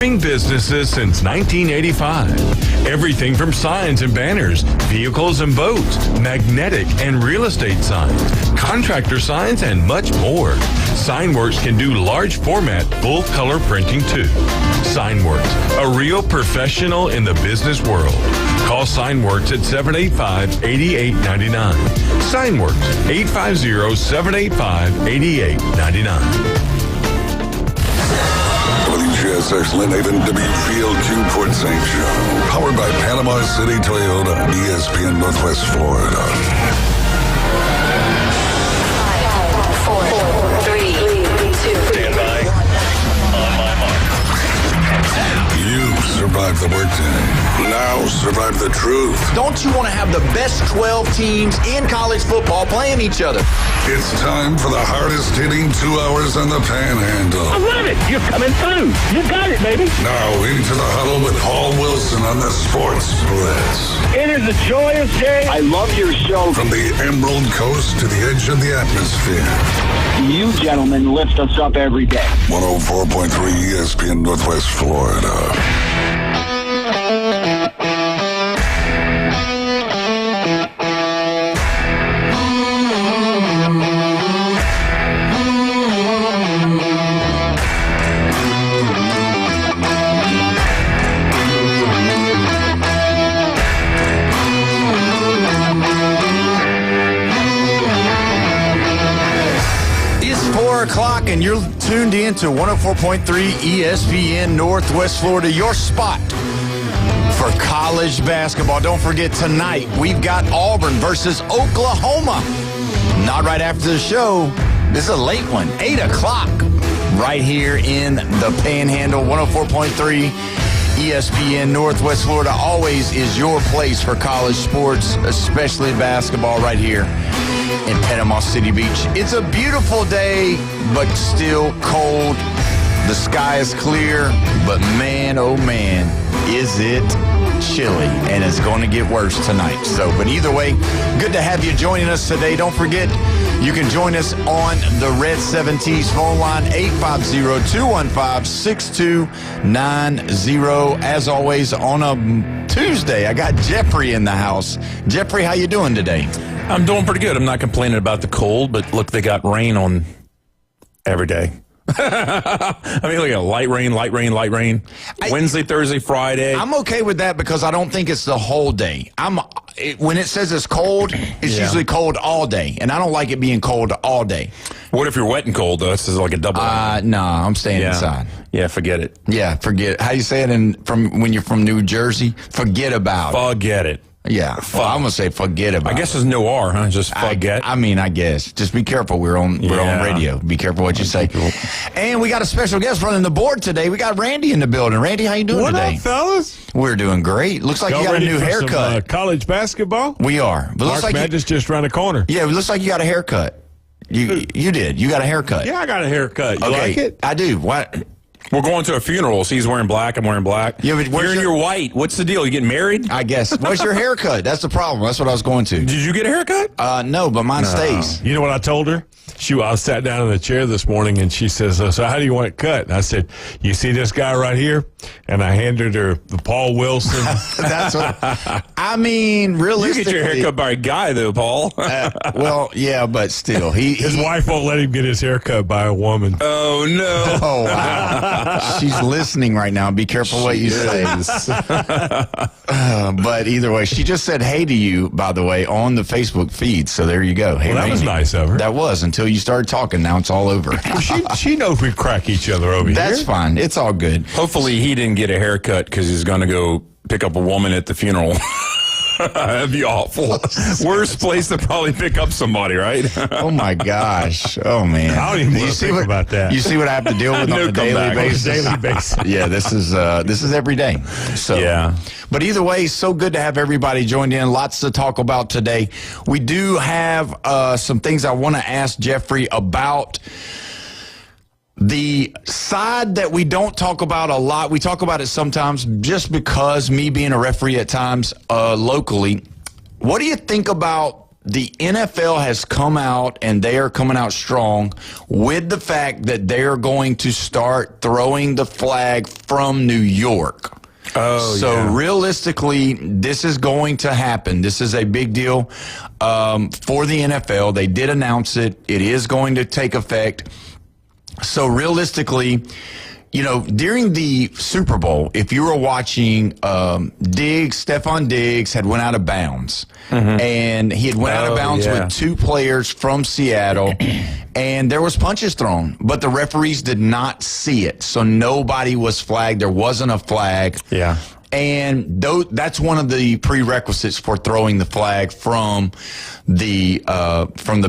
Businesses since 1985. Everything from signs and banners, vehicles and boats, magnetic and real estate signs, contractor signs, and much more. Signworks can do large format, full color printing too. Signworks, a real professional in the business world. Call Signworks at 785-8899. Signworks, 850-785-8899. WGSX Lynhaven WFLQ Port St. Joe. Powered by Panama City Toyota, ESPN Northwest Florida. 5, 4, 3, 2. Stand by. On my mark. You survived the workday. Now survive the truth. Don't you want to have the best 12 teams in college football playing each other? It's time for the hardest hitting 2 hours on the Panhandle. I love it. You're coming through. You got it, baby. Now into the huddle with Paul Wilson on the Sports Blitz. It is a joyous day. I love your show. From the Emerald Coast to the edge of the atmosphere. You gentlemen lift us up every day. 104.3 ESPN Northwest Florida. And you're tuned in to 104.3 ESPN Northwest Florida, your spot for college basketball. Don't forget, tonight we've got Auburn versus Oklahoma. Not right after the show. This is a late one, 8 o'clock, right here in the Panhandle. 104.3 ESPN Northwest Florida always is your place for college sports, especially basketball, right here in Panama City Beach. It's a beautiful day, but still cold. The sky is clear, but man, oh man, is it chilly, and it's going to get worse tonight. So, but either way, good to have you joining us today. Don't forget, you can join us on the Red 7T's phone line, 850-215-6290. As always, on a Tuesday, I got Jeffrey in the house. Jeffrey, how you doing today? I'm doing pretty good. I'm not complaining about the cold, but look, they got rain on every day. I mean, look at light rain. Wednesday, Thursday, Friday. I'm okay with that because I don't think it's the whole day. When it says it's cold, it's usually cold all day, and I don't like it being cold all day. What if you're wet and cold, though? This is like a double. No, I'm staying inside. Yeah, forget it. Yeah, forget it. How you say it when you're from New Jersey? Forget about it. Forget it. Yeah, well, I'm gonna say forget about it. I guess there's no R, huh? Just forget. I guess. Just be careful. We're on radio. Be careful what you say. And we got a special guest running the board today. We got Randy in the building. Randy, how you doing today? What up, fellas? We're doing great. Looks like you got a new haircut. Some, college basketball? We are. But March Madness just around the corner. Yeah, it looks like you got a haircut. You did. You got a haircut. Yeah, I got a haircut. You like it? I do. What? We're going to a funeral, so he's wearing black, I'm wearing black. Yeah, but you're in your white. What's the deal? You getting married? I guess. What's your haircut? That's the problem. That's what I was going to. Did you get a haircut? No, but mine stays. You know what I told her? I sat down in the chair this morning, and she says, so how do you want it cut? And I said, you see this guy right here? And I handed her the Paul Wilson. That's what I mean, realistically. You get your haircut by a guy, though, Paul. Well, yeah, but still. His wife won't let him get his haircut by a woman. Oh, no. Oh, wow. She's listening right now. Be careful what you say. But either way, she just said hey to you, by the way, on the Facebook feed. So there you go. Hey, well, that was nice of her. That was until you started talking. Now it's all over. She knows we crack each other over here. That's fine. It's all good. Hopefully he didn't get a haircut because he's going to go pick up a woman at the funeral. That'd be awful. Worst place to probably pick up somebody, right? Oh, my gosh. Oh, man. I don't even want to think about that. You see what I have to deal with on a daily basis? Yeah, this is every day. So, yeah. But either way, so good to have everybody joined in. Lots to talk about today. We do have some things I want to ask Jeffrey about. The side that we don't talk about a lot, we talk about it sometimes just because me being a referee at times locally. What do you think about the NFL has come out, and they are coming out strong with the fact that they're going to start throwing the flag from New York. So realistically, this is going to happen. This is a big deal for the NFL. They did announce it. It is going to take effect. So realistically, you know, during the Super Bowl, if you were watching Stephon Diggs had went out of bounds. And he had went out of bounds with two players from Seattle, and there was punches thrown, but the referees did not see it. So nobody was flagged. There wasn't a flag. Yeah. And that's one of the prerequisites for throwing the flag from the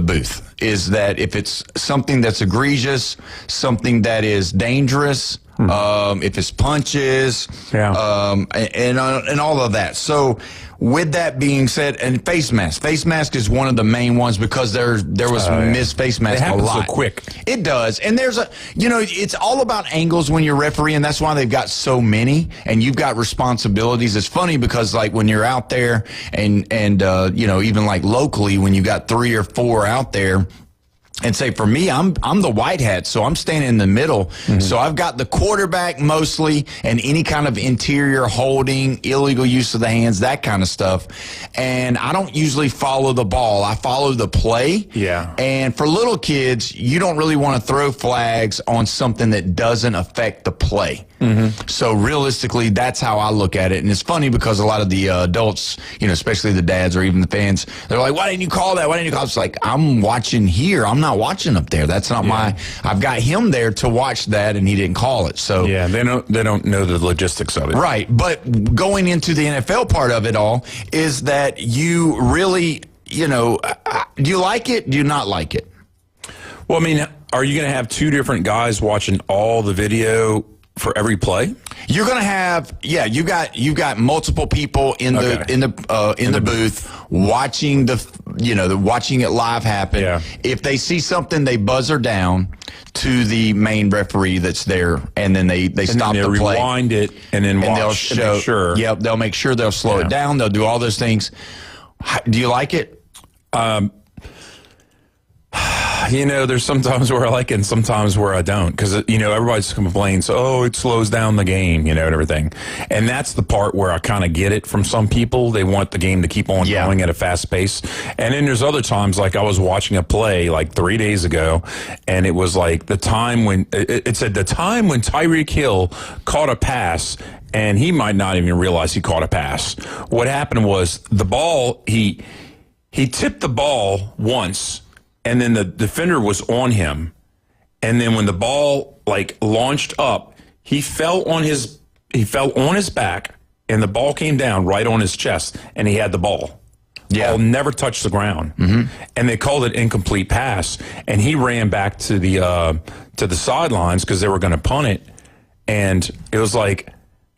booth, is that if it's something that's egregious, something that is dangerous, if it's punches, and all of that. So with that being said, and face mask is one of the main ones, because there was missed face mask a lot. So quick. It does. And there's it's all about angles when you're refereeing. That's why they've got so many, and you've got responsibilities. It's funny because like when you're out there and even like locally, when you got 3 or 4 out there, and say, for me, I'm the white hat, so I'm standing in the middle. So I've got the quarterback mostly, and any kind of interior holding, illegal use of the hands, that kind of stuff. And I don't usually follow the ball. I follow the play. Yeah. And for little kids, you don't really want to throw flags on something that doesn't affect the play. So realistically, that's how I look at it. And it's funny because a lot of the adults, especially the dads or even the fans, they're like, why didn't you call that? Why didn't you call? It's like, I'm watching here. I'm not watching up there. That's not I've got him there to watch that, and he didn't call it. So yeah, they don't know the logistics of it. Right. But going into the NFL part of it all is that you really, do you like it? Do you not like it? Well, I mean, are you going to have 2 different guys watching all the video for every play? You're going to have, you've got multiple people in the booth watching watching it live happen. Yeah. If they see something, they buzzer down to the main referee that's there, and then they stop the play, rewind it, and then watch. They'll show. Make sure. Yep, they'll make sure they'll slow it down. They'll do all those things. Do you like it? There's sometimes where I like it and sometimes where I don't, because, everybody's complains, it slows down the game, and everything. And that's the part where I kind of get it from some people. They want the game to keep on going at a fast pace. And then there's other times, like I was watching a play like 3 days ago, and it was like the time when it said the time when Tyreek Hill caught a pass, and he might not even realize he caught a pass. What happened was the ball, he tipped the ball once, and then the defender was on him. And then when the ball launched up, he fell on his back, and the ball came down right on his chest, and he had the ball. Ball never touched the ground. And they called it incomplete pass, and he ran back to the sidelines because they were going to punt it, and it was like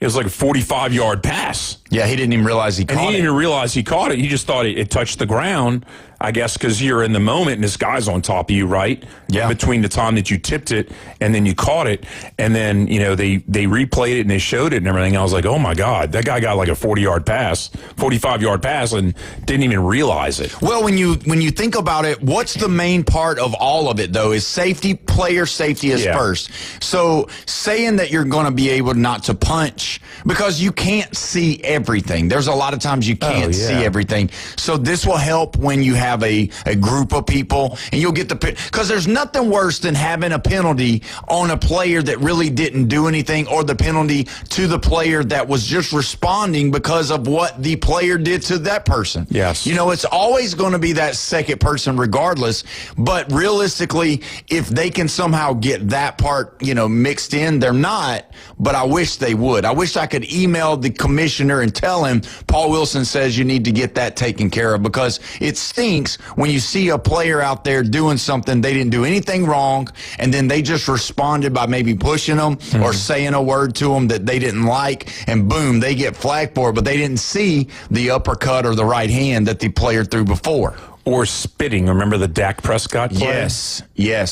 a 45-yard pass. Yeah, he didn't even realize he caught it. And he didn't even realize he caught it. He just thought it touched the ground, I guess, because you're in the moment and this guy's on top of you, right? Yeah. Between the time that you tipped it and then you caught it. And then, they replayed it and they showed it and everything. I was like, oh, my God, that guy got like a 45-yard pass and didn't even realize it. Well, when you think about it, what's the main part of all of it, though, is safety. Player safety is first. So saying that you're going to be able not to punch, because you can't see everything. There's a lot of times you can't see everything. So this will help when you have a group of people, and you'll get because there's nothing worse than having a penalty on a player that really didn't do anything, or the penalty to the player that was just responding because of what the player did to that person. Yes. It's always going to be that second person regardless, but realistically, if they can somehow get that part, mixed in, they're not, but I wish they would. I wish I could email the commissioner and tell him, Paul Wilson says you need to get that taken care of, because it stinks when you see a player out there doing something, they didn't do anything wrong, and then they just responded by maybe pushing them or saying a word to them that they didn't like, and boom, they get flagged for it, but they didn't see the uppercut or the right hand that the player threw before. Or spitting. Remember the Dak Prescott play? Yes.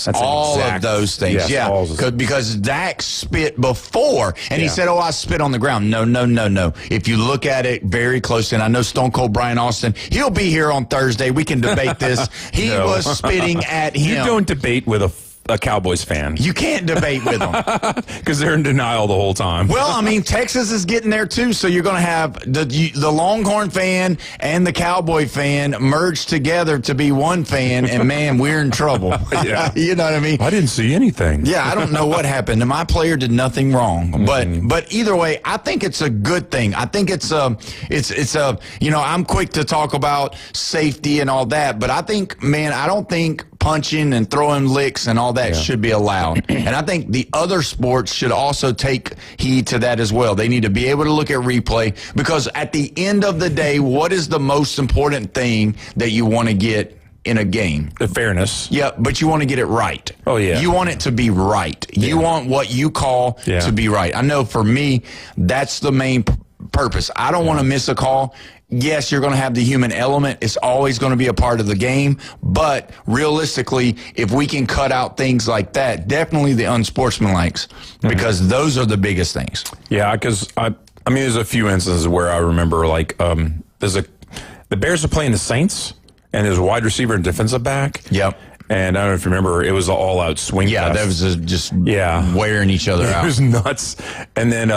That's all exact- of those things. yes, Because Dak spit before, and he said, I spit on the ground. No. If you look at it very closely, and I know Stone Cold Brian Austin, he'll be here on Thursday. We can debate this. He was spitting at him. You don't debate with a Cowboys fan. You can't debate with them. Because they're in denial the whole time. Well, I mean, Texas is getting there too, so you're going to have the Longhorn fan and the Cowboy fan merge together to be one fan, and man, we're in trouble. Yeah. You know what I mean? I didn't see anything. Yeah, I don't know what happened. My player did nothing wrong, but either way, I think it's a good thing. I think it's a I'm quick to talk about safety and all that, but I think, man, I don't think punching and throwing licks and all that should be allowed. And I think the other sports should also take heed to that as well. They need to be able to look at replay, because at the end of the day, what is the most important thing that you want to get in a game? The fairness. Yeah, but you want to get it right. Oh, yeah. You want it to be right. You want what you call to be right. I know for me, that's the main purpose. I don't want to miss a call. Yes, you're going to have the human element. It's always going to be a part of the game. But realistically, if we can cut out things like that, definitely the unsportsmanlikes, because those are the biggest things. Yeah, because I mean, there's a few instances where I remember, like, the Bears are playing the Saints, and there's a wide receiver and defensive back. Yep. And I don't know if you remember, it was an all-out swing. Yeah, fest. that was just wearing each other out. It was nuts. And then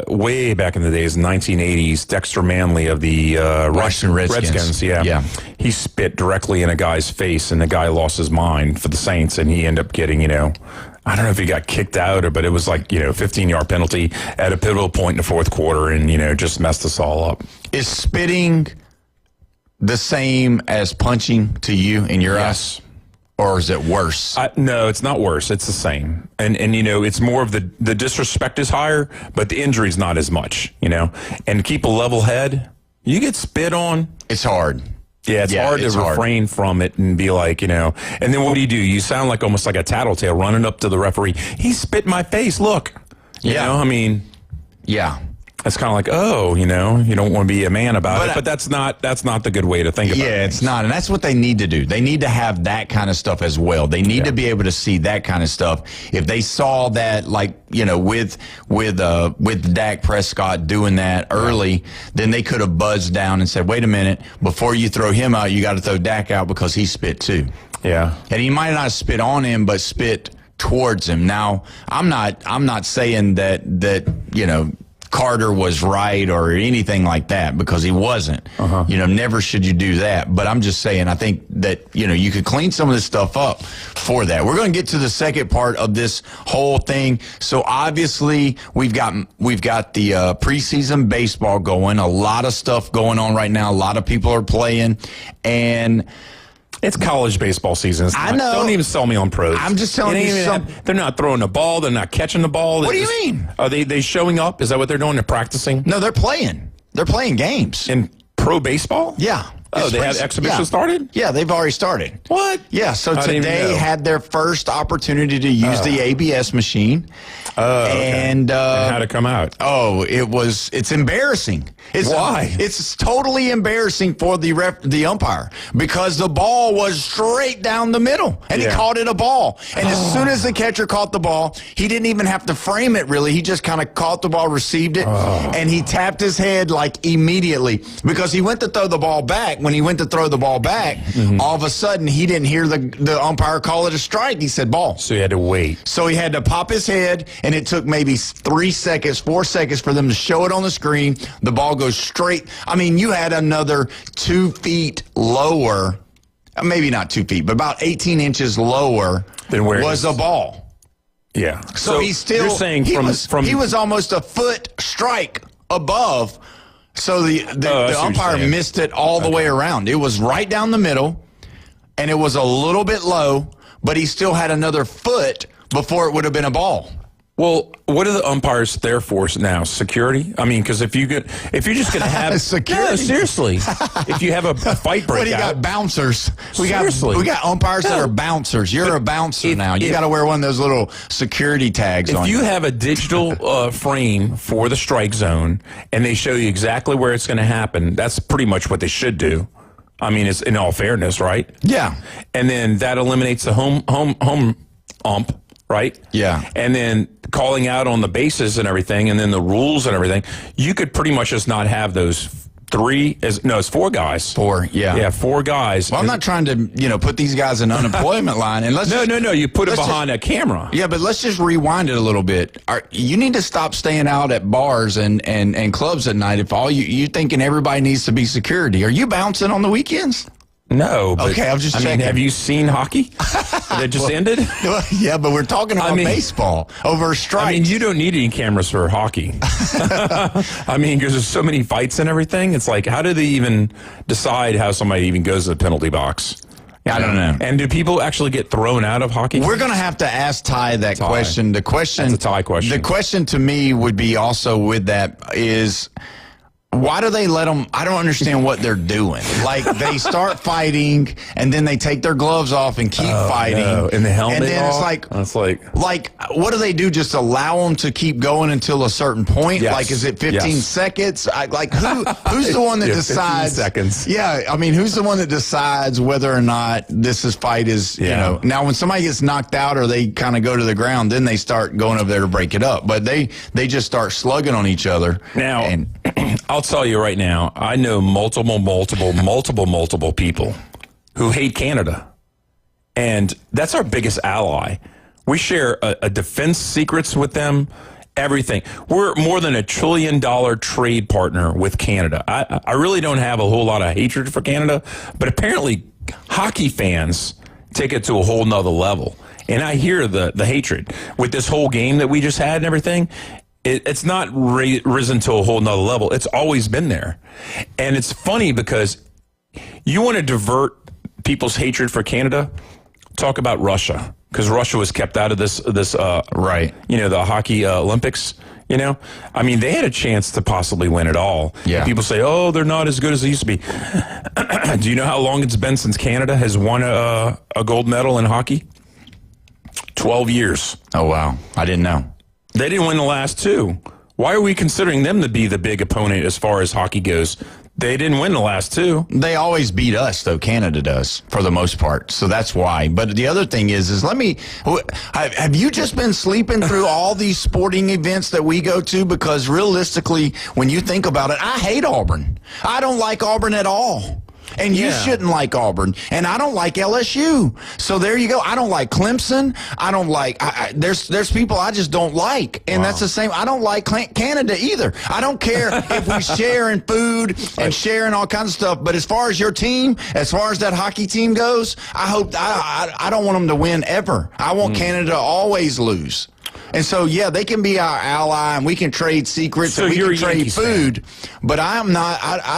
way back in the days, 1980s, Dexter Manley of the Washington Redskins. Yeah. He spit directly in a guy's face, and the guy lost his mind for the Saints, and he ended up getting, I don't know if he got kicked out, but it was like, 15-yard penalty at a pivotal point in the fourth quarter, and, just messed us all up. Is spitting the same as punching to you in your eyes? Or is it worse? No, it's not worse. It's the same. And it's more of the disrespect is higher, but the injury's not as much, And keep a level head. You get spit on. It's hard. Yeah, it's hard to refrain from it and be like, And then what do? You sound like almost like a tattletale running up to the referee. He spit in my face. Look. Yeah. It's kind of like, you don't want to be a man about it, but that's not the good way to think about it. Yeah, it's not, and that's what they need to do. They need to have that kind of stuff as well. They need to be able to see that kind of stuff. If they saw that, like with Dak Prescott doing that early, then they could have buzzed down and said, "Wait a minute, before you throw him out, you got to throw Dak out because he spit too." Yeah, and he might not spit on him, but spit towards him. Now, I'm not saying that Carter was right or anything like that, because he wasn't. Never should you do that. But I'm just saying, I think that, you could clean some of this stuff up for that. We're going to get to the second part of this whole thing. So obviously we've got the preseason baseball going, a lot of stuff going on right now. A lot of people are playing, and it's college baseball season. I know. Don't even sell me on pros. I'm just telling you they're not throwing the ball. They're not catching the ball. What do you mean? Are they showing up? Is that what they're doing? They're practicing? No, they're playing. They're playing games. In pro baseball? Yeah. Oh, they have exhibition started? Yeah, they've already started. What? Yeah, so today had their first opportunity to use the ABS machine. And how'd it come out? It's embarrassing. Why? It's totally embarrassing for the umpire, because the ball was straight down the middle, and he called it a ball. And as soon as the catcher caught the ball, he didn't even have to frame it, really. He just kind of caught the ball, received it, and he tapped his head like immediately, because he went to throw the ball back. When he went to throw the ball back, all of a sudden he didn't hear the umpire call it a strike. He said ball. So he had to wait. So he had to pop his head, and it took maybe 4 seconds for them to show it on the screen. The ball goes straight. I mean, you had another 2 feet lower, maybe not 2 feet, but about 18 inches lower than where was the ball. Yeah. So he's still, you're saying he was almost a foot strike above. So the umpire missed it all the way around. It was right down the middle, and it was a little bit low, but he still had another foot before it would have been a ball. Well, what are the umpires there for now? Security? I mean, because if you're just going to have security, no, seriously, if you have a fight break what do you got? Bouncers. We got umpires that are bouncers. You're a bouncer now. You got to wear one of those little security tags on. If you have a digital frame for the strike zone and they show you exactly where it's going to happen, that's pretty much what they should do. I mean, it's in all fairness, right? Yeah. And then that eliminates the home ump, right? Yeah. And then calling out on the bases and everything, and then the rules and everything. You could pretty much just not have those it's 4 guys. 4, yeah. Yeah, 4 guys. Well, I'm not trying to, put these guys in unemployment line. And No. You put it behind a camera. Yeah, but let's just rewind it a little bit. You need to stop staying out at bars and clubs at night if all you thinking everybody needs to be security. Are you bouncing on the weekends? No. But, okay, I'm just checking. Have you seen hockey that just ended? Yeah, but we're talking about baseball over strikes. I mean, you don't need any cameras for hockey. I mean, because there's so many fights and everything. It's like, how do they even decide how somebody even goes to the penalty box? I don't know. And do people actually get thrown out of hockey? We're going to have to ask Ty that question. That's a Ty question. The question to me would be also with that is, why do they let them? I don't understand what they're doing. Like, they start fighting, and then they take their gloves off and keep fighting. No. And the helmet and then off? it's like, what do they do? Just allow them to keep going until a certain point? Yes. Like, is it 15 seconds? Who's the one that decides? 15 seconds. Yeah, I mean, who's the one that decides whether or not fight is, Now, when somebody gets knocked out or they kind of go to the ground, then they start going over there to break it up. But they just start slugging on each other. Now, I'll tell you right now, I know multiple people who hate Canada. And that's our biggest ally. We share a defense secrets with them, everything. We're more than $1 trillion trade partner with Canada. I really don't have a whole lot of hatred for Canada, but apparently hockey fans take it to a whole nother level. And I hear the hatred with this whole game that we just had and everything. It's not risen to a whole nother level. It's always been there. And it's funny because you want to divert people's hatred for Canada, talk about Russia, because Russia was kept out of this right. The hockey Olympics. I mean, they had a chance to possibly win it all. Yeah. And people say, oh, they're not as good as they used to be. Do you know how long it's been since Canada has won a gold medal in hockey? 12 years. Oh, wow. I didn't know. They didn't win the last 2. Why are we considering them to be the big opponent as far as hockey goes? They didn't win the last 2. They always beat us, though. Canada does, for the most part. So that's why. But the other thing is have you just been sleeping through all these sporting events that we go to? Because realistically, when you think about it, I hate Auburn. I don't like Auburn at all. And you shouldn't like Auburn. And I don't like LSU. So there you go. I don't like Clemson. I don't like, there's people I just don't like. And that's the same. I don't like Canada either. I don't care if we share in food and share in all kinds of stuff. But as far as your team, as far as that hockey team goes, I don't want them to win ever. I want Canada to always lose. And so, they can be our ally, and we can trade secrets, and we can trade food. But I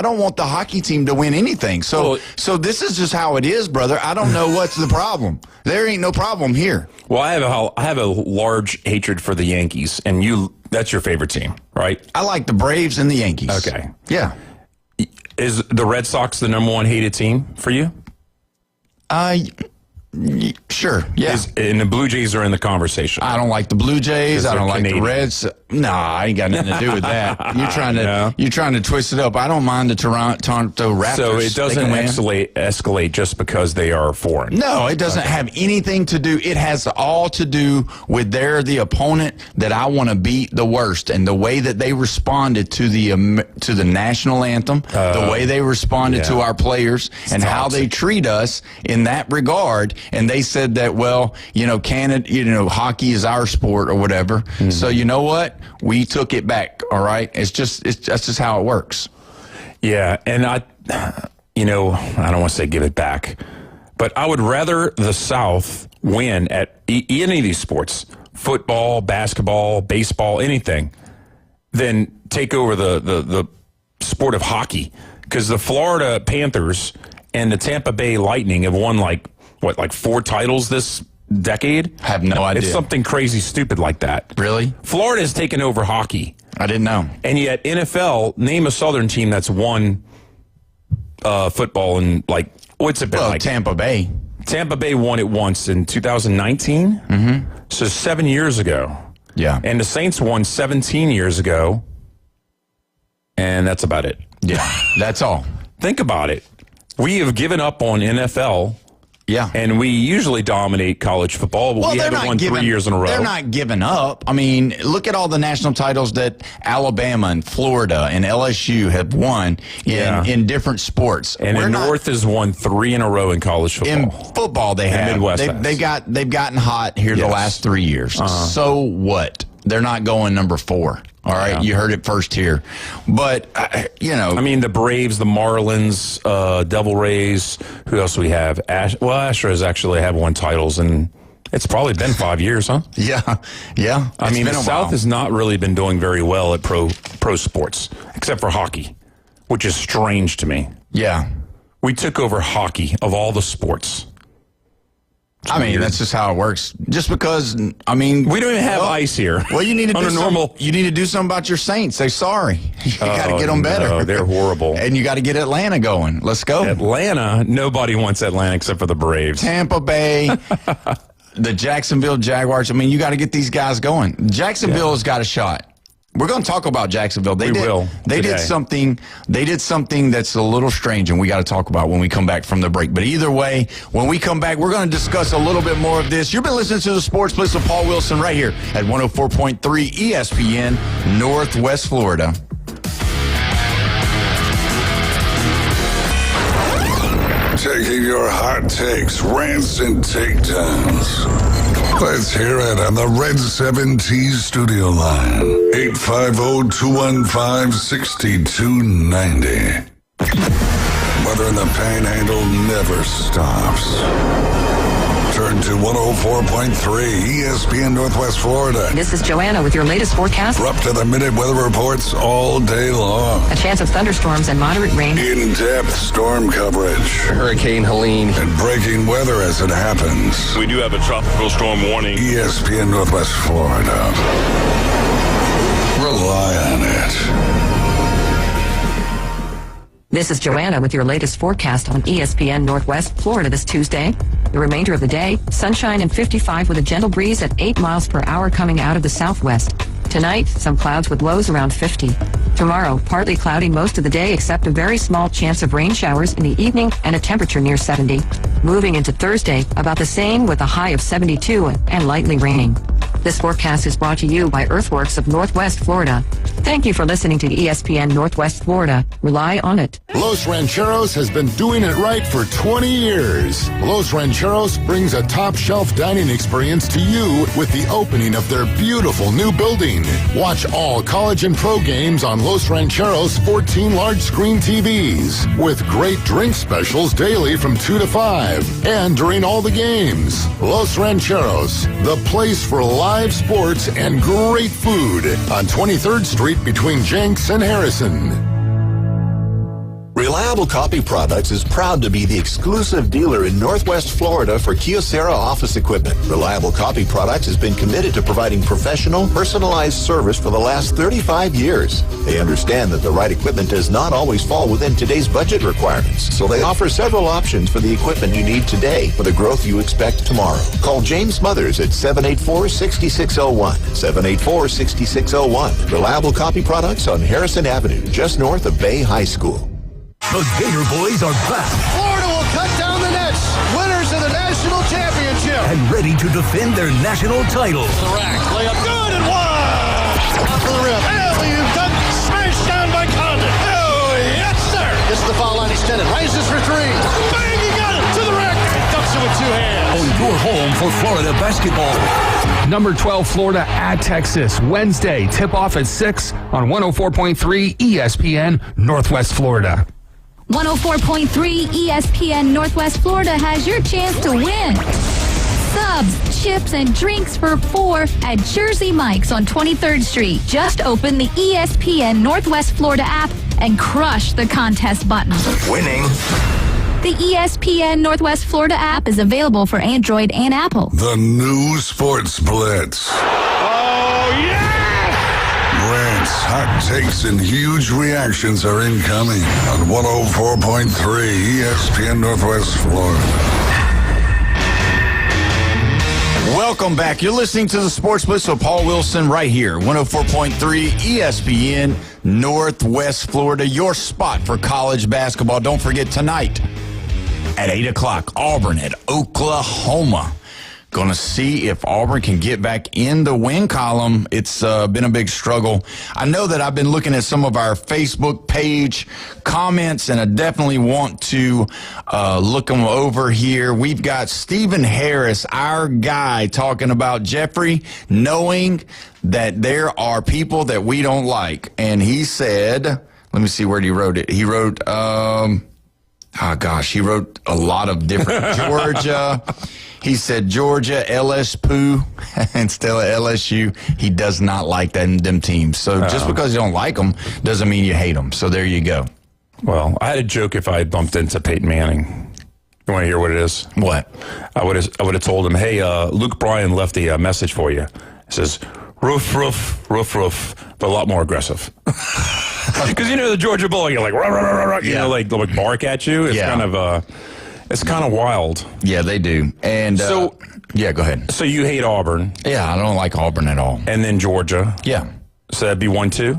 don't want the hockey team to win anything. So this is just how it is, brother. I don't know what's the problem. There ain't no problem here. Well, I have a large hatred for the Yankees, and that's your favorite team, right? I like the Braves and the Yankees. Okay. Yeah. Is the Red Sox the number 1 hated team for you? Sure, yeah. And the Blue Jays are in the conversation. I don't like the Blue Jays. I don't like the Reds. No, I ain't got nothing to do with that. You're trying to twist it up. I don't mind the Toronto Raptors. So it doesn't escalate just because they are foreign. No, it doesn't have anything to do. It has all to do with they're the opponent that I want to beat the worst, and the way that they responded to the national anthem, the way they responded to our players, and how they treat us in that regard. And they said that, Canada, hockey is our sport or whatever. Mm-hmm. So you know what? We took it back. All right. That's just how it works. Yeah. And I don't want to say give it back, but I would rather the South win at any of these sports, football, basketball, baseball, anything, than take over the sport of hockey. Because the Florida Panthers and the Tampa Bay Lightning have won like 4 titles this decade? I have no idea. It's something crazy stupid like that. Really? Florida has taken over hockey. I didn't know. And yet NFL, name a Southern team that's won football in what's it been like? Tampa Bay. Tampa Bay won it once in 2019. Mm-hmm. So 7 years ago. Yeah. And the Saints won 17 years ago. And that's about it. Yeah, that's all. Think about it. We have given up on NFL. Yeah. And we usually dominate college football, but we haven't won 3 years in a row. They're not giving up. I mean, look at all the national titles that Alabama and Florida and LSU have won in different sports. And the North has won 3 in a row in college football. In football, they have. Midwest they've gotten hot here the last 3 years. So what? They're not going number 4. All right, you heard it first here. But, I mean, the Braves, the Marlins, Devil Rays, who else do we have? Astros actually have won titles, and it's probably been 5 years, huh? Yeah. I mean, the South has not really been doing very well at pro sports, except for hockey, which is strange to me. Yeah. We took over hockey of all the sports. I mean, that's just how it works. Just because, I mean, we don't even have ice here. Well, you need to you need to do something about your Saints. Say sorry. You got to get them better. No, they're horrible. And you got to get Atlanta going. Let's go. Atlanta. Nobody wants Atlanta except for the Braves. Tampa Bay. The Jacksonville Jaguars. I mean, you got to get these guys going. Jacksonville has got a shot. We're going to talk about Jacksonville. They did something that's a little strange, and we got to talk about when we come back from the break. But either way, when we come back, we're going to discuss a little bit more of this. You've been listening to the Sports Blitz with Paul Wilson right here at 104.3 ESPN, Northwest Florida. Taking your hot takes, rants, and takedowns. Let's hear it on the Red 7T studio line. 850-215-6290. Weather in the Panhandle never stops. Turn to 104.3 ESPN Northwest Florida. This is Joanna with your latest forecast. We're up to the minute weather reports all day long. A chance of thunderstorms and moderate rain. In-depth storm coverage. Hurricane Helene. And breaking weather as it happens. We do have a tropical storm warning. ESPN Northwest Florida. Rely on it. This is Joanna with your latest forecast on ESPN Northwest Florida this Tuesday. The remainder of the day, sunshine and 55 with a gentle breeze at 8 miles per hour coming out of the southwest. Tonight, some clouds with lows around 50. Tomorrow, partly cloudy most of the day except a very small chance of rain showers in the evening and a temperature near 70. Moving into Thursday, about the same with a high of 72 and lightly raining. This forecast is brought to you by Earthworks of Northwest Florida. Thank you for listening to ESPN Northwest Florida. Rely on it. Los Rancheros has been doing it right for 20 years. Los Rancheros brings a top-shelf dining experience to you with the opening of their beautiful new building. Watch all college and pro games on Los Rancheros' 14 large-screen TVs with great drink specials daily from 2 to 5 and during all the games. Los Rancheros, the place for live sports and great food on 23rd Street between Jenks and Harrison. Reliable Copy Products is proud to be the exclusive dealer in Northwest Florida for Kyocera office equipment. Reliable Copy Products has been committed to providing professional, personalized service for the last 35 years. They understand that the right equipment does not always fall within today's budget requirements, so they offer several options for the equipment you need today for the growth you expect tomorrow. Call James Smothers at 784-6601. 784-6601. Reliable Copy Products on Harrison Avenue, just north of Bay High School. The Gator Boys are back. Florida will cut down the nets. Winners of the national championship. And ready to defend their national title. The rack. Layup good and wide. Off the rim. Alley-oop dunk. Smashed down by Condon. Oh, yes, sir. Gets the foul line extended. Rises for three. Bang, he got it. To the rack. Dunks it with two hands. On your home for Florida basketball. Number 12, Florida at Texas. Wednesday, tip-off at 6 on 104.3 ESPN, Northwest Florida. 104.3 ESPN Northwest Florida has your chance to win. Subs, chips, and drinks for 4 at Jersey Mike's on 23rd Street. Just open the ESPN Northwest Florida app and crush the contest button. Winning. The ESPN Northwest Florida app is available for Android and Apple. The new Sports Blitz. Oh, yeah! Rants, hot takes, and huge reactions are incoming on 104.3 ESPN Northwest Florida. Welcome back. You're listening to the Sports Blitz with Paul Wilson right here, 104.3 ESPN, Northwest Florida, your spot for college basketball. Don't forget tonight at 8 o'clock, Auburn at Oklahoma. Going to see if Auburn can get back in the win column. It's been a big struggle. I know that I've been looking at some of our Facebook page comments, and I definitely want to look them over here. We've got Stephen Harris, our guy, talking about Jeffrey knowing that there are people that we don't like. And he said, let me see where he wrote it. He wrote, he wrote a lot of different Georgia. He said Georgia, LS Pooh, instead of LSU. He does not like them teams. So just because you don't like them doesn't mean you hate them. So there you go. Well, I had a joke if I had bumped into Peyton Manning. You want to hear what it is? What? I would have told him, hey, Luke Bryan left a message for you. It says, roof, roof, roof, roof, but a lot more aggressive. Because the Georgia Bull, you're like, rah, rah, rah, rah, you know, like they'll bark at you. It's it's kind of wild. Yeah, they do. And go ahead. So you hate Auburn? Yeah, I don't like Auburn at all. And then Georgia? Yeah. So that'd be 1-2?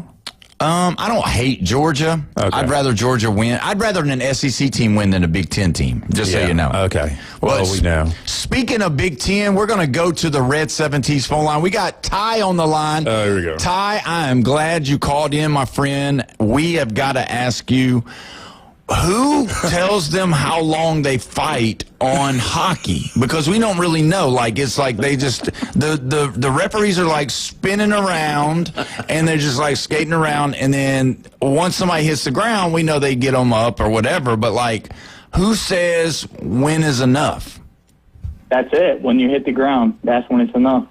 I don't hate Georgia. Okay. I'd rather Georgia win. I'd rather an SEC team win than a Big Ten team, just so you know. Okay. Well, we know. Speaking of Big Ten, we're going to go to the Red 17s phone line. We got Ty on the line. Here we go. Ty, I am glad you called in, my friend. We have got to ask you, who tells them how long they fight on hockey? Because we don't really know. Like, it's like they just, the referees are like spinning around and they're just like skating around. And then once somebody hits the ground, we know they get them up or whatever. But like, who says when is enough? That's it. When you hit the ground, that's when it's enough.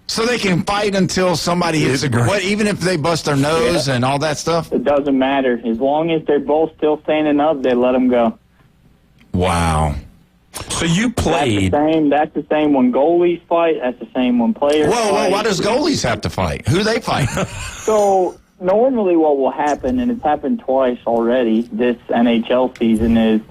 So they can fight until somebody hits the ground, even if they bust their nose and all that stuff? It doesn't matter. As long as they're both still standing up, they let them go. Wow. So you played. That's the same when goalies fight. That's the same when players fight. Why does goalies have to fight? Who they fight? So normally what will happen, and it's happened twice already this NHL season, is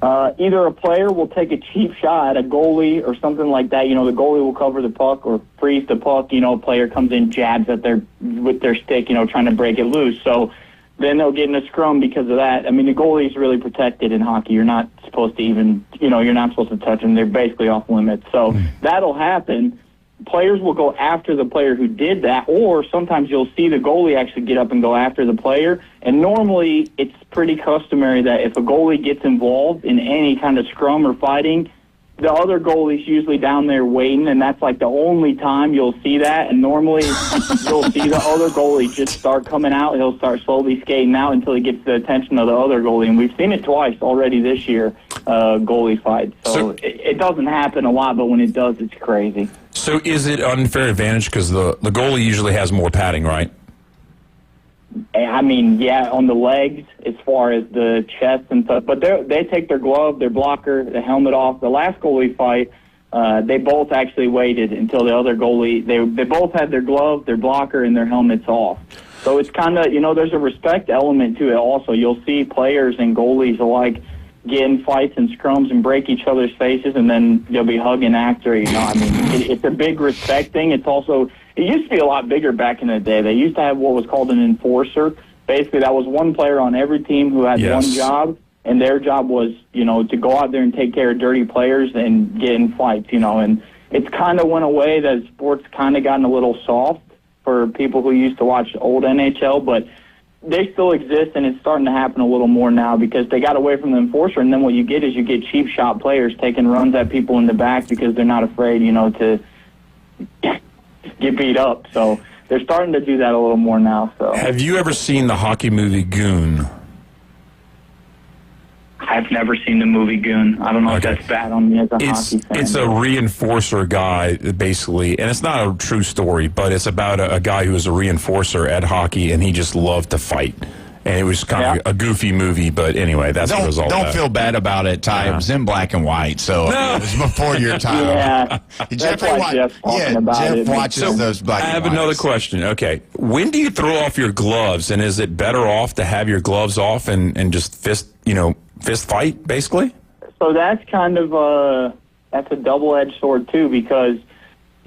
either a player will take a cheap shot at a goalie or something like that. The goalie will cover the puck or freeze the puck. A player comes in, jabs at with their stick, trying to break it loose. So then they'll get in a scrum because of that. I mean, the goalie is really protected in hockey. You're not supposed to you're not supposed to touch them. They're basically off limits. So that'll happen. Players will go after the player who did that, or sometimes you'll see the goalie actually get up and go after the player. And normally it's pretty customary that if a goalie gets involved in any kind of scrum or fighting, the other goalie's usually down there waiting, and that's like the only time you'll see that. And normally you'll see the other goalie just start coming out. He'll start slowly skating out until he gets the attention of the other goalie. And we've seen it twice already this year, goalie fights. So it doesn't happen a lot, but when it does, it's crazy. So is it unfair advantage because the goalie usually has more padding, right? I mean, yeah, on the legs as far as the chest and stuff. But they take their glove, their blocker, the helmet off. The last goalie fight, they both actually waited until the other goalie. They both had their glove, their blocker, and their helmets off. So it's kind of, there's a respect element to it also. You'll see players and goalies alike get in fights and scrums and break each other's faces, and then they'll be hugging after. I mean, it's a big respect thing. It's also, it used to be a lot bigger back in the day. They used to have what was called an enforcer. Basically, that was one player on every team who had one job, and their job was, to go out there and take care of dirty players and get in fights, and it's kind of went away. That sport's kind of gotten a little soft for people who used to watch old NHL, but they still exist, and it's starting to happen a little more now because they got away from the enforcer, and then what you get is you get cheap shot players taking runs at people in the back because they're not afraid, to get beat up. So they're starting to do that a little more now. So have you ever seen the hockey movie Goon? I've never seen the movie Goon. I don't know if that's bad on me as a hockey fan. It's a reinforcer guy, basically, and it's not a true story, but it's about a guy who was a reinforcer at hockey, and he just loved to fight. And it was kind of a goofy movie, but anyway, that's what it was all about. Don't feel bad about it, Ty. It was in black and white, so it was before your time. Jeff watches those black and whites. I have another question. Okay. When do you throw off your gloves, and is it better off to have your gloves off and just fist fight, basically? So that's kind of that's a double-edged sword, too, because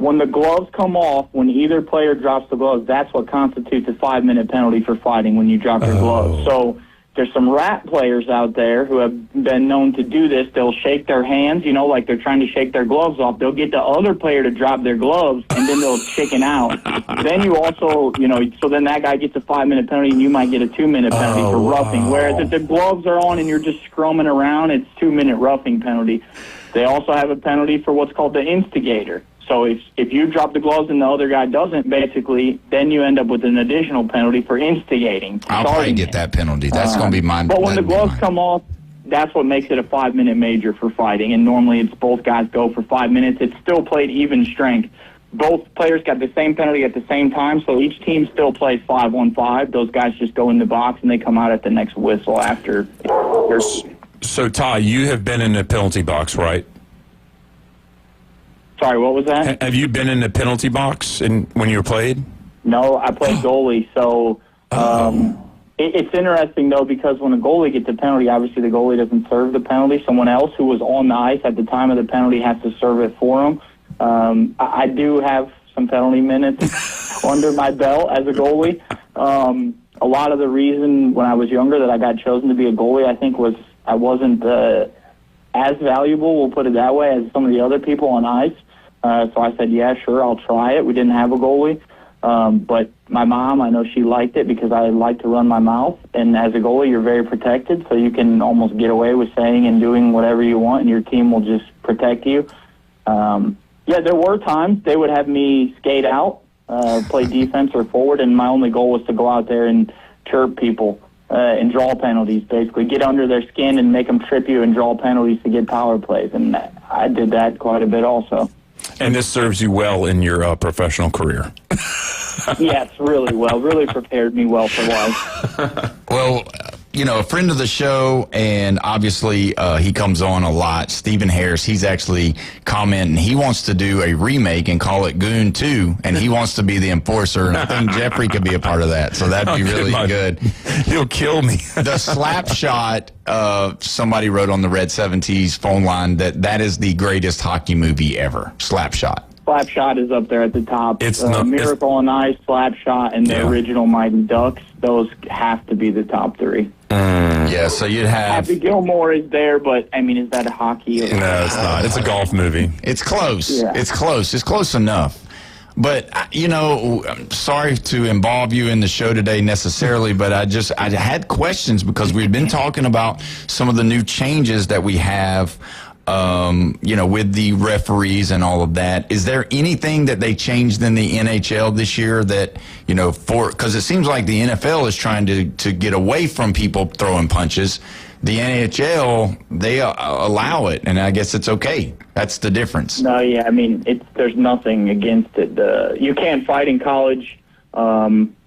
when the gloves come off, when either player drops the gloves, that's what constitutes a 5-minute penalty for fighting when you drop your gloves. So there's some rat players out there who have been known to do this. They'll shake their hands, like they're trying to shake their gloves off. They'll get the other player to drop their gloves, and then they'll chicken out. Then you also, so then that guy gets a 5-minute penalty, and you might get a 2-minute penalty for roughing. Whereas if the gloves are on and you're just scrumming around, it's 2-minute roughing penalty. They also have a penalty for what's called the instigator. So if you drop the gloves and the other guy doesn't, basically, then you end up with an additional penalty for instigating. I'll probably get that penalty. That's going to be mine. But when the gloves come off, that's what makes it a 5-minute major for fighting. And normally it's both guys go for 5 minutes. It's still played even strength. Both players got the same penalty at the same time, so each team still plays 5-on-5. Those guys just go in the box and they come out at the next whistle after. So, Ty, you have been in the penalty box, right? Sorry, what was that? Have you been in the penalty box when you were played? No, I played goalie. So it's interesting, though, because when a goalie gets a penalty, obviously the goalie doesn't serve the penalty. Someone else who was on the ice at the time of the penalty has to serve it for him. I do have some penalty minutes under my belt as a goalie. A lot of the reason when I was younger that I got chosen to be a goalie, I think, was I wasn't as valuable, we'll put it that way, as some of the other people on ice. So I said, yeah, sure, I'll try it. We didn't have a goalie. But my mom, I know she liked it because I like to run my mouth. And as a goalie, you're very protected, so you can almost get away with saying and doing whatever you want, and your team will just protect you. Yeah, there were times they would have me skate out, play defense or forward, and my only goal was to go out there and chirp people and draw penalties, basically. Get under their skin and make them trip you and draw penalties to get power plays. And I did that quite a bit also. And this serves you well in your professional career. Yes, really well. Really prepared me well for life. Well, a friend of the show, and obviously he comes on a lot, Stephen Harris, he's actually commenting. He wants to do a remake and call it Goon 2, and he wants to be the enforcer, and I think Jeffrey could be a part of that, so that'd be really good. He'll kill me. The slap shot, somebody wrote on the Red 70s phone line that is the greatest hockey movie ever, Slap Shot. Slap Shot is up there at the top. It's Miracle on Ice, Slap Shot, and the original Mighty Ducks. Those have to be the top three. Yeah, so you'd have... Happy Gilmore is there, but, is that a hockey? No, it's not. It's a golf movie. It's close. Yeah. It's close. It's close enough. But, I'm sorry to involve you in the show today necessarily, but I had questions because we've been talking about some of the new changes that we have with the referees and all of that. Is there anything that they changed in the NHL this year that, because it seems like the NFL is trying to get away from people throwing punches. The NHL, they allow it, and I guess it's okay. That's the difference. No, yeah, there's nothing against it. You can't fight in college.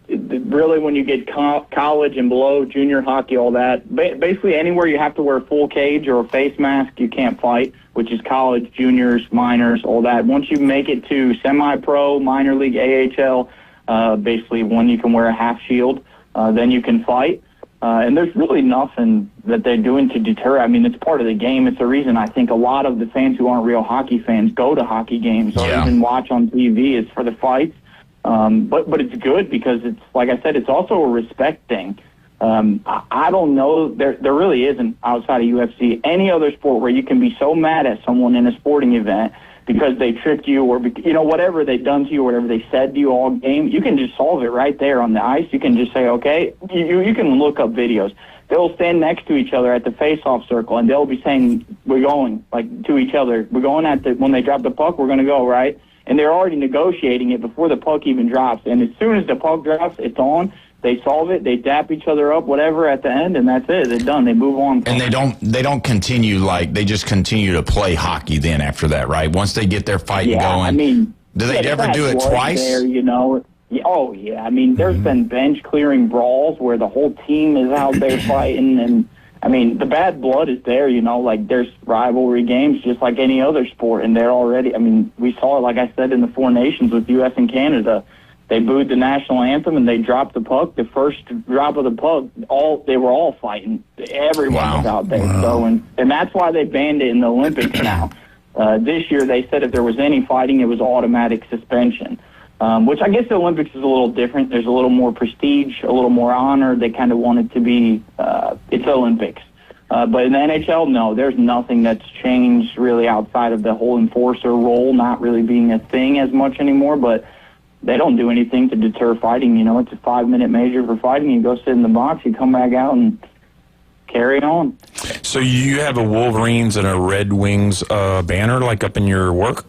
Really, when you get college and below, junior hockey, all that, basically anywhere you have to wear a full cage or a face mask, you can't fight, which is college, juniors, minors, all that. Once you make it to semi-pro, minor league, AHL, basically when you can wear a half shield, then you can fight. And there's really nothing that they're doing to deter. It's part of the game. It's the reason I think a lot of the fans who aren't real hockey fans go to hockey games or even watch on TV is for the fights. But it's good because it's, like I said, it's also a respect thing. I don't know, there really isn't outside of UFC any other sport where you can be so mad at someone in a sporting event because they tricked you or, whatever they've done to you or whatever they said to you all game. You can just solve it right there on the ice. You can just say, okay, you can look up videos. They'll stand next to each other at the face-off circle, and they'll be saying, we're going, to each other. We're going when they drop the puck, we're going to go, right? And they're already negotiating it before the puck even drops. And as soon as the puck drops, it's on. They solve it. They dap each other up, whatever, at the end, and that's it. They're done. They move on. And they don't continue they just continue to play hockey then after that, right? Once they get their fight going. Do they ever do it twice? There, Oh, yeah. There's been bench clearing brawls where the whole team is out there fighting, and the bad blood is there, there's rivalry games just like any other sport, and they're already, we saw it, like I said, in the Four Nations with U.S. and Canada. They booed the national anthem, and they dropped the puck. The first drop of the puck, they were all fighting. Everyone was out there. So, and that's why they banned it in the Olympics now. This year, they said if there was any fighting, it was automatic suspension, which I guess the Olympics is a little different. There's a little more prestige, a little more honor. They kind of want it to be, it's Olympics. But in the NHL, no, there's nothing that's changed really outside of the whole enforcer role not really being a thing as much anymore. But they don't do anything to deter fighting. You know, it's a 5-minute measure for fighting. You go sit in the box, you come back out and carry on. So you have a Wolverines and a Red Wings banner like up in your work?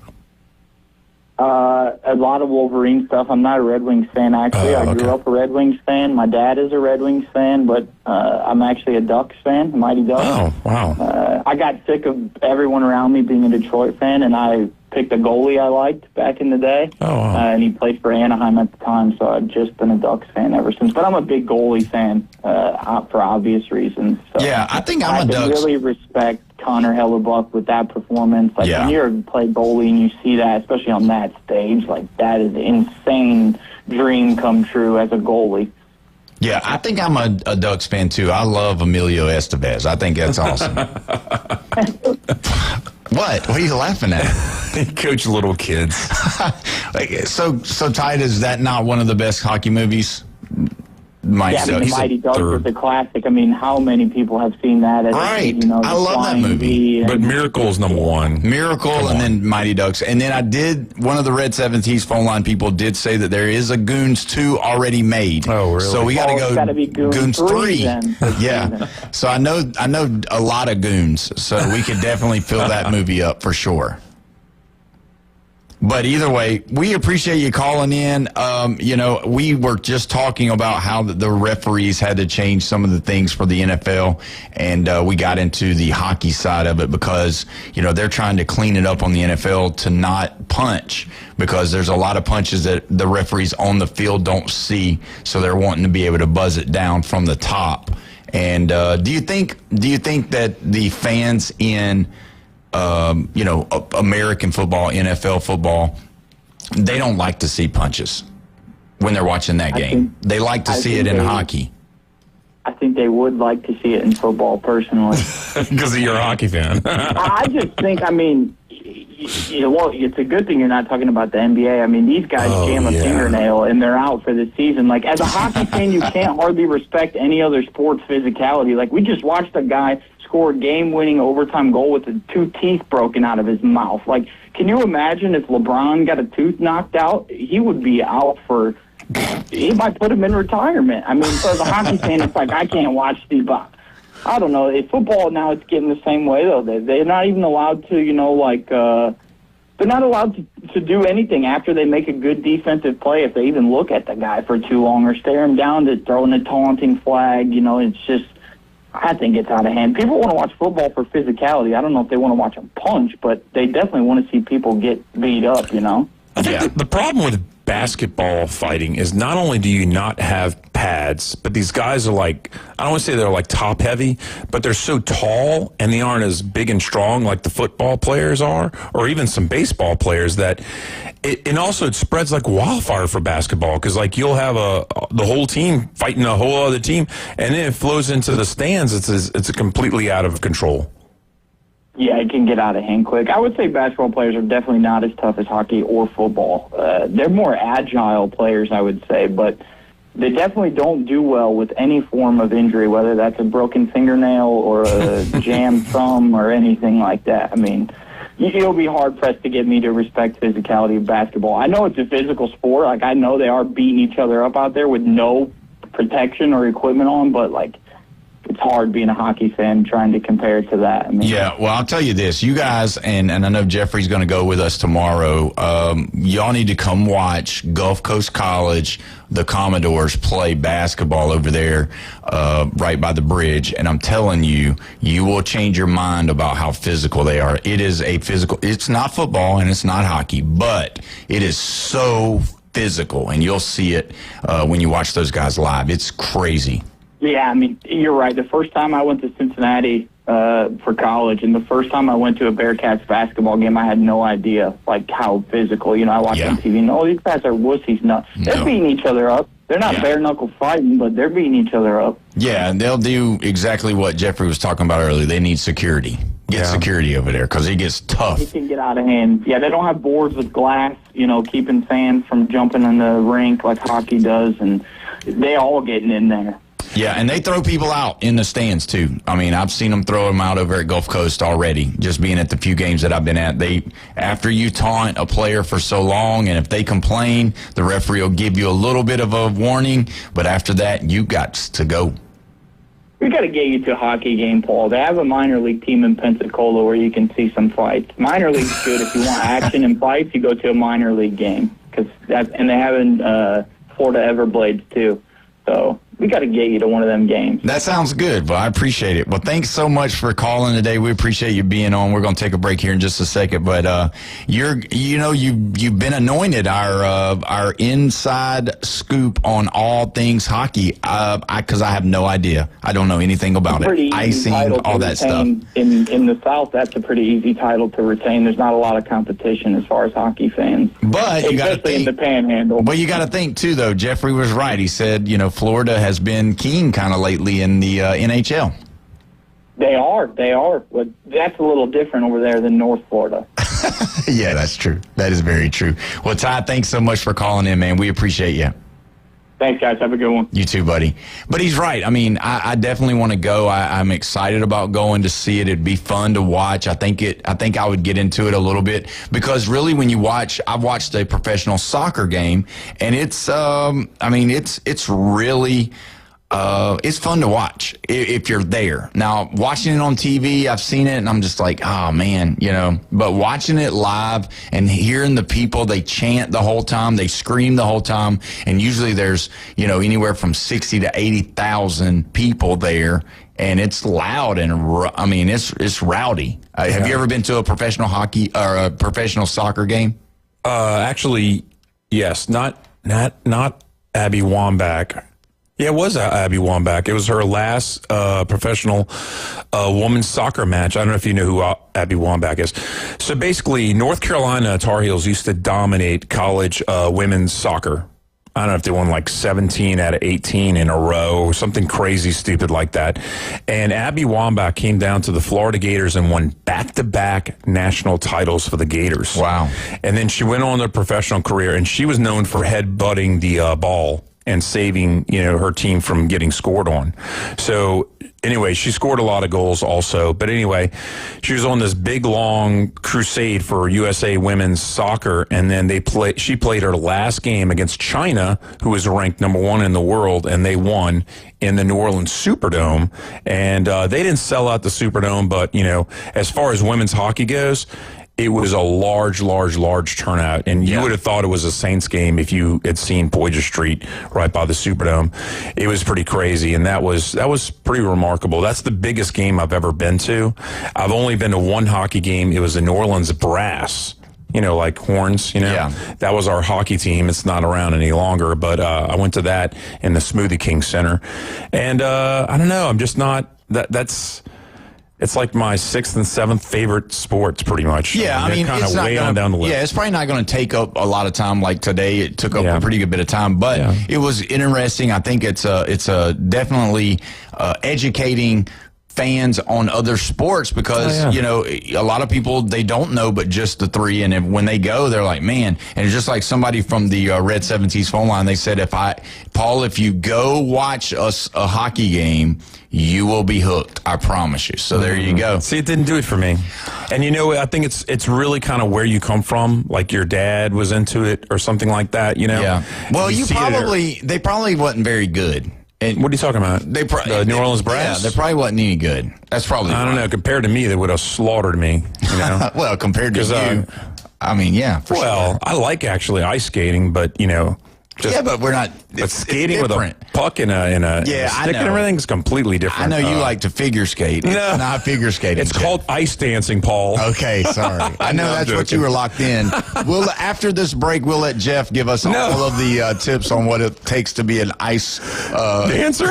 A lot of Wolverine stuff. I'm not a Red Wings fan, actually. I grew up a Red Wings fan. My dad is a Red Wings fan, but I'm actually a Ducks fan, Mighty Ducks. Oh, wow. I got sick of everyone around me being a Detroit fan, and I picked a goalie I liked back in the day. Oh, wow. And he played for Anaheim at the time, so I've just been a Ducks fan ever since. But I'm a big goalie fan for obvious reasons. So Yeah, I think I'm a I Ducks. really respect Connor Hellebuck with that performance. Like, when you're play goalie and you see that, especially on that stage, like, that is an insane dream come true as a goalie. Yeah, I think I'm a Ducks fan, too. I love Emilio Estevez. I think that's awesome. What? What are you laughing at? He coached little kids. So Tide, is that not one of the best hockey movies? Yeah, I mean, the Mighty Ducks is a classic. I mean, how many people have seen that? As Right. You know, I love that movie. But Miracle is number one. Miracle and then Mighty Ducks. And then one of the Red 17s phone line people did say that there is a Goons 2 already made. Oh, really? So we got to it's go gotta be Goons 3. then. Yeah. So I know a lot of Goons, so we could definitely fill that movie up for sure. But either way, we appreciate you calling in. You know, we were just talking about how the referees had to change some of the things for the NFL, and we got into the hockey side of it because, you know, they're trying to clean it up on the NFL to not punch because there's a lot of punches that the referees on the field don't see, so they're wanting to be able to buzz it down from the top. And do you think that the fans in you know, American football, NFL football, they don't like to see punches when they're watching that game. They like to see it in hockey. I think they would like to see it in football, personally. Because you're a hockey fan. I just think, I mean, well, it's a good thing you're not talking about the NBA. I mean, these guys jam a fingernail and they're out for the season. Like, as a hockey fan, you can't hardly respect any other sport's physicality. Like, we just watched a guy score a game-winning overtime goal with the 2 teeth broken out of his mouth. Like, can you imagine if LeBron got a tooth knocked out? He would be out for... He might put him in retirement. I mean, for the hockey fan, it's like, I can't watch these... I don't know. In football now, it's getting the same way, though. They're not even allowed to, you know, like... they're not allowed to do anything after they make a good defensive play if they even look at the guy for too long or stare him down to throwing a taunting flag. You know, it's just... I think it's out of hand. People want to watch football for physicality. I don't know if they want to watch them punch, but they definitely want to see people get beat up, you know? I think the problem with basketball fighting is not only do you not have pads, but these guys are like, I don't want to say they're like top heavy, but they're so tall and they aren't as big and strong like the football players are, or even some baseball players that and also it spreads like wildfire for basketball because like you'll have the whole team fighting a whole other team and then it flows into the stands. It's completely out of control. Yeah, it can get out of hand quick. I would say basketball players are definitely not as tough as hockey or football. They're more agile players, I would say, but they definitely don't do well with any form of injury, whether that's a broken fingernail or a jammed thumb or anything like that. I mean, you'll be hard-pressed to get me to respect physicality of basketball. I know it's a physical sport. Like, I know they are beating each other up out there with no protection or equipment on, but, like, it's hard being a hockey fan trying to compare it to that. I mean, yeah, well, I'll tell you this. You guys, and I know Jeffrey's going to go with us tomorrow, y'all need to come watch Gulf Coast College, the Commodores, play basketball over there right by the bridge. And I'm telling you, you will change your mind about how physical they are. It is a physical – it's not football and it's not hockey, but it is so physical. And you'll see it when you watch those guys live. It's crazy. Yeah, I mean, you're right. The first time I went to Cincinnati for college, and the first time I went to a Bearcats basketball game, I had no idea, like, how physical. You know, I watched on TV, and, these guys are wussies. No, they're beating each other up. They're not bare-knuckle fighting, but they're beating each other up. Yeah, and they'll do exactly what Jeffrey was talking about earlier. They need security. get security over there because it gets tough. It can get out of hand. Yeah, they don't have boards with glass, keeping fans from jumping in the rink like hockey does, and they all getting in there. Yeah, and they throw people out in the stands, too. I mean, I've seen them throw them out over at Gulf Coast already, just being at the few games that I've been at. After you taunt a player for so long, and if they complain, the referee will give you a little bit of a warning, but after that, you got to go. We got to get you to a hockey game, Paul. They have a minor league team in Pensacola where you can see some fights. Minor league's good. If you want action and fights, you go to a minor league game. And they have in Florida Everblades, too. So we got to get you to one of them games. That sounds good, but I appreciate it. Well, thanks so much for calling today. We appreciate you being on. We're going to take a break here in just a second, but you've been anointed our inside scoop on all things hockey because I have no idea. I don't know anything about it. Icing, all that stuff. In the South, that's a pretty easy title to retain. There's not a lot of competition as far as hockey fans, but you got to think in the Panhandle. But you got to think too, though. Jeffrey was right. He said, Florida has been king kind of lately in the NHL. They are. But that's a little different over there than North Florida. Yeah, that's true. That is very true. Well, Todd, thanks so much for calling in, man. We appreciate you. Thanks, guys. Have a good one. You too, buddy. But he's right. I mean, I definitely want to go. I'm excited about going to see it. It'd be fun to watch. I think I would get into it a little bit because really when you watch, I've watched a professional soccer game and it's really, it's fun to watch if you're there. Now, watching it on TV, I've seen it, and I'm just like, oh, man, But watching it live and hearing the people, they chant the whole time, they scream the whole time, and usually there's, anywhere from 60 to 80,000 people there, and it's loud and, it's rowdy. Have you ever been to a professional hockey or a professional soccer game? Actually, yes. Not Abby Wambach. Yeah, it was Abby Wambach. It was her last professional women's soccer match. I don't know if you know who Abby Wambach is. So basically, North Carolina Tar Heels used to dominate college women's soccer. I don't know if they won like 17 out of 18 in a row or something crazy stupid like that. And Abby Wambach came down to the Florida Gators and won back-to-back national titles for the Gators. Wow. And then she went on to professional career, and she was known for headbutting the ball and saving, her team from getting scored on. So anyway, she scored a lot of goals also. But anyway, she was on this big, long crusade for USA women's soccer. And then she played her last game against China, who was ranked number 1 in the world. And they won in the New Orleans Superdome. And they didn't sell out the Superdome. But, as far as women's hockey goes, it was a large turnout, and you would have thought it was a Saints game if you had seen Boyer Street right by the Superdome. It was pretty crazy, and that was pretty remarkable. That's the biggest game I've ever been to. I've only been to one hockey game. It was the New Orleans Brass. Like horns, Yeah. That was our hockey team. It's not around any longer, but I went to that in the Smoothie King Center. And I don't know, I'm just not, it's like my 6th and 7th favorite sports, pretty much. Yeah, kind of way on down the list. Yeah, it's probably not going to take up a lot of time. Like today, it took up a pretty good bit of time, but it was interesting. I think it's definitely educating fans on other sports because, a lot of people, they don't know but just the 3. And when they go, they're like, man. And it's just like somebody from the Red 70s phone line, they said, if you go watch a hockey game, you will be hooked. I promise you. So there you go. See, it didn't do it for me. And I think it's really kind of where you come from. Like your dad was into it or something like that, Yeah. Well, they probably wasn't very good. And what are you talking about? The New Orleans Brass? Yeah, they probably wasn't any good. That's probably I don't know. Compared to me, they would have slaughtered me. Well, compared to you, sure. I like actually ice skating, but but we're not. But skating with a puck and a stick and everything is completely different. I know you like to figure skate. It's not figure skating. It's called ice dancing, Paul. Okay, sorry. I know that's what you were locked in. After this break, we'll let Jeff give us all of the tips on what it takes to be an ice dancer.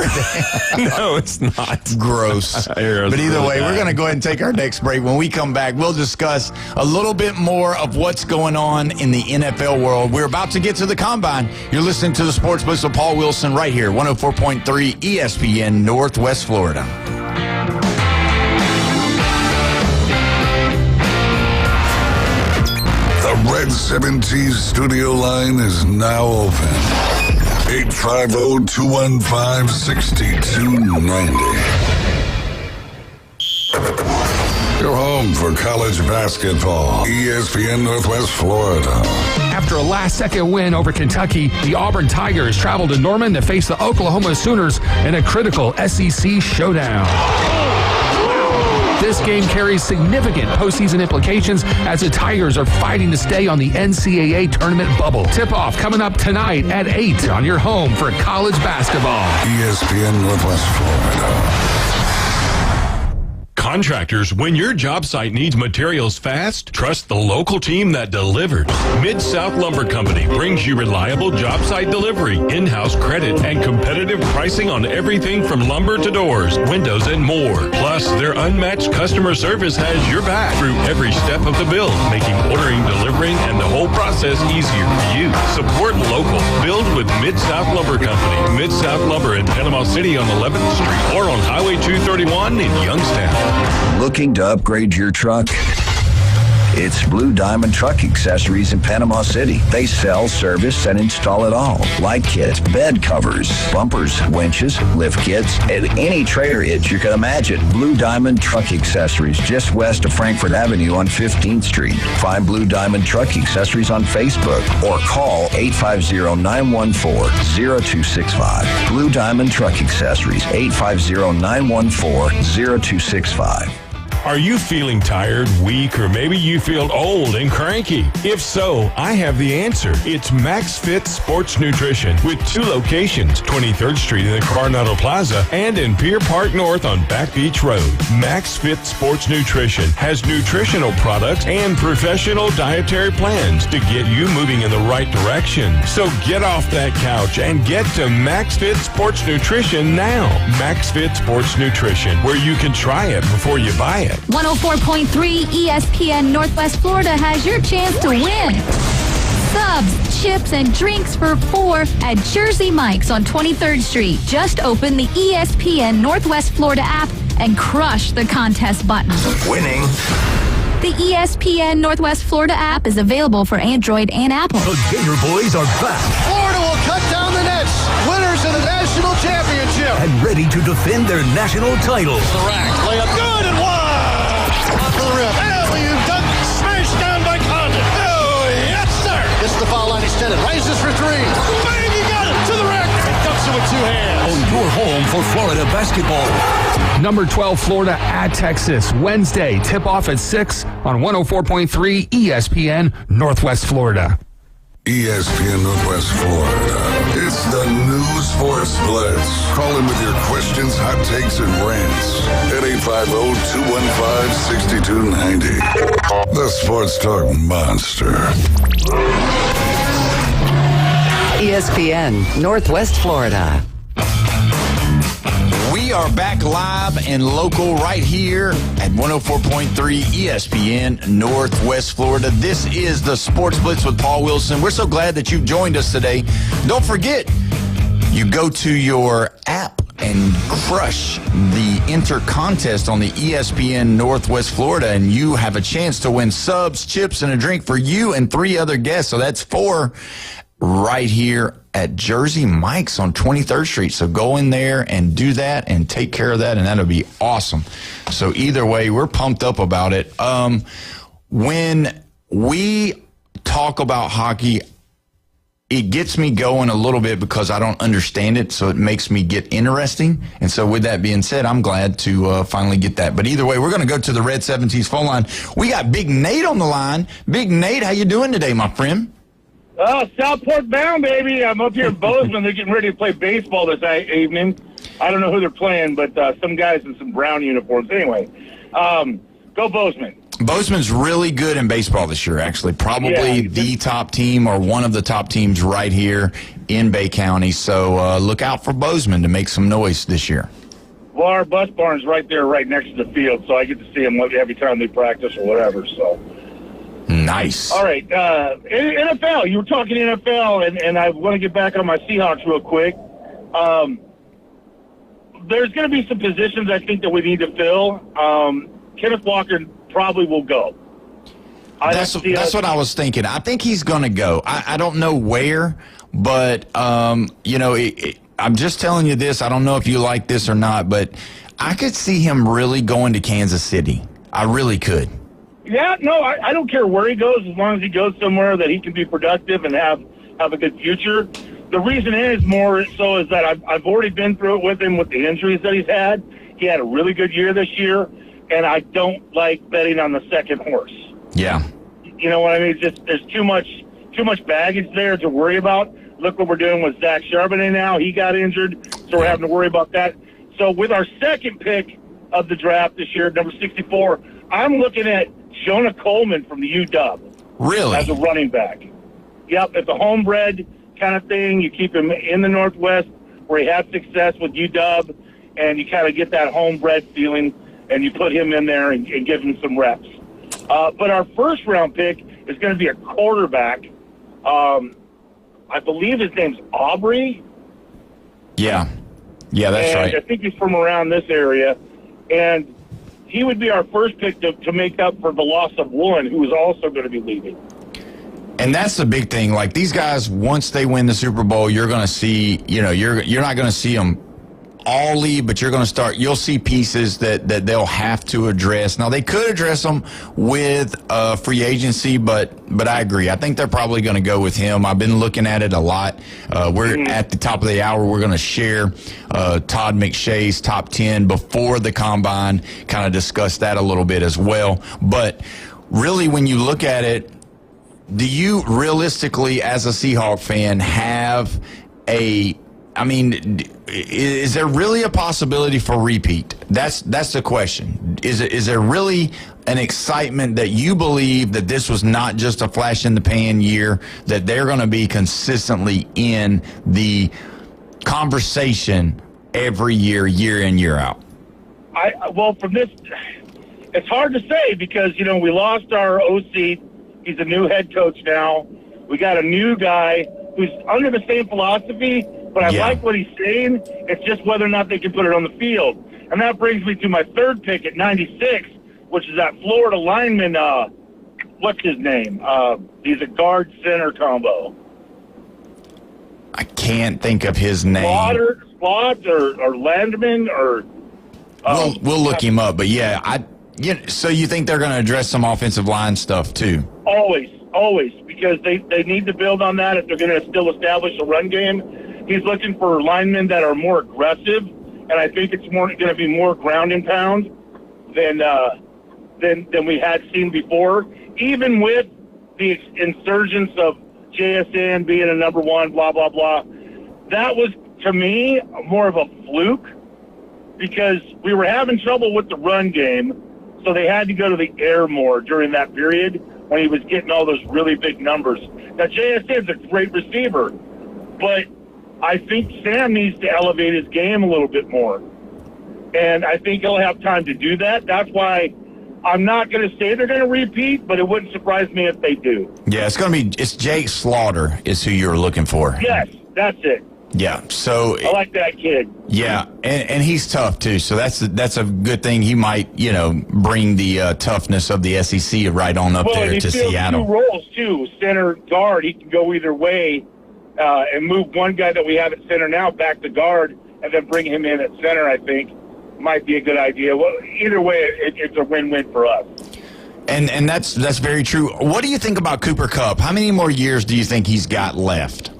No, it's not. Gross. But either way, we're going to go ahead and take our next break. When we come back, we'll discuss a little bit more of what's going on in the NFL world. We're about to get to the Combine. You're listening to the Sports Blitz with Paul Wilson right here, 104.3 ESPN Northwest Florida. The Red 70s studio line is now open. 850-215-6290. You're home for college basketball. ESPN Northwest Florida. After a last-second win over Kentucky, the Auburn Tigers travel to Norman to face the Oklahoma Sooners in a critical SEC showdown. This game carries significant postseason implications as the Tigers are fighting to stay on the NCAA tournament bubble. Tip-off coming up tonight at 8 on your home for college basketball. ESPN Northwest Florida. Contractors, when your job site needs materials fast, trust the local team that delivers. Mid-South Lumber Company brings you reliable job site delivery, in-house credit, and competitive pricing on everything from lumber to doors, windows, and more. Plus, their unmatched customer service has your back through every step of the build, making ordering, delivering, and the whole process easier for you. Support local. Build with Mid-South Lumber Company. Mid-South Lumber in Panama City on 11th Street or on Highway 231 in Youngstown. Looking to upgrade your truck? It's Blue Diamond Truck Accessories in Panama City. They sell, service, and install it all. Light kits, bed covers, bumpers, winches, lift kits, and any trailer hitch you can imagine. Blue Diamond Truck Accessories, just west of Frankfort Avenue on 15th Street. Find Blue Diamond Truck Accessories on Facebook or call 850-914-0265. Blue Diamond Truck Accessories, 850-914-0265. Are you feeling tired, weak, or maybe you feel old and cranky? If so, I have the answer. It's Max Fit Sports Nutrition with 2 locations, 23rd Street in the Coronado Plaza and in Pier Park North on Back Beach Road. Max Fit Sports Nutrition has nutritional products and professional dietary plans to get you moving in the right direction. So get off that couch and get to Max Fit Sports Nutrition now. Max Fit Sports Nutrition, where you can try it before you buy it. 104.3 ESPN Northwest Florida has your chance to win. Subs, chips, and drinks for 4 at Jersey Mike's on 23rd Street. Just open the ESPN Northwest Florida app and crush the contest button. Winning. The ESPN Northwest Florida app is available for Android and Apple. The Gator Boys are back. Florida will cut down the nets. Winners of the national championship. And ready to defend their national title. The rack. Layup good and wide. Off the rim. Alley-oop dunk. Smashed down by Condon. Oh, yes, sir. Gets the foul line extended. Raises for 3. Bang, he got it to the rack. And dunks it with 2 hands. On your home for Florida basketball. Number 12, Florida at Texas. Wednesday, tip-off at 6 on 104.3 ESPN Northwest Florida. ESPN Northwest Florida. It's the new Sports Blitz. Call in with your questions, hot takes, and rants at 850-215-6290. The Sports Talk Monster. ESPN Northwest Florida. We are back live and local right here at 104.3 ESPN Northwest Florida. This is the Sports Blitz with Paul Wilson. We're so glad that you've joined us today. Don't forget, you go to your app and crush the Enter contest on the ESPN Northwest Florida, and you have a chance to win subs, chips, and a drink for you and 3 other guests. So that's 4 right here at Jersey Mike's on 23rd Street. So go in there and do that and take care of that, and that'll be awesome. So either way, we're pumped up about it. When we talk about hockey, it gets me going a little bit because I don't understand it, so it makes me get interesting. And so with that being said, I'm glad to finally get that. But either way, we're going to go to the Red 70s phone line. We got Big Nate on the line. Big Nate, how you doing today, my friend? Southport bound, baby. I'm up here in Bozeman. They're getting ready to play baseball this evening. I don't know who they're playing, but some guys in some brown uniforms. Anyway, go Bozeman. Bozeman's really good in baseball this year, actually. Probably the top team or one of the top teams right here in Bay County. So look out for Bozeman to make some noise this year. Well, our bus barn's right there, right next to the field, so I get to see them every time they practice or whatever, so. Nice. All right. NFL. You were talking NFL, and I want to get back on my Seahawks real quick. There's going to be some positions I think that we need to fill. Kenneth Walker probably will go. That's what I was thinking. I think he's going to go. I don't know where, but, I'm just telling you this. I don't know if you like this or not, but I could see him really going to Kansas City. I really could. Yeah, no, I don't care where he goes as long as he goes somewhere that he can be productive and have a good future. The reason is more so is that I've already been through it with him with the injuries that he's had. He had a really good year this year, and I don't like betting on the second horse. Yeah. You know what I mean? Just there's too much baggage there to worry about. Look what we're doing with Zach Charbonnet now. He got injured, so we're having to worry about that. So with our second pick of the draft this year, number 64, I'm looking at Jonah Coleman from the UW. Really? As a running back. Yep, it's a homebred kind of thing. You keep him in the Northwest where he had success with UW, and you kind of get that homebred feeling, and you put him in there and give him some reps. But our first-round pick is going to be a quarterback. I believe his name's Aubrey. Yeah, that's right. I think he's from around this area, and he would be our first pick to make up for the loss of Woolen, who is also going to be leaving. And that's the big thing. Like, these guys, once they win the Super Bowl, you're going to see, you're not going to see them all leave, but you'll see pieces that they'll have to address. Now, they could address them with free agency, but I agree. I think they're probably going to go with him. I've been looking at it a lot. We're at the top of the hour. We're going to share Todd McShay's top 10 before the Combine, kind of discuss that a little bit as well. But really, when you look at it, do you realistically, as a Seahawk fan, have is there really a possibility for repeat? That's the question. Is there really an excitement that you believe that this was not just a flash in the pan year, that they're going to be consistently in the conversation every year, year in, year out? From this, it's hard to say because, we lost our OC. He's a new head coach now. We got a new guy who's under the same philosophy, but I like what he's saying. It's just whether or not they can put it on the field. And that brings me to my third pick at 96, which is that Florida lineman, what's his name? He's a guard-center combo. I can't think of his name. Slot or Landman or... We'll look him up, but so you think they're going to address some offensive line stuff too? Always, because they need to build on that if they're going to still establish a run game. He's looking for linemen that are more aggressive, and I think it's going to be more ground and pound than we had seen before. Even with the insurgence of JSN being a number one, blah, blah, blah, that was, to me, more of a fluke because we were having trouble with the run game, so they had to go to the air more during that period when he was getting all those really big numbers. Now, JSN's a great receiver, but I think Sam needs to elevate his game a little bit more. And I think he'll have time to do that. That's why I'm not going to say they're going to repeat, but it wouldn't surprise me if they do. Yeah, it's Jake Slaughter is who you're looking for. Yes, that's it. Yeah, so I like that kid. Yeah, and he's tough too. So that's a good thing. He might, bring the toughness of the SEC right on up there to Seattle. Two roles too, center, guard. He can go either way, and move one guy that we have at center now back to guard, and then bring him in at center. I think might be a good idea. Well, either way, it's a win-win for us. And that's very true. What do you think about Cooper Kupp? How many more years do you think he's got left?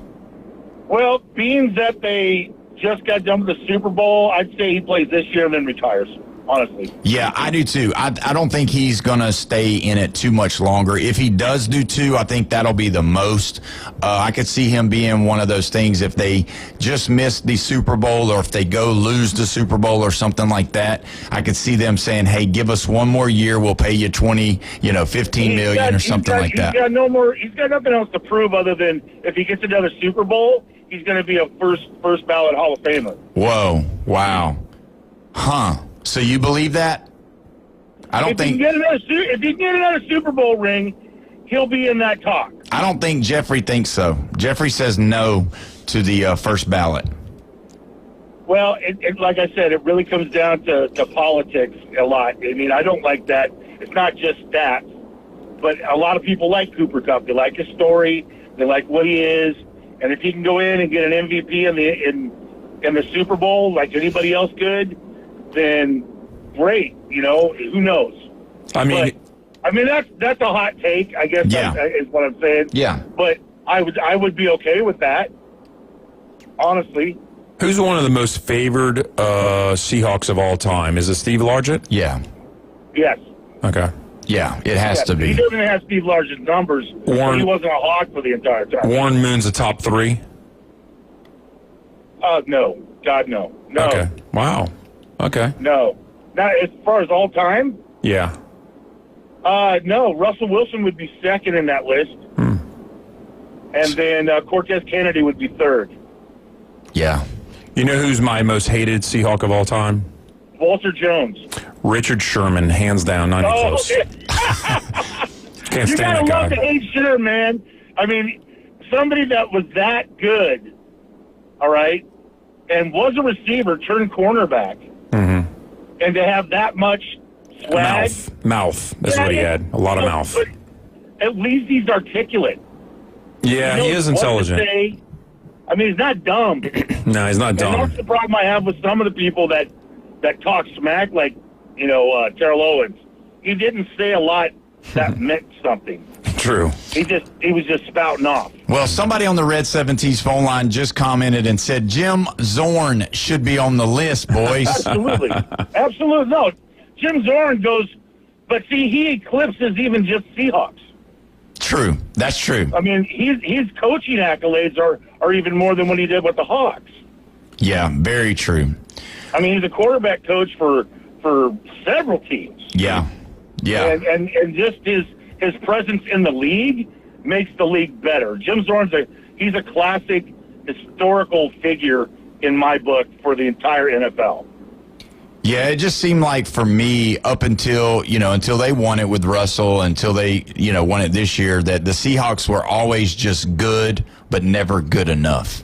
Well, being that they just got done with the Super Bowl, I'd say he plays this year and then retires, honestly. Yeah, I do too. I don't think he's going to stay in it too much longer. If he does do two, I think that'll be the most. I could see him being one of those things if they just miss the Super Bowl or if they go lose the Super Bowl or something like that. I could see them saying, hey, give us one more year. We'll pay you $15 million or something like that. He's got nothing else to prove other than if he gets another Super Bowl, he's going to be a first ballot Hall of Famer. Whoa. Wow. Huh. So you believe that? If he can get another Super Bowl ring, he'll be in that talk. I don't think Jeffrey thinks so. Jeffrey says no to the first ballot. Well, like I said, it really comes down to politics a lot. I mean, I don't like that. It's not just stats. But a lot of people like Cooper Kupp. They like his story. They like what he is. And if he can go in and get an MVP in the Super Bowl like anybody else could, then great. You know, who knows? I mean, that's a hot take, I guess. Yeah. Is what I'm saying. Yeah. But I would be okay with that, honestly. who's one of the most favored Seahawks of all time? Is it Steve Largent? Yeah. Yes. Okay. Yeah, it has to be. He doesn't have Steve Largent's numbers. Warren- He wasn't a Hawk for the entire time. Warren Moon's a top 3? No. God, no. No. Okay. Wow. Okay. No. Now, as far as all time, Yeah. no. Russell Wilson would be second in that list. And then Cortez Kennedy would be third. Yeah. You know who's my most hated Seahawk of all time? Walter Jones. Richard Sherman, hands down, not even close. Can't You stand gotta that love guy. to hate Sherman, man. I mean, somebody that was that good, all right, and was a receiver, turned cornerback, and to have that much swag. Mouth. That's what he had. A lot of mouth. But at least he's articulate. Yeah, he is knows what to intelligent. say. I mean, he's not dumb. No, he's not And dumb. that's the problem I have with some of the people that talk smack, like, Terrell Owens. He didn't say a lot that meant something. True. He was just spouting off. Well, somebody on the Red 70s phone line just commented and said Jim Zorn should be on the list, boys. Absolutely. Absolutely. No, Jim Zorn goes, but see, he eclipses even just Seahawks. True. That's true. I mean, his coaching accolades are even more than what he did with the Hawks. Yeah, very true. I mean, he's a quarterback coach for several teams. Yeah. Yeah. And just his presence in the league makes the league better. Jim Zorn's he's a classic historical figure in my book for the entire NFL. Yeah, it just seemed like for me up until they won it with Russell, until they, won it this year, that the Seahawks were always just good, but never good enough.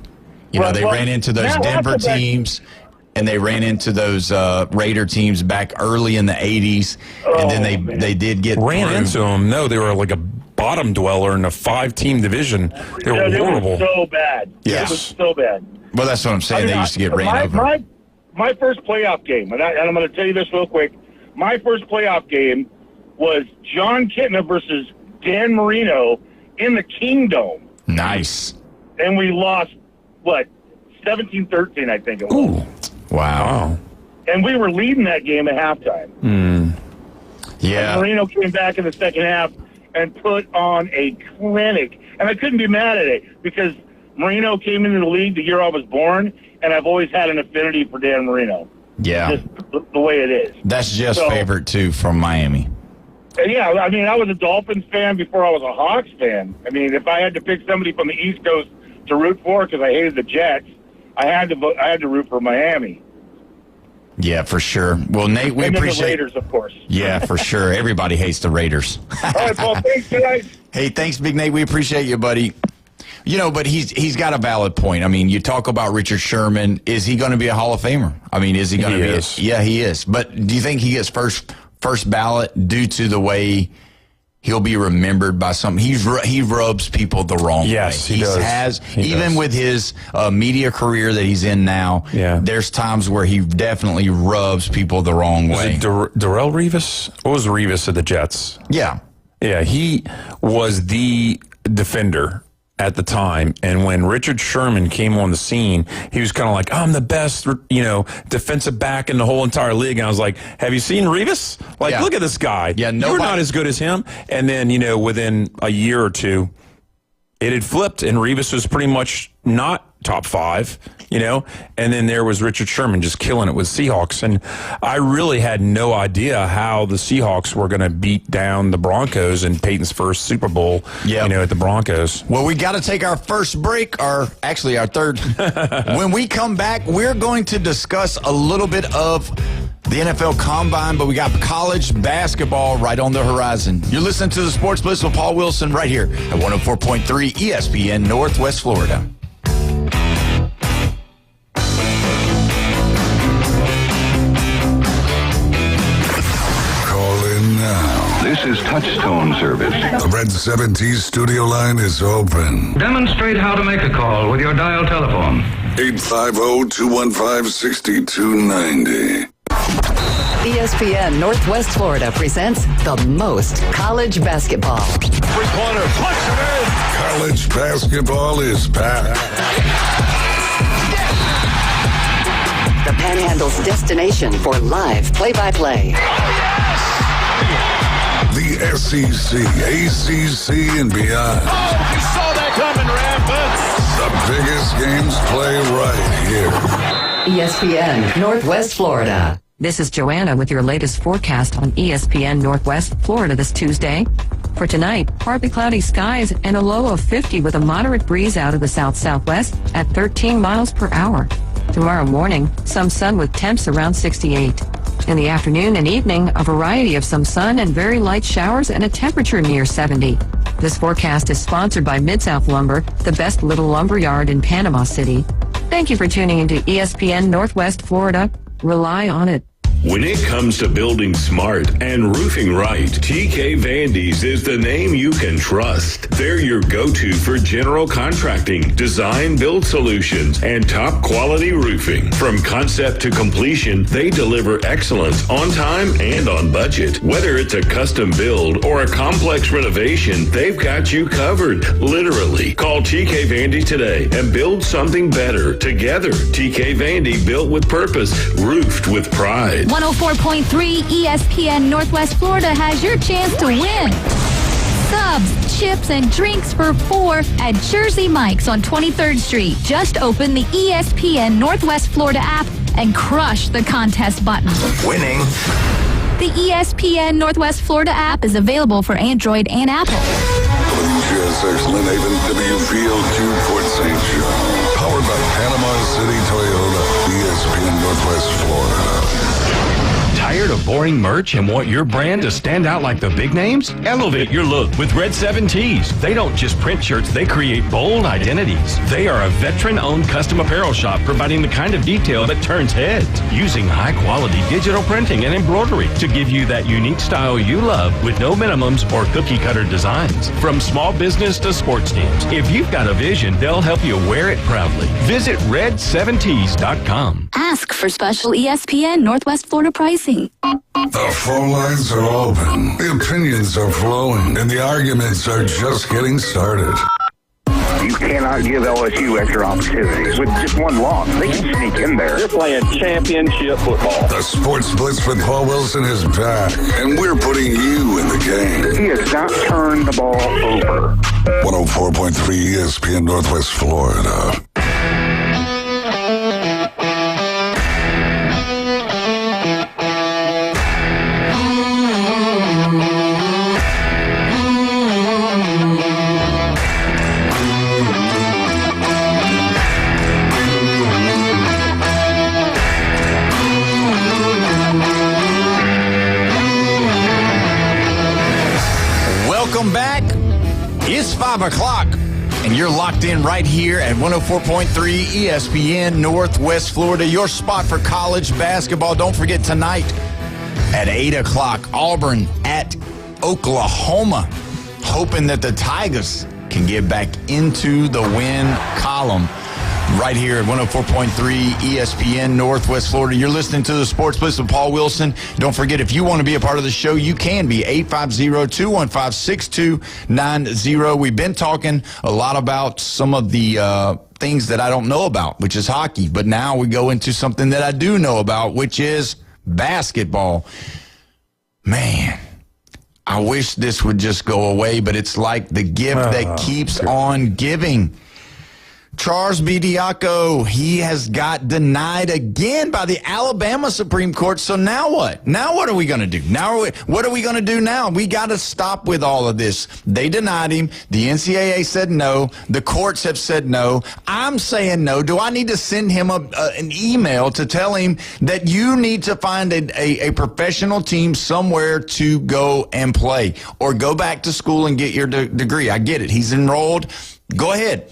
They ran into those Denver teams, and they ran into those Raider teams back early in the 80s, and then they did get Ran through. into them. No, they were like a bottom dweller in a 5-team division. They were horrible. They were so bad. Yes. It was so bad. Well, that's what I'm saying. They used to get ran over. My first playoff game, and I'm going to tell you this real quick. My first playoff game was John Kitna versus Dan Marino in the Kingdome. Nice. And we lost, 17-13, I think it was. Ooh. Wow. And we were leading that game at halftime. Yeah. And Marino came back in the second half and put on a clinic. And I couldn't be mad at it because Marino came into the league the year I was born, and I've always had an affinity for Dan Marino. Yeah. Just the way it is. That's Jeff's favorite, too, from Miami. And yeah, I mean, I was a Dolphins fan before I was a Hawks fan. I mean, if I had to pick somebody from the East Coast to root for because I hated the Jets, I had to root for Miami. Yeah, for sure. Well, Nate, we And then appreciate the Raiders, of course. Yeah, for sure. Everybody hates the Raiders. All right, Paul, thanks, guys. Hey, thanks, Big Nate. We appreciate you, buddy. But he's got a valid point. I mean, you talk about Richard Sherman. Is he going to be a Hall of Famer? I mean, is he going to be? Yeah, he is. But do you think he gets first ballot due to the way he'll be remembered by some? He rubs people the wrong way. Yes, he does. Even with his media career that he's in now. Yeah. There's times where he definitely rubs people the wrong way. Darrell Revis? What was Revis of the Jets? Yeah. Yeah, he was the defender at the time, and when Richard Sherman came on the scene, he was kind of like, I'm the best, defensive back in the whole entire league. And I was like, have you seen Revis? Like, look at this guy. Yeah, you're not as good as him. And then, within a year or two, it had flipped, and Revis was pretty much not top 5, and then there was Richard Sherman just killing it with Seahawks. And I really had no idea how the Seahawks were going to beat down the Broncos in Peyton's first Super Bowl, at the Broncos. Well, we got to take our first break, our third. When we come back, we're going to discuss a little bit of the NFL Combine, but we got college basketball right on the horizon. You're listening to the Sports Blitz with Paul Wilson right here at 104.3 ESPN Northwest Florida. Call in now. This is touch-tone service. The Red 70s studio line is open. Demonstrate how to make a call with your dial telephone. 850-215-6290. ESPN Northwest Florida presents the most college basketball. Three-pointer, push it in. College basketball is back. The Panhandle's destination for live play-by-play. The SEC, ACC, and beyond. Oh, you saw that coming, Rampant. The biggest games play right here. ESPN Northwest Florida. This is Joanna with your latest forecast on ESPN Northwest Florida this Tuesday. For tonight, partly cloudy skies and a low of 50 with a moderate breeze out of the south-southwest at 13 miles per hour. Tomorrow morning, some sun with temps around 68. In the afternoon and evening, a variety of some sun and very light showers and a temperature near 70. This forecast is sponsored by Mid-South Lumber, the best little lumber yard in Panama City. Thank you for tuning into ESPN Northwest Florida. Rely on it. When it comes to building smart and roofing right, TK Vandy's is the name you can trust. They're your go-to for general contracting, design, build solutions, and top quality roofing. From concept to completion, they deliver excellence on time and on budget. Whether it's a custom build or a complex renovation, they've got you covered, literally. Call TK Vandy today and build something better together. TK Vandy, built with purpose, roofed with pride. 104.3 ESPN Northwest Florida has your chance to win. Subs, chips, and drinks for $4 at Jersey Mike's on 23rd Street. Just open the ESPN Northwest Florida app and crush the contest button. Winning. The ESPN Northwest Florida app is available for Android and Apple. WGSX Lynn Haven, WFLQ Port St. John. Powered by Panama City Toyota, ESPN Northwest Florida. Tired of boring merch and want your brand to stand out like the big names? Elevate your look with Red 7 Tees. They don't just print shirts, they create bold identities. They are a veteran-owned custom apparel shop providing the kind of detail that turns heads, using high-quality digital printing and embroidery to give you that unique style you love with no minimums or cookie-cutter designs. From small business to sports teams, if you've got a vision, they'll help you wear it proudly. Visit red7tees.com. Ask for special ESPN Northwest Florida pricing. The phone lines are open, the opinions are flowing, and the arguments are just getting started. You cannot give LSU extra opportunities. With just one loss, they can sneak in there. They're playing championship football. The Sports Blitz with Paul Wilson is back, and we're putting you in the game. He has not turned the ball over. 104.3 ESPN Northwest Florida. Welcome back. It's 5 o'clock, and you're locked in right here at 104.3 ESPN Northwest Florida, your spot for college basketball. Don't forget tonight at 8 o'clock, Auburn at Oklahoma, hoping that the Tigers can get back into the win column. Right here at 104.3 ESPN Northwest Florida. You're listening to the Sports Blitz with Paul Wilson. Don't forget, if you want to be a part of the show, you can be 850-215-6290. We've been talking a lot about some of the things that I don't know about, which is hockey. But now we go into something that I do know about, which is basketball. Man, I wish this would just go away, but it's like the gift that keeps on giving. Charles Bediako, he has got denied again by the Alabama Supreme Court. So now what? Now what are we going to do? What are we going to do now? We got to stop with all of this. They denied him. The NCAA said no. The courts have said no. I'm saying no. Do I need to send him an email to tell him that you need to find a professional team somewhere to go and play or go back to school and get your degree? I get it. He's enrolled. Go ahead.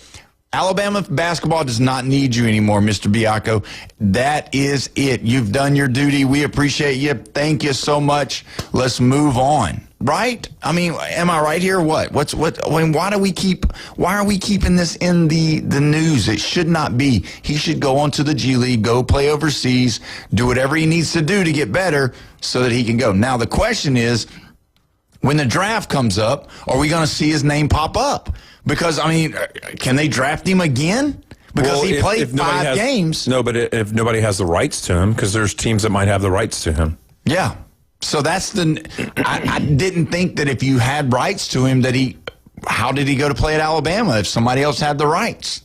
Alabama basketball does not need you anymore, Mr. Biacco. That is it. You've done your duty. We appreciate you. Thank you so much. Let's move on. right? I mean, am I right here? What? I mean, why are we keeping this in the news? It should not be. He should go onto the G League, go play overseas, do whatever he needs to do to get better so that he can go. Now, the question is, when the draft comes up, are we going to see his name pop up? Because, I mean, can they draft him again? Because he played 5 games. No, but if nobody has the rights to him, because there's teams that might have the rights to him. Yeah. So that's I didn't think that if you had rights to him how did he go to play at Alabama if somebody else had the rights?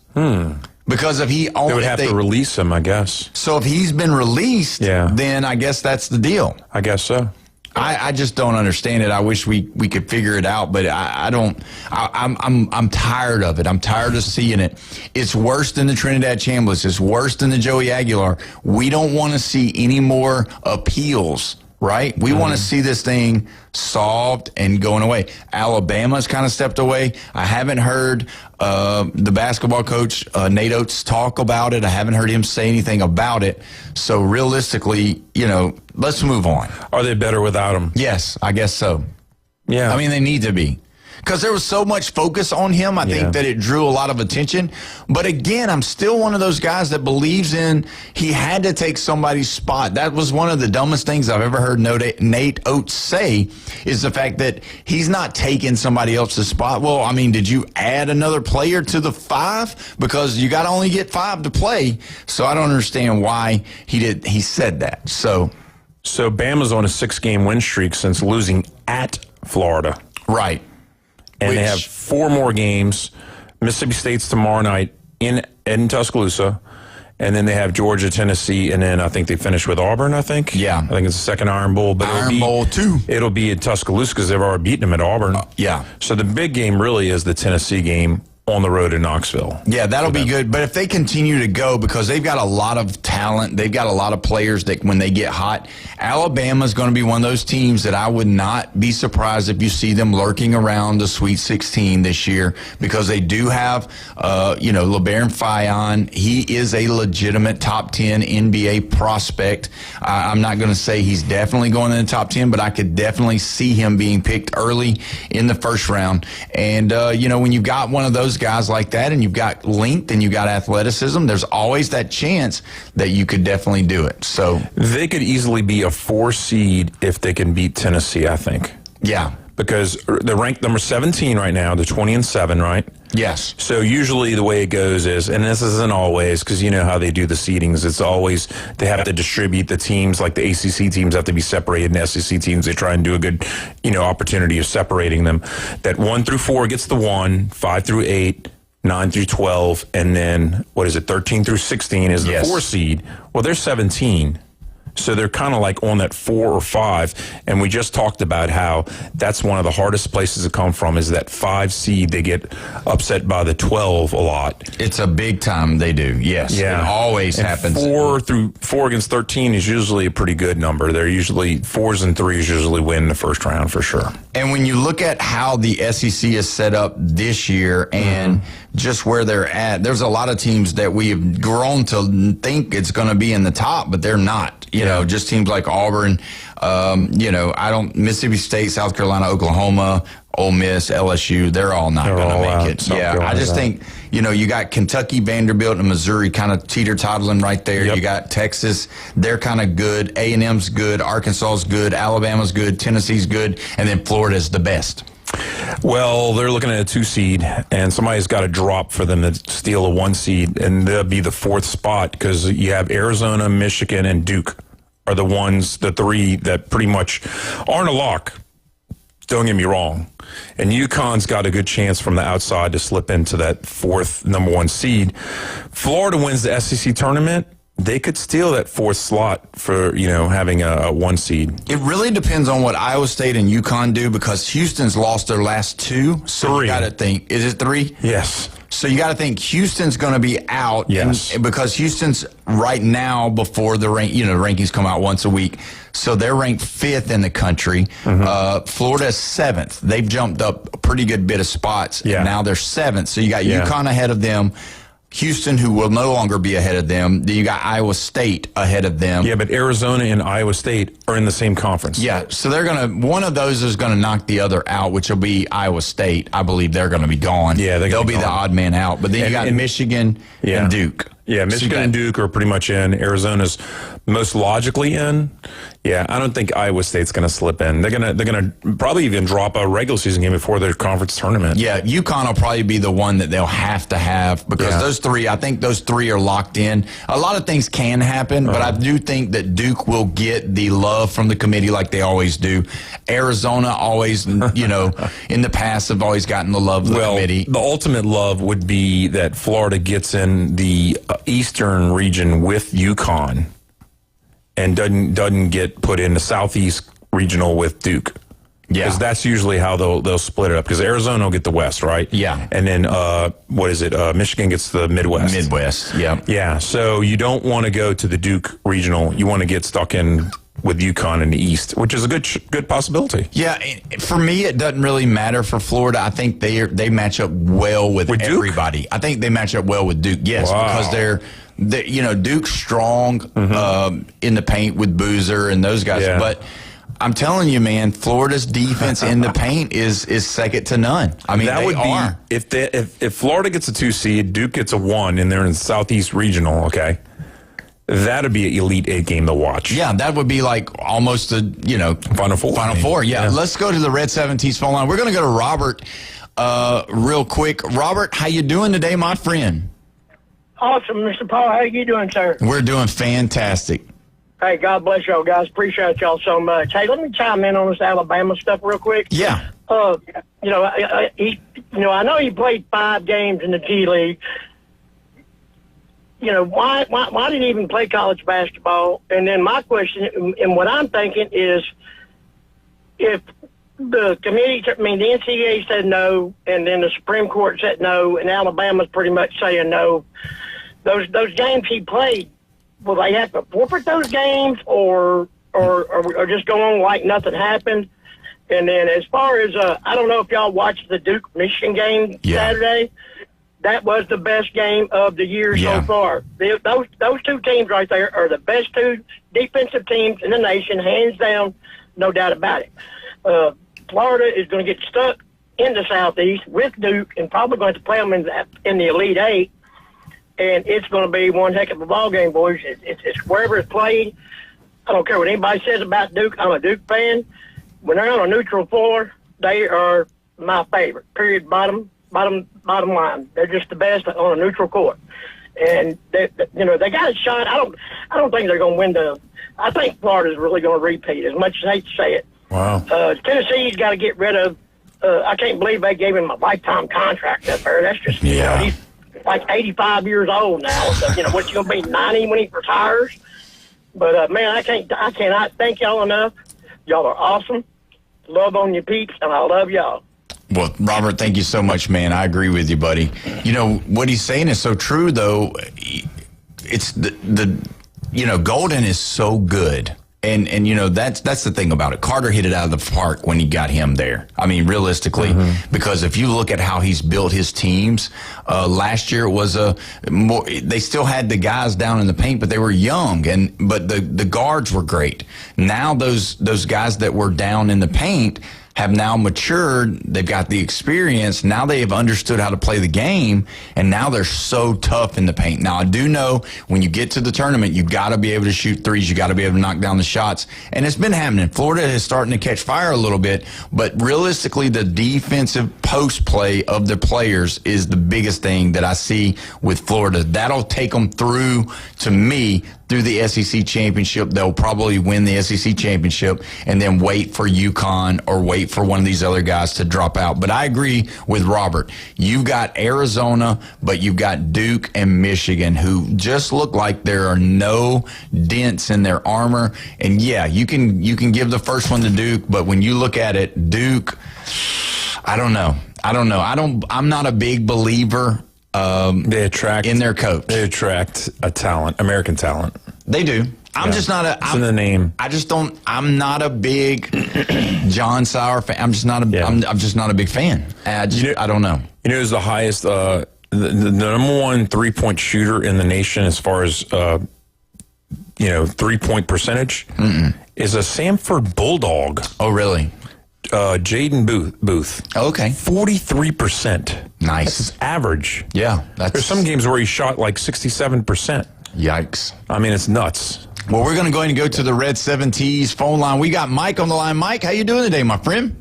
Because if he only... They would have to release him, I guess. So if he's been released, then I guess that's the deal. I guess so. I just don't understand it. I wish we could figure it out, but I don't. I'm tired of it. I'm tired of seeing it. It's worse than the Trinidad Chambliss. It's worse than the Joey Aguilar. We don't want to see any more appeals, right? We want to see this thing solved and going away. Alabama's kind of stepped away. I haven't heard the basketball coach, Nate Oates, talk about it. I haven't heard him say anything about it. So realistically, let's move on. Are they better without him? Yes, I guess so. Yeah. I mean, they need to be. Because there was so much focus on him, I think that it drew a lot of attention. But again, I'm still one of those guys that believes in he had to take somebody's spot. That was one of the dumbest things I've ever heard Nate Oates say, is the fact that he's not taking somebody else's spot. Well, I mean, did you add another player to the 5? Because you got to only get 5 to play. So I don't understand why he said that. So Bama's on a 6-game win streak since losing at Florida. Right. And they have 4 more games. Mississippi State's tomorrow night in Tuscaloosa. And then they have Georgia, Tennessee, and then I think they finish with Auburn, I think. Yeah. I think it's the second Iron Bowl. But Iron Bowl 2. It'll be in Tuscaloosa because they've already beaten them at Auburn. Yeah. So the big game really is the Tennessee game on the road in Knoxville. Yeah, that'll be good. But if they continue to go, because they've got a lot of talent, they've got a lot of players that when they get hot, Alabama's going to be one of those teams that I would not be surprised if you see them lurking around the Sweet 16 this year, because they do have, LeBaron Fayon. He is a legitimate top 10 NBA prospect. I'm not going to say he's definitely going in the top 10, but I could definitely see him being picked early in the first round. And, when you've got one of those guys like that and you've got length and you've got athleticism, there's always that chance that you could definitely do it. So they could easily be a 4 seed if they can beat Tennessee, I think. Yeah. Because they're ranked number 17 right now. They're 20-7, right? Yes. So usually the way it goes is, and this isn't always, because you know how they do the seedings, it's always they have to distribute the teams, like the ACC teams have to be separated, and SEC teams, they try and do a good, opportunity of separating them. That 1 through 4 gets the 1, 5 through 8, 9 through 12, and then, 13 through 16 is the 4 seed. Well, they're 17. So they're kind of like on that 4 or 5. And we just talked about how that's one of the hardest places to come from is that 5 seed. They get upset by the 12 a lot. It's a big time they do, yes. Yeah. It always happens. 4 against 13 is usually a pretty good number. They're usually 4s and 3s usually win the first round for sure. And when you look at how the SEC is set up this year and just where they're at, there's a lot of teams that we've grown to think it's going to be in the top, but they're not. Just teams like Auburn, Mississippi State, South Carolina, Oklahoma, Ole Miss, LSU, they're all not going to make it. I just think, you got Kentucky, Vanderbilt, and Missouri kind of teeter-tottling right there. Yep. You got Texas, they're kind of good. A&M's good. Arkansas's good. Alabama's good. Tennessee's good. And then Florida's the best. Well, they're looking at a 2 seed, and somebody's got to drop for them to steal a 1 seed, and they'll be the 4th spot because you have Arizona, Michigan, and Duke are the 3 that pretty much aren't a lock. Don't get me wrong. And UConn's got a good chance from the outside to slip into that 4th number 1 seed. Florida wins the SEC tournament. They could steal that 4th slot for, having a 1 seed. It really depends on what Iowa State and UConn do because Houston's lost their last 2. So 3. You got to think, is it 3? Yes. So you got to think Houston's going to be out. Yes. And because Houston's right now before the rankings come out once a week. So they're ranked 5th in the country. Florida's 7th. They've jumped up a pretty good bit of spots. Yeah. And now they're 7th. So you got UConn ahead of them. Houston, who will no longer be ahead of them. Then you got Iowa State ahead of them. Yeah, but Arizona and Iowa State are in the same conference. Yeah, so they're one of those is gonna knock the other out, which will be Iowa State. I believe they're gonna be gone. Yeah, they'll be the odd man out. But then you got Michigan and Duke. Yeah, Michigan and Duke are pretty much in. Arizona's most logically in. Yeah, I don't think Iowa State's going to slip in. They're gonna probably even drop a regular season game before their conference tournament. Yeah, UConn will probably be the one that they'll have to have because those three, I think those three are locked in. A lot of things can happen, but I do think that Duke will get the love from the committee like they always do. Arizona always, in the past have always gotten the love of the committee. The ultimate love would be that Florida gets in the Eastern region with UConn and doesn't get put in the Southeast regional with Duke. Yeah, because that's usually how they'll split it up. Because Arizona will get the West, right? Yeah, and then Michigan gets the Midwest. Yeah, yeah. So you don't want to go to the Duke regional. You want to get stuck in with UConn in the East, which is a good possibility. Yeah, for me, it doesn't really matter for Florida. I think they match up well with everybody. Duke? I think they match up well with Duke. Yes, because they're Duke's strong in the paint with Boozer and those guys, but. I'm telling you, man, Florida's defense in the paint is second to none. I mean, that would are. Be if Florida gets a 2 seed, Duke gets a 1, and they're in the Southeast Regional. Okay, that'd be an Elite 8 game to watch. Yeah, that would be like almost a Final Four. Final Four. Yeah. Let's go to the Red 17's phone line. We're going to go to Robert real quick. Robert, how you doing today, my friend? Awesome, Mr. Paul. How you doing, sir? We're doing fantastic. Hey, God bless y'all, guys. Appreciate y'all so much. Hey, let me chime in on this Alabama stuff real quick. Yeah. I know he played 5 games in the G League. Why did he even play college basketball? And then my question, and what I'm thinking is, if the committee, the NCAA said no, and then the Supreme Court said no, and Alabama's pretty much saying no, those games he played, will they have to forfeit those games or just go on like nothing happened? And then as far as, I don't know if y'all watched the Duke-Michigan game Saturday. That was the best game of the year so far. Those two teams right there are the best 2 defensive teams in the nation, hands down, no doubt about it. Florida is going to get stuck in the Southeast with Duke and probably going to play them in the Elite 8. And it's going to be one heck of a ball game, boys. It's wherever it's played. I don't care what anybody says about Duke. I'm a Duke fan. When they're on a neutral floor, they are my favorite. Period. Bottom line. They're just the best on a neutral court. And they got a shot. I don't think they're going to win I think Florida's really going to repeat. As much as I hate to say it. Wow. Tennessee's got to get rid of. I can't believe they gave him a lifetime contract up there. That's just he's like 85 years old now. So, what's he going to be, 90 when he retires? But, man, I cannot thank y'all enough. Y'all are awesome. Love on your peeps, and I love y'all. Well, Robert, thank you so much, man. I agree with you, buddy. What he's saying is so true, though. It's Golden is so good. And that's the thing about it. Carter hit it out of the park when he got him there. I mean, realistically, because if you look at how he's built his teams, last year it was they still had the guys down in the paint, but they were young, but the guards were great. Now those guys that were down in the paint have now matured. They've got the experience. Now they have understood how to play the game, and now they're so tough in the paint. Now, I do know when you get to the tournament, you got to be able to shoot threes. You got to be able to knock down the shots, and it's been happening. Florida is starting to catch fire a little bit, but realistically, the defensive post play of the players is the biggest thing that I see with Florida. That'll take them through, to me, through the SEC championship. They'll probably win the SEC championship and then wait for UConn or wait for one of these other guys to drop out. But I agree with Robert. You've got Arizona, but you've got Duke and Michigan, who just look like there are no dents in their armor. And yeah, you can give the first one to Duke, but when you look at it, Duke, I don't know. I'm not a big believer they attract in their coach. They attract a talent, American talent. They do. I'm just not a. It's in the name. I just don't. I'm not a big John Sauer fan. I'm just not a. I'm just not a big fan. I don't know. Who's the highest the number one 3-point shooter in the nation as far as 3-point percentage is a Samford Bulldog. Oh, really? Jaden Booth. Okay. 43%. Nice. That's his average. Yeah. There's some games where he shot like 67%. Yikes. I mean, it's nuts. Well, we're going to go ahead and go to the Red 7T's phone line. We got Mike on the line. Mike, how you doing today, my friend?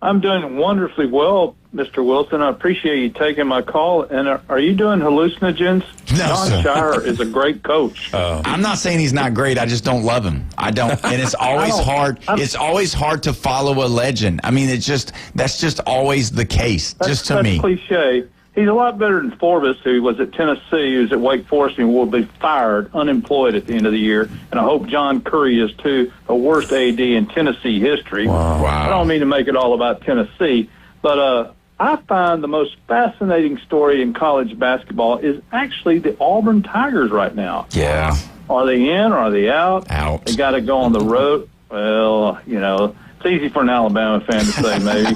I'm doing wonderfully well, Mr. Wilson. I appreciate you taking my call. And are you doing hallucinogens? No, John sir. Shire is a great coach. I'm not saying he's not great. I just don't love him. I don't. And it's always hard. It's always hard to follow a legend. I mean, that's just always the case, just to me. That's cliche. He's a lot better than Forbes, who was at Tennessee, who's at Wake Forest, and will be fired, unemployed at the end of the year. And I hope John Curry is, too, the worst AD in Tennessee history. Wow. I don't mean to make it all about Tennessee, but I find the most fascinating story in college basketball is actually the Auburn Tigers right now. Yeah. Are they in or are they out? Out. They got to go on the road. Well, it's easy for an Alabama fan to say maybe.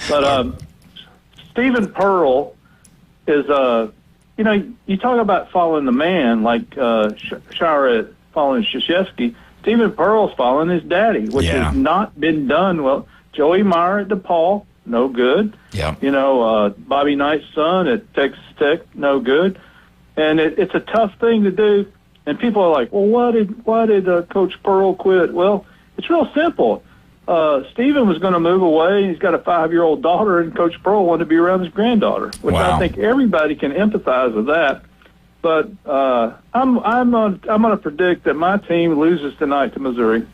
But Stephen Pearl is, you talk about following the man, like Shire following Krzyzewski. Stephen Pearl's following his daddy, which has not been done well. Joey Meyer at DePaul, no good. Yeah. Bobby Knight's son at Texas Tech, no good. And it's a tough thing to do. And people are like, well, why did Coach Pearl quit? Well, it's real simple. Stephen was going to move away. He's got a 5-year-old daughter, and Coach Pearl wanted to be around his granddaughter, which I think everybody can empathize with that. But I'm going to predict that my team loses tonight to Missouri.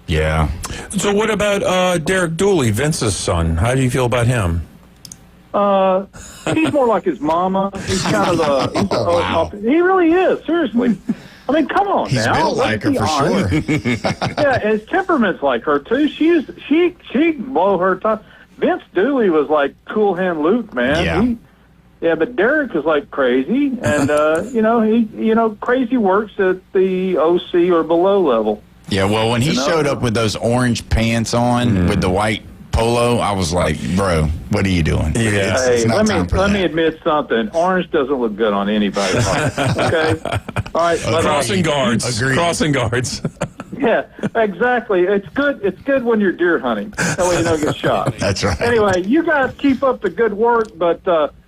Yeah. So what about Derek Dooley, Vince's son? How do you feel about him? He's more like his mama. He's kind of he really is, seriously. I mean, come on He's now. built like her for sure. Yeah, and his temperament's like her too. She can blow her top. Vince Dooley was like Cool Hand Luke, man. Yeah. But Derek is like crazy, and crazy works at the OC or below level. Yeah, well, when he showed up with those orange pants on with the white polo, I was like, bro, what are you doing? Yeah. Hey, let me admit something. Orange doesn't look good on anybody. Okay? All right. Crossing guards. Agreed. Crossing guards. Yeah, exactly. It's good when you're deer hunting. That way you don't get shot. That's right. Anyway, you guys keep up the good work, but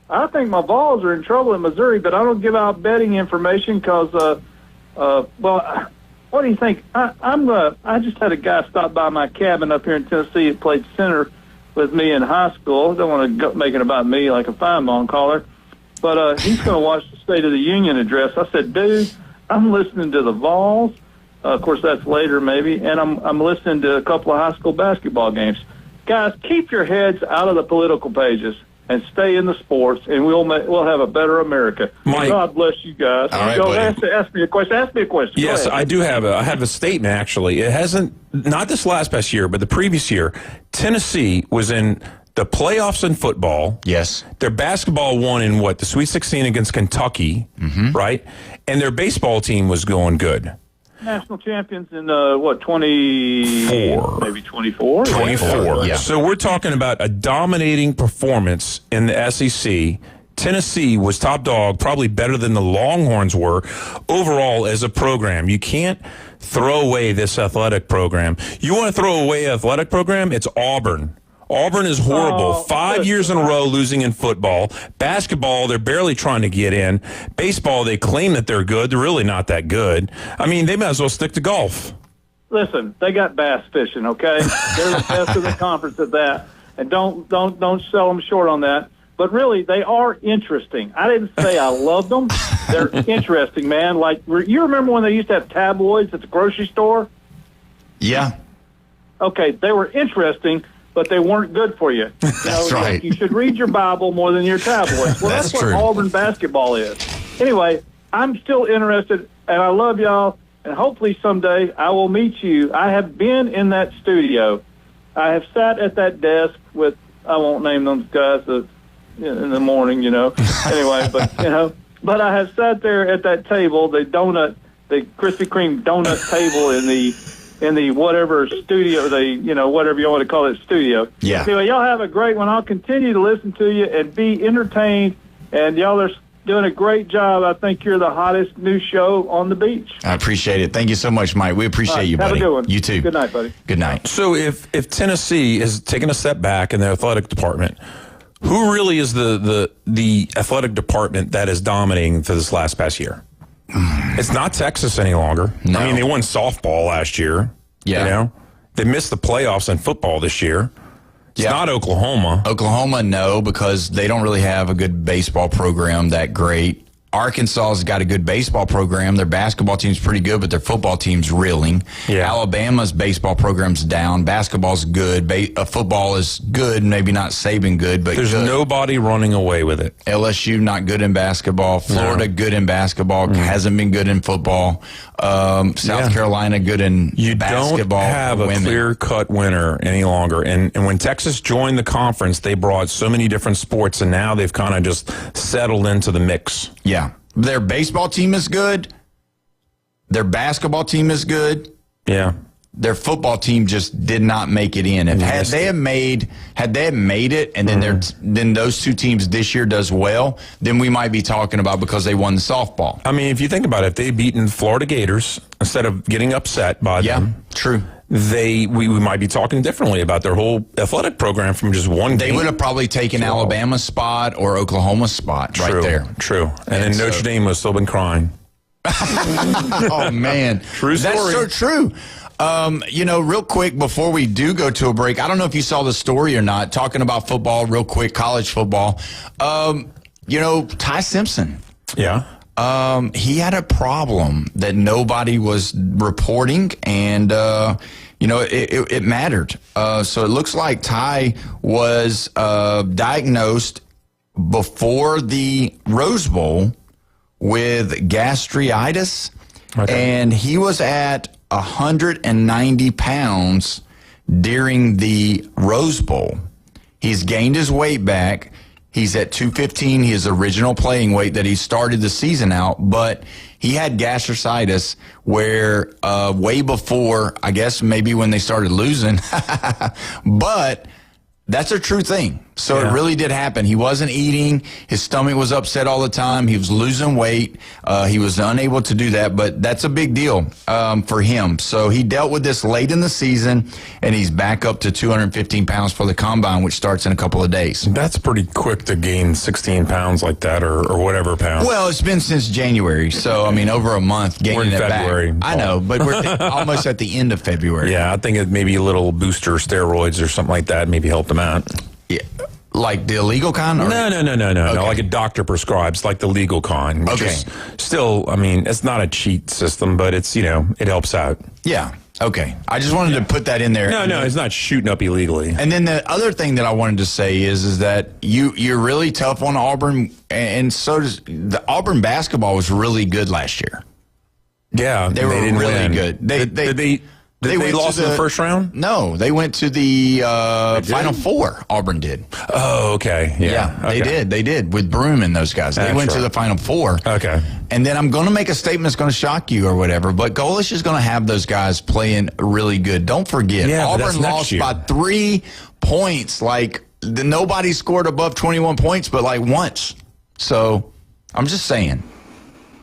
I think my Vols are in trouble in Missouri, but I don't give out betting information because, what do you think? I just had a guy stop by my cabin up here in Tennessee that played center with me in high school. I don't want to make it about me like a fine-bone caller, but he's going to watch the State of the Union address. I said, dude, I'm listening to the Vols. Of course, that's later maybe, and I'm listening to a couple of high school basketball games. Guys, keep your heads out of the political pages and stay in the sports, and we'll have a better America. Mike, God bless you guys. All right, Go ask me a question. Yes, I do have I have a statement, actually. It hasn't, not this last past year, but the previous year, Tennessee was in the playoffs in football. Yes. Their basketball won in the Sweet 16 against Kentucky, right? And their baseball team was going good. National champions in 24, maybe 24. 24. Yeah. So we're talking about a dominating performance in the SEC. Tennessee was top dog, probably better than the Longhorns were overall as a program. You can't throw away this athletic program. You want to throw away an athletic program? It's Auburn. Auburn is horrible. 5 years in a row losing in football. Basketball, they're barely trying to get in. Baseball, they claim that they're good. They're really not that good. I mean, they might as well stick to golf. Listen, they got bass fishing, okay? They're the best of the conference at that. And don't sell them short on that. But really, they are interesting. I didn't say I loved them. They're interesting, man. Like, you remember when they used to have tabloids at the grocery store? Yeah. Okay, they were interesting, but they weren't good for you. That's right. You should read your Bible more than your tabloids. Well, that's what true. Auburn basketball is. Anyway, I'm still interested, and I love y'all, and hopefully someday I will meet you. I have been in that studio. I have sat at that desk with, I won't name those guys in the morning, Anyway, but I have sat there at that table, the Krispy Kreme donut table in the whatever studio, whatever you want to call it, studio. Yeah. Anyway, y'all have a great one. I'll continue to listen to you and be entertained And y'all are doing a great job. I think you're the hottest new show on the beach. I appreciate it. Thank you so much, Mike. We appreciate you, buddy. Have a good one. You too. Good night, buddy. Good night. So if Tennessee is taking a step back in the athletic department, who really is the athletic department that is dominating for this past year? It's not Texas any longer. No. I mean, they won softball last year. Yeah. You know? They missed the playoffs in football this year. It's not Oklahoma. Oklahoma, no, because they don't really have a good baseball program that great. Arkansas has got a good baseball program. Their basketball team's pretty good, but their football team's reeling. Yeah. Alabama's baseball program's down. Basketball's good. Football is good, maybe not Saban good, but there's good. Nobody running away with it. LSU not good in basketball. Florida good in basketball. Hasn't been good in football. South Carolina good in basketball. You don't have a clear-cut winner any longer. And when Texas joined the conference, they brought so many different sports, and now they've kind of just settled into the mix. Yeah. Their baseball team is good. Their basketball team is good. Yeah. Their football team just did not make it in. Had they made it, and then then those two teams this year does well, then we might be talking about because they won the softball. I mean, if you think about it, if they beaten Florida Gators instead of getting upset by them, true. We might be talking differently about their whole athletic program from just one game. They would have probably taken Alabama's spot or Oklahoma's spot right there. True. And then Notre Dame would have still been crying. Oh, man. True story. That's so true. Real quick before we do go to a break, I don't know if you saw the story or not, talking about football real quick, college football. Ty Simpson. Yeah. He had a problem that nobody was reporting, and it mattered. So it looks like Ty was diagnosed before the Rose Bowl with gastritis, and he was at 190 pounds during the Rose Bowl. He's gained his weight back. He's at 215, his original playing weight that he started the season out, but he had gastritis where way before, I guess maybe when they started losing, but that's a true thing. So it really did happen. He wasn't eating. His stomach was upset all the time. He was losing weight. He was unable to do that, but that's a big deal for him. So he dealt with this late in the season, and he's back up to 215 pounds for the combine, which starts in a couple of days. That's pretty quick to gain 16 pounds like that or whatever pounds. Well, it's been since January, so, I mean, over a month gaining it February, back. I know, but we're almost at the end of February. Yeah, I think it maybe a little booster steroids or something like that maybe helped him out. Yeah. Like the illegal kind? Or? No. No, like a doctor prescribes, like the legal kind. Which is still, I mean, it's not a cheat system, but it's, it helps out. Yeah. Okay. I just wanted to put that in there. No, it's not shooting up illegally. And then the other thing that I wanted to say is that you're really tough on Auburn, and so does the Auburn basketball was really good last year. Yeah. They were really good. They lost in the first round? No, they went to the Final Four. Auburn did. Oh, okay. Yeah, okay. They did with Broom and those guys. They went to the Final Four. Okay. And then I'm going to make a statement that's going to shock you or whatever, but Golish is going to have those guys playing really good. Don't forget, Auburn lost by 3 points. Nobody scored above 21 points, but once. So I'm just saying,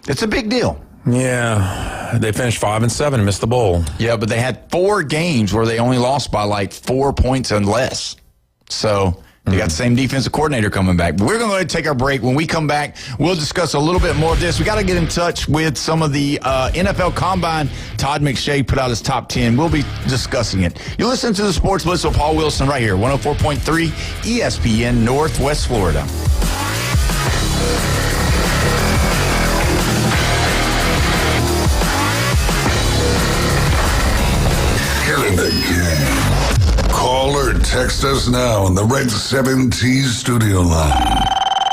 it's a big deal. Yeah, they finished 5-7 and missed the bowl. Yeah, but they had 4 games where they only lost by 4 points and less. So they got the same defensive coordinator coming back. But we're going to go ahead and take our break. When we come back, we'll discuss a little bit more of this. We got to get in touch with some of the NFL Combine. Todd McShay put out his top 10. We'll be discussing it. You listen to the Sports Blitz with Paul Wilson right here, 104.3 ESPN Northwest Florida. Again. Call or text us now on the Red 7T studio line.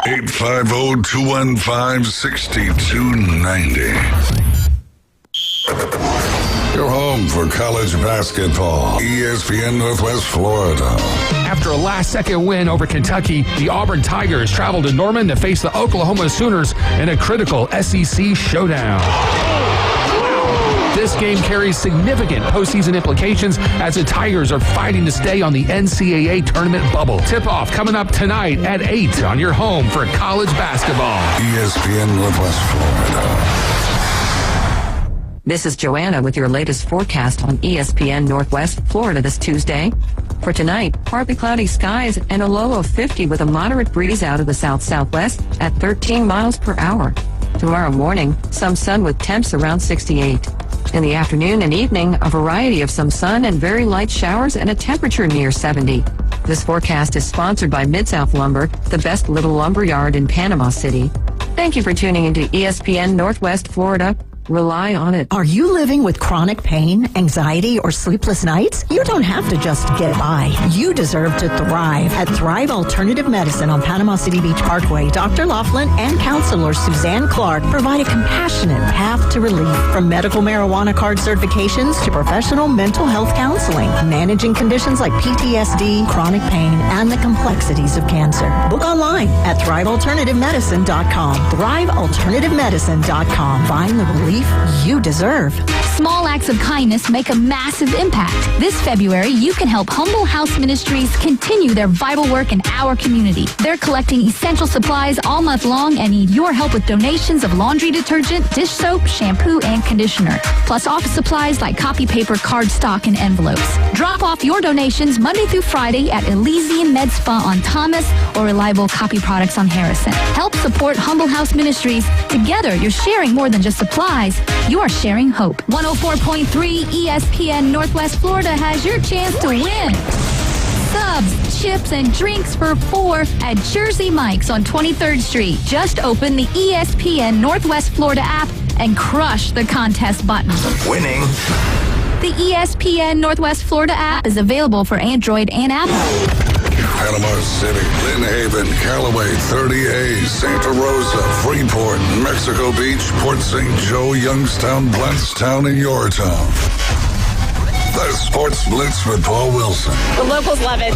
850-215-6290. Your home for college basketball. ESPN Northwest Florida. After a last-second win over Kentucky, the Auburn Tigers travel to Norman to face the Oklahoma Sooners in a critical SEC showdown. This game carries significant postseason implications as the Tigers are fighting to stay on the NCAA tournament bubble. Tip-off coming up tonight at 8 on your home for college basketball. ESPN Northwest Florida. This is Joanna with your latest forecast on ESPN Northwest Florida this Tuesday. For tonight, partly cloudy skies and a low of 50 with a moderate breeze out of the south-southwest at 13 miles per hour. Tomorrow morning, some sun with temps around 68. In the afternoon and evening, a variety of some sun and very light showers and a temperature near 70. This forecast is sponsored by Mid-South Lumber, the best little lumber yard in Panama City. Thank you for tuning into ESPN Northwest Florida. Rely on it. Are you living with chronic pain, anxiety, or sleepless nights? You don't have to just get by. You deserve to thrive. At Thrive Alternative Medicine on Panama City Beach Parkway, Dr. Laughlin and counselor Suzanne Clark provide a compassionate path to relief. From medical marijuana card certifications to professional mental health counseling, managing conditions like PTSD, chronic pain, and the complexities of cancer. Book online at thrivealternativemedicine.com. Thrivealternativemedicine.com. Find the relief you deserve. Small acts of kindness make a massive impact. This February, you can help Humble House Ministries continue their vital work in our community. They're collecting essential supplies all month long and need your help with donations of laundry detergent, dish soap, shampoo, and conditioner, plus office supplies like copy paper, cardstock, and envelopes. Drop off your donations Monday through Friday at Elysian Med Spa on Thomas or Reliable Copy Products on Harrison. Help support Humble House Ministries. Together, you're sharing more than just supplies. You are sharing hope. 104.3 ESPN Northwest Florida has your chance to win. Subs, chips, and drinks for $4 at Jersey Mike's on 23rd Street. Just open the ESPN Northwest Florida app and crush the contest button. Winning. The ESPN Northwest Florida app is available for Android and Apple. Panama City, Lynn Haven, Callaway, 30A, Santa Rosa, Freeport, Mexico Beach, Port St. Joe, Youngstown, Blountstown, and Yorktown. The Sports Blitz with Paul Wilson. The locals love it.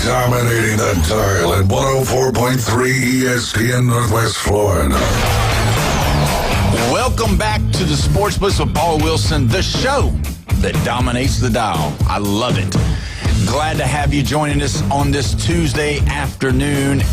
Dominating the dial at 104.3 ESPN Northwest Florida. Welcome back to the Sports Blitz with Paul Wilson, the show that dominates the dial. I love it. Glad to have you joining us on this Tuesday afternoon.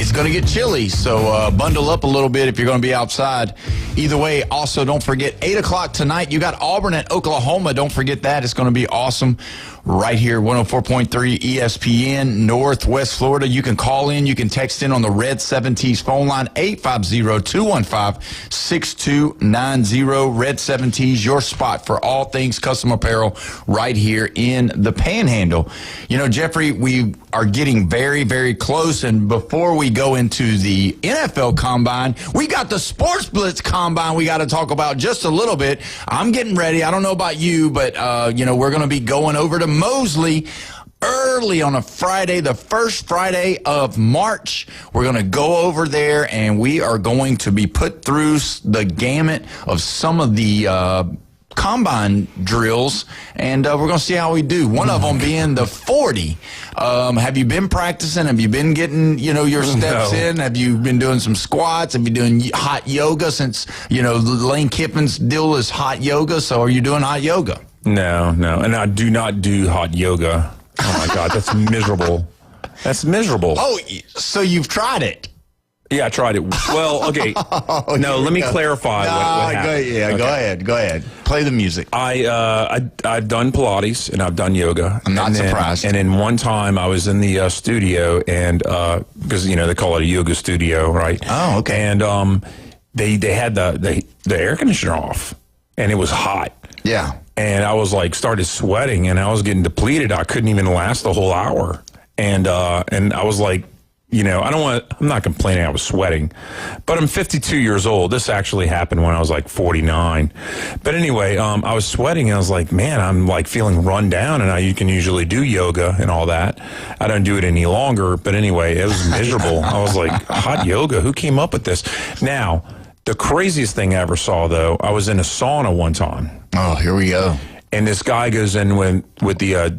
It's going to get chilly, so bundle up a little bit if you're going to be outside. Either way, also don't forget, 8 o'clock tonight, you got Auburn at Oklahoma. Don't forget that. It's going to be awesome right here, 104.3 ESPN, Northwest Florida. You can call in. You can text in on the Red 7T's phone line, 850-215-6290. Red 7T's, your spot for all things custom apparel right here in the Panhandle. You know, Jeffrey, we are getting very, very close, and before we go into the NFL Combine, we got the Sports Blitz Combine we got to talk about just a little bit. I'm getting ready. I don't know about you, but, we're going to be going over to Mosley early on a Friday, the first Friday of March. We're going to go over there, and we are going to be put through the gamut of some of the combine drills, and we're going to see how we do. One of them being the 40. Have you been practicing? Have you been getting, your steps in? Have you been doing some squats? Have you doing hot yoga since, Lane Kiffin's deal is hot yoga? So are you doing hot yoga? No. And I do not do hot yoga. Oh, my God. That's miserable. That's miserable. Oh, so you've tried it? Yeah, I tried it. Well, okay. No, let me clarify what happened. Go ahead. Play the music. I've done Pilates and I've done yoga. I'm not surprised. And then one time I was in the studio, and because they call it a yoga studio, right? Oh, okay. And they had the air conditioner off, and it was hot. Yeah. And I was started sweating, and I was getting depleted. I couldn't even last the whole hour, and I was like, I'm not complaining I was sweating, but I'm 52 years old. This actually happened when I was 49. But anyway, I was sweating, and I was like, man, I'm feeling run down, and you can usually do yoga and all that. I don't do it any longer, but anyway, it was miserable. I was like, hot yoga? Who came up with this? Now, the craziest thing I ever saw, though, I was in a sauna one time. Oh, here we go. And this guy goes in with the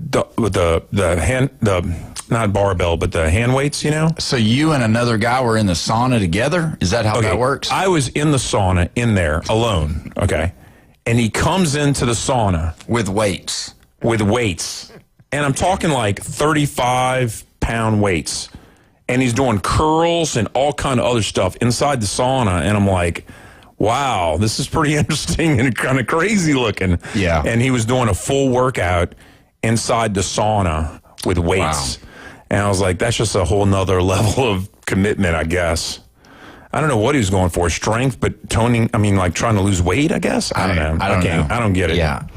not barbell, but the hand weights, So you and another guy were in the sauna together? Is that how that works? I was in the sauna in there alone, okay? and he comes into the sauna with weights. And I'm talking like 35-pound weights. And he's doing curls and all kind of other stuff inside the sauna. And I'm like, wow, this is pretty interesting and kind of crazy looking. Yeah. And he was doing a full workout inside the sauna with weights. Wow. And I was like, that's just a whole nother level of commitment, I guess. I don't know what he was going for, strength, but trying to lose weight, I guess. I don't know. I don't get it. Yeah.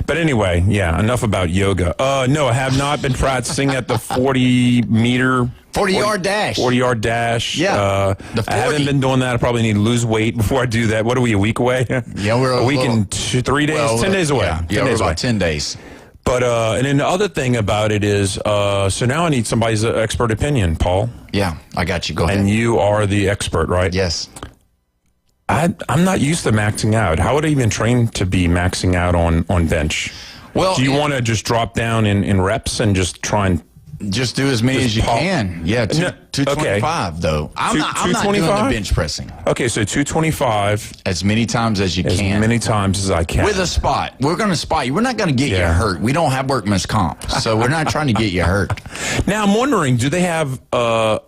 But anyway, enough about yoga. No, I have not been practicing at the 40-meter... 40-yard dash. 40-yard dash. Yeah. I haven't been doing that. I probably need to lose weight before I do that. What are we, a week away? Yeah, we're a week and 3 days? Well, 10 days away. Yeah, we're about 10 days. But, and then the other thing about it is, so now I need somebody's expert opinion, Paul. Yeah, I got you. Go ahead. And you are the expert, right? Yes. I'm not used to maxing out. How would I even train to be maxing out on bench? Well, do you want to just drop down in reps and just try and just do as many as you can? Yeah, 225 though. I'm not doing the bench pressing. Okay, so 225 as many times as you can. As many times as I can. With a spot. We're going to spot you. We're not going to get you hurt. We don't have workman's comp, so we're not trying to get you hurt. Now I'm wondering, do they have a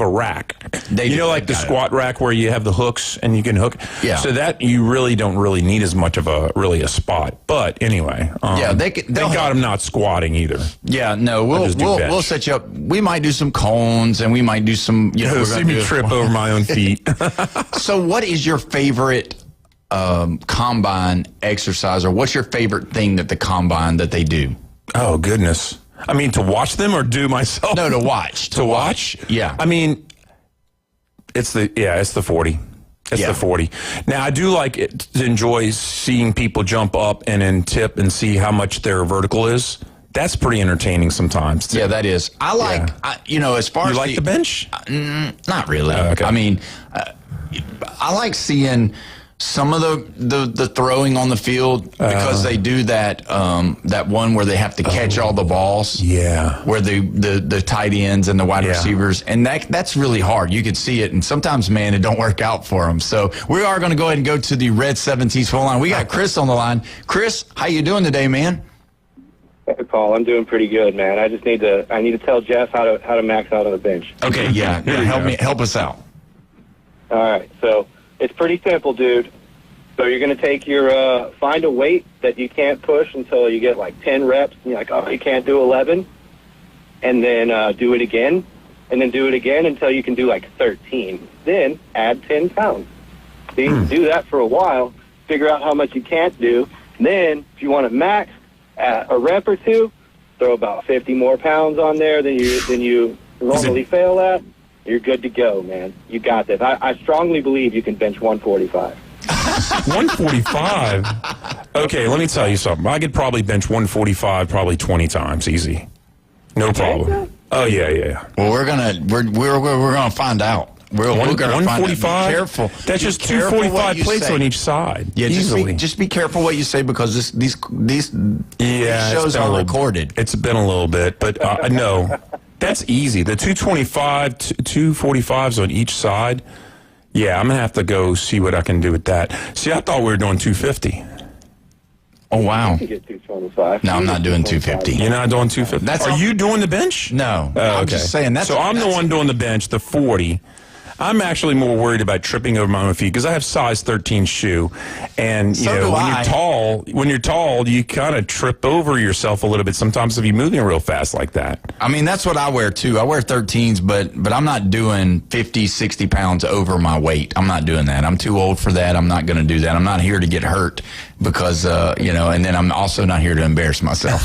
rack? Like the squat rack where you have the hooks and you can hook. Yeah. So that you really don't need as much of a spot. But anyway, thank God I'm not squatting either. Yeah, no, we'll set you up. We might do some cones and we might do some. See me trip over my own feet. So, what is your favorite combine exercise, or what's your favorite thing that the combine that they do? Oh goodness. I mean, to watch them or do myself? No, to watch. To watch? Yeah. I mean, it's the 40. It's the 40. Now, I do like it to enjoy seeing people jump up and then tip and see how much their vertical is. That's pretty entertaining sometimes, too. Yeah, that is. I like, as far as... You like the bench? Not really. Okay. I mean, I like seeing... some of the throwing on the field, because they do that one where they have to catch all the balls. Yeah. Where the tight ends and the wide receivers, and that's really hard. You can see it, and sometimes, man, it don't work out for them. So we are going to go ahead and go to the Red 17s phone line. We got Chris on the line. Chris, how you doing today, man? Hey, Paul, I'm doing pretty good, man. I just need to tell Jeff how to max out on the bench. Okay, help us out. All right, so it's pretty simple, dude. So you're going to take your, find a weight that you can't push until you get like 10 reps. And you're like, oh, you can't do 11. And then do it again. And then do it again until you can do like 13. Then add 10 pounds. So you can do that for a while, figure out how much you can't do. And then if you want to max at a rep or two, throw about 50 more pounds on there than you normally fail at. You're good to go, man. You got this. I strongly believe you can bench 145. 145? Okay, let me tell you something. I could probably bench 145 probably 20 times, easy. No problem. Oh, yeah. Well, we're gonna find out. We're going to 145? Careful. That's just 245 plates on each side. Yeah, easily. Just be careful what you say, because these shows are recorded. It's been a little bit, but no. That's easy. The 225, 245s on each side. Yeah, I'm going to have to go see what I can do with that. See, I thought we were doing 250. Oh, wow. You can get 225. No, I'm not doing 250. You're not doing 250? Are you doing the bench? No. I'm just saying. So I'm the one doing the bench, the 40. I'm actually more worried about tripping over my own feet because I have size 13 shoe, and when you're tall, you kind of trip over yourself a little bit sometimes if you're moving real fast like that. I mean, that's what I wear too. I wear 13s, but I'm not doing 50, 60 pounds over my weight. I'm not doing that. I'm too old for that. I'm not going to do that. I'm not here to get hurt because and then I'm also not here to embarrass myself.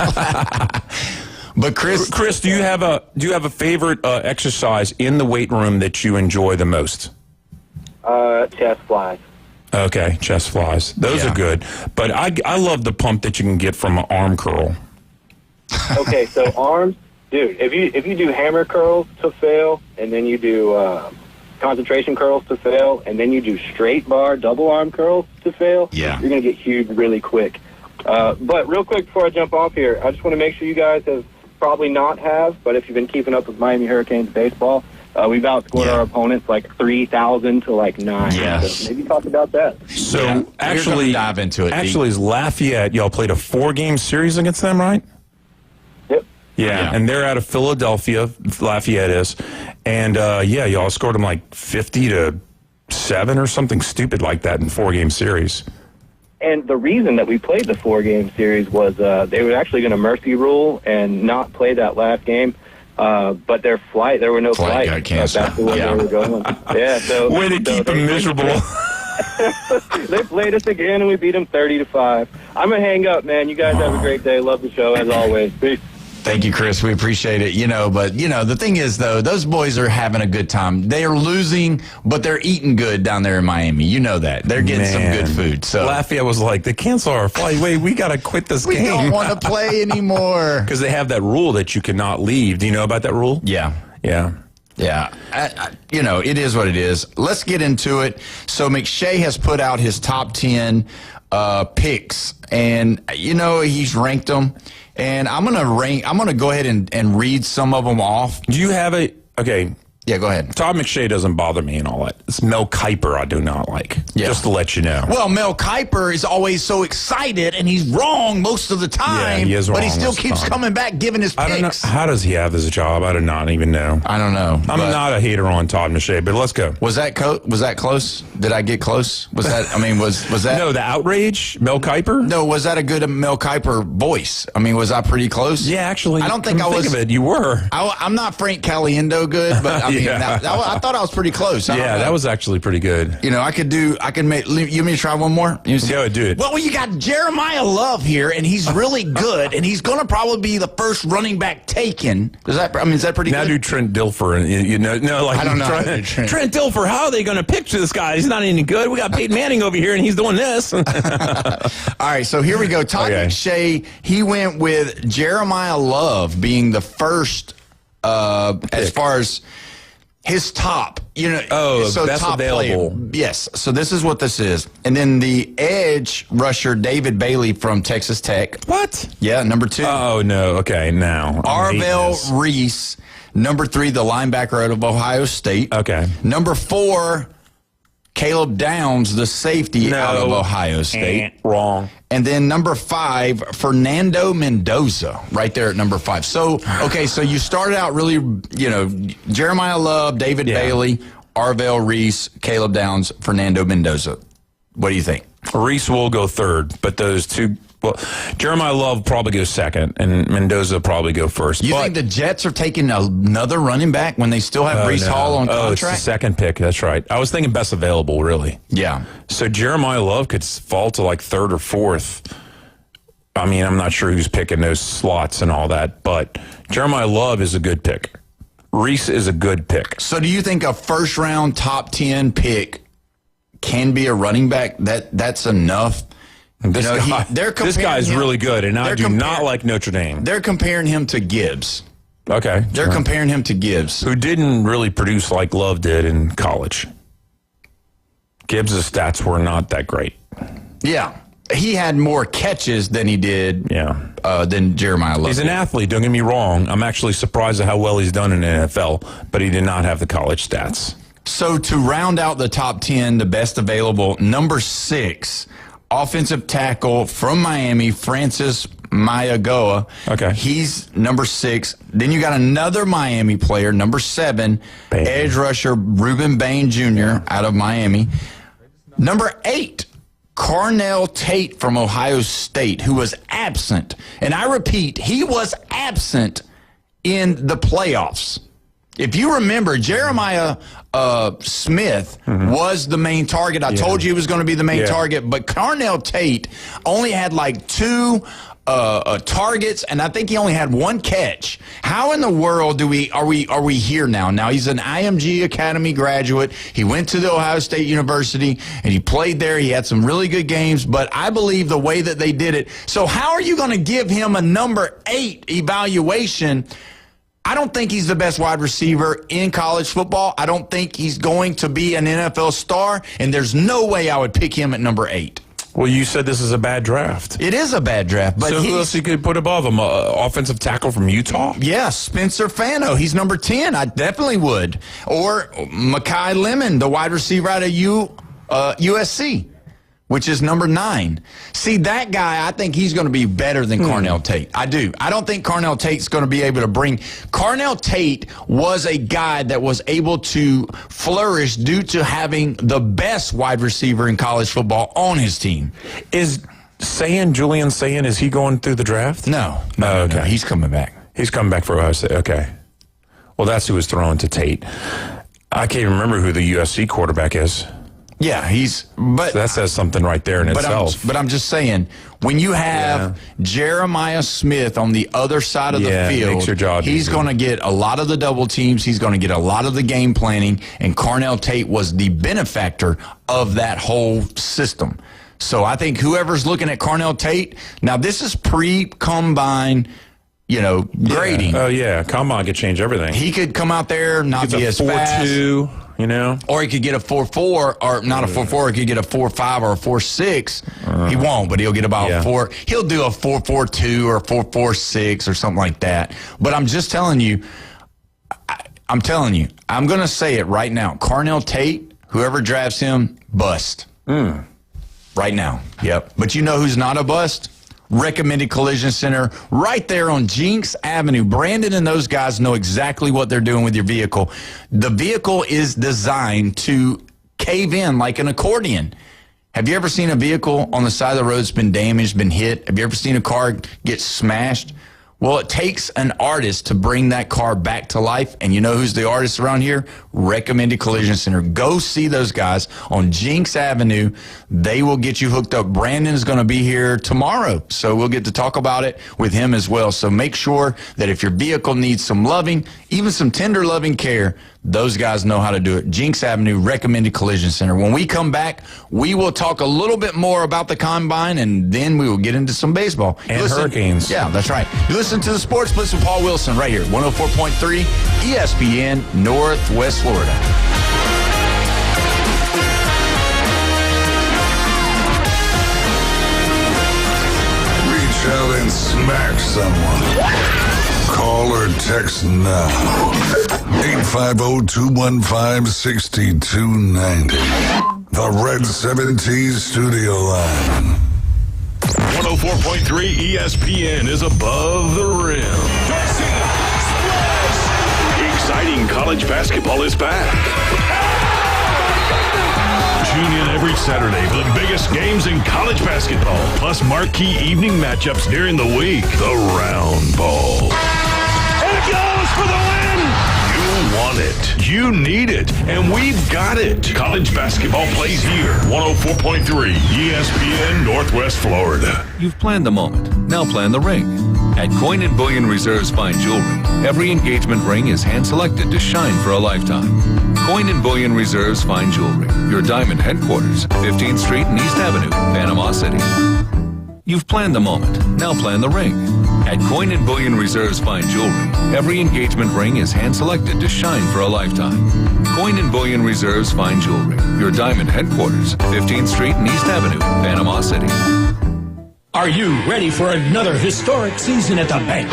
But Chris, do you have a favorite exercise in the weight room that you enjoy the most? Chest flies. Okay, chest flies. Those are good. But I love the pump that you can get from an arm curl. Okay, so arms, dude. If you do hammer curls to fail, and then you do concentration curls to fail, and then you do straight bar double arm curls to fail, you're gonna get huge really quick. But real quick before I jump off here, I just want to make sure you guys have. Probably not have, but if you've been keeping up with Miami Hurricanes baseball, We've outscored our opponents like 3,000 to like 9. Yes. So maybe talk about that. So actually, dive into it. Actually, is Lafayette? Y'all played a 4-game series against them, right? Yep. Yeah, and they're out of Philadelphia. Lafayette is, and y'all scored them like 50-7 or something stupid like that in 4-game series. And the reason that we played the 4-game series was they were actually going to mercy rule and not play that last game. But there were no flights. Got canceled. That's the way they were going. Yeah, so way to keep them miserable. They played us again, and we beat them 30-5. I'm gonna hang up, man. You guys have a great day. Love the show as always. Peace. Thank you, Chris. We appreciate it. But the thing is, though, those boys are having a good time. They are losing, but they're eating good down there in Miami. You know that. They're getting some good food. So Lafayette was like, they cancel our flight. Wait, we got to quit this game. We don't want to play anymore. Because they have that rule that you cannot leave. Do you know about that rule? Yeah. Yeah. Yeah. It is what it is. Let's get into it. So McShay has put out his top 10 picks, and he's ranked them. And I'm gonna go ahead and read some of them off. Do you have a okay? Yeah, go ahead. Todd McShay doesn't bother me and all that. It's Mel Kiper I do not like. Yeah. Just to let you know. Well, Mel Kiper is always so excited, and he's wrong most of the time. Yeah, he is wrong, but he still keeps coming back giving his picks. I don't know. How does he have his job? I do not even know. I don't know. I'm not a hater on Todd McShay, but let's go. Was that close? Did I get close? Was that? Was that? No, the outrage, Mel Kiper. No, was that a good Mel Kiper voice? Was I pretty close? Yeah, actually. I don't think I was. Think of it, you were. I'm not Frank Caliendo good, but I thought I was pretty close. Yeah, that was actually pretty good. I could make. You want me to try one more? Go ahead, do it. Well, you got Jeremiah Love here, and he's really good, and he's going to probably be the first running back taken. Is that pretty now good? Now do Trent Dilfer, and I don't know. Trent Dilfer, how are they going to pick this guy? He's not any good. We got Peyton Manning over here, and he's doing this. All right, so here we go. Todd McShay, he went with Jeremiah Love being the first as far as his top, so best top available. Player. Yes. So this is what this is. And then the edge rusher, David Bailey from Texas Tech. What? Yeah, number 2. Oh, no. Okay, now. Arvell Reese, number 3, the linebacker out of Ohio State. Okay. Number 4, Caleb Downs, the safety out of Ohio State. Wrong. And then number 5, Fernando Mendoza, right there at number 5. So, so you started out really, Jeremiah Love, David Bailey, Arvell Reese, Caleb Downs, Fernando Mendoza. What do you think? Reese will go third, but those two, Jeremiah Love probably goes second, and Mendoza probably go first. You think the Jets are taking another running back when they still have Breece Hall on contract? It's the second pick. That's right. I was thinking best available, really. Yeah. So Jeremiah Love could fall to like third or fourth. I'm not sure who's picking those slots and all that, but Jeremiah Love is a good pick. Reese is a good pick. So do you think a first-round top 10 pick can be a running back? That's enough? This guy's really good, and I do not like Notre Dame. They're comparing him to Gibbs. Okay. They're comparing him to Gibbs. Who didn't really produce like Love did in college. Gibbs' stats were not that great. Yeah. He had more catches than he did than Jeremiah Love. He's an athlete, don't get me wrong. I'm actually surprised at how well he's done in the NFL, but he did not have the college stats. So to round out the top 10, the best available, number 6, offensive tackle from Miami, Francis Mayagoa. Okay. He's number 6. Then you got another Miami player, number 7, edge rusher Reuben Bain Jr. out of Miami. Number 8, Carnell Tate from Ohio State, who was absent. And I repeat, he was absent in the playoffs. If you remember, Jeremiah Smith was the main target. I told you he was going to be the main target, but Carnell Tate only had like 2 targets, and I think he only had 1 catch. How in the world are we here now? Now he's an IMG Academy graduate. He went to the Ohio State University and he played there. He had some really good games, but I believe the way that they did it. So how are you going to give him a number 8 evaluation? I don't think he's the best wide receiver in college football. I don't think he's going to be an NFL star, and there's no way I would pick him at number 8. Well, you said this is a bad draft. It is a bad draft. But so who else you could put above him? Offensive tackle from Utah? Yeah, Spencer Fano. He's number 10. I definitely would. Or Mekhi Lemon, the wide receiver out of USC, which is number 9. See, that guy, I think he's going to be better than Carnell Tate. I do. I don't think Carnell Tate's going to be able to bring. Carnell Tate was a guy that was able to flourish due to having the best wide receiver in college football on his team. Is Julian Sayin, is he going through the draft? No. Okay. No, he's coming back. He's coming back for Ohio State. Okay. Well, that's who was thrown to Tate. I can't even remember who the USC quarterback is. Yeah, so that says something right there in itself. But I'm just saying, when you have Jeremiah Smith on the other side of the field, makes your job he's going to get a lot of the double teams. He's going to get a lot of the game planning, and Carnell Tate was the benefactor of that whole system. So I think whoever's looking at Carnell Tate, now this is pre-combine, grading. Oh, yeah. Combine could change everything. He could come out there, not be as fast. 4.2. Or he could get a 4.4, or not a 4.4. He could get a 4.5 or a 4.6. He won't, but he'll get about 4. He'll do a 4.42 or a 4.46 or something like that. But I'm just telling you, I'm going to say it right now. Carnell Tate, whoever drafts him, bust. Right now. Yep. But you know who's not a bust? Recommended Collision Center right there on Jinx Avenue. Brandon and those guys know exactly what they're doing with your vehicle. The vehicle is designed to cave in like an accordion. Have you ever seen a vehicle on the side of the road that's been damaged, been hit? Have you ever seen a car get smashed? Well, it takes an artist to bring that car back to life. And you know who's the artist around here? Recommended Collision Center. Go see those guys on Jinx Avenue. They will get you hooked up. Brandon is going to be here tomorrow, so we'll get to talk about it with him as well. So make sure that if your vehicle needs some loving, even some tender loving care, those guys know how to do it. Jinx Avenue, Recommended Collision Center. When we come back, we will talk a little bit more about the Combine, and then we will get into some baseball. And hurricanes. Yeah, that's right. You listen to the Sports Blitz with Paul Wilson right here, 104.3 ESPN, Northwest Florida. Reach out and smack someone. Call or text now. 850-215-6290. The Red 17 studio line. 104.3 ESPN is above the rim. Exciting college basketball is back. Tune in every Saturday for the biggest games in college basketball, plus marquee evening matchups during the week. The Round Ball. And it goes for the win! You want it. You need it. And we've got it. College basketball plays here. 104.3 ESPN Northwest Florida. You've planned the moment. Now plan the ring. At Coin and Bullion Reserve's Fine Jewelry, every engagement ring is hand-selected to shine for a lifetime. Coin and Bullion Reserve's Fine Jewelry, your diamond headquarters, 15th Street and East Avenue, Panama City. You've planned the moment. Now plan the ring. At Coin and Bullion Reserve's Fine Jewelry, every engagement ring is hand-selected to shine for a lifetime. Coin and Bullion Reserve's Fine Jewelry, your diamond headquarters, 15th Street and East Avenue, Panama City. Are you ready for another historic season at the bank?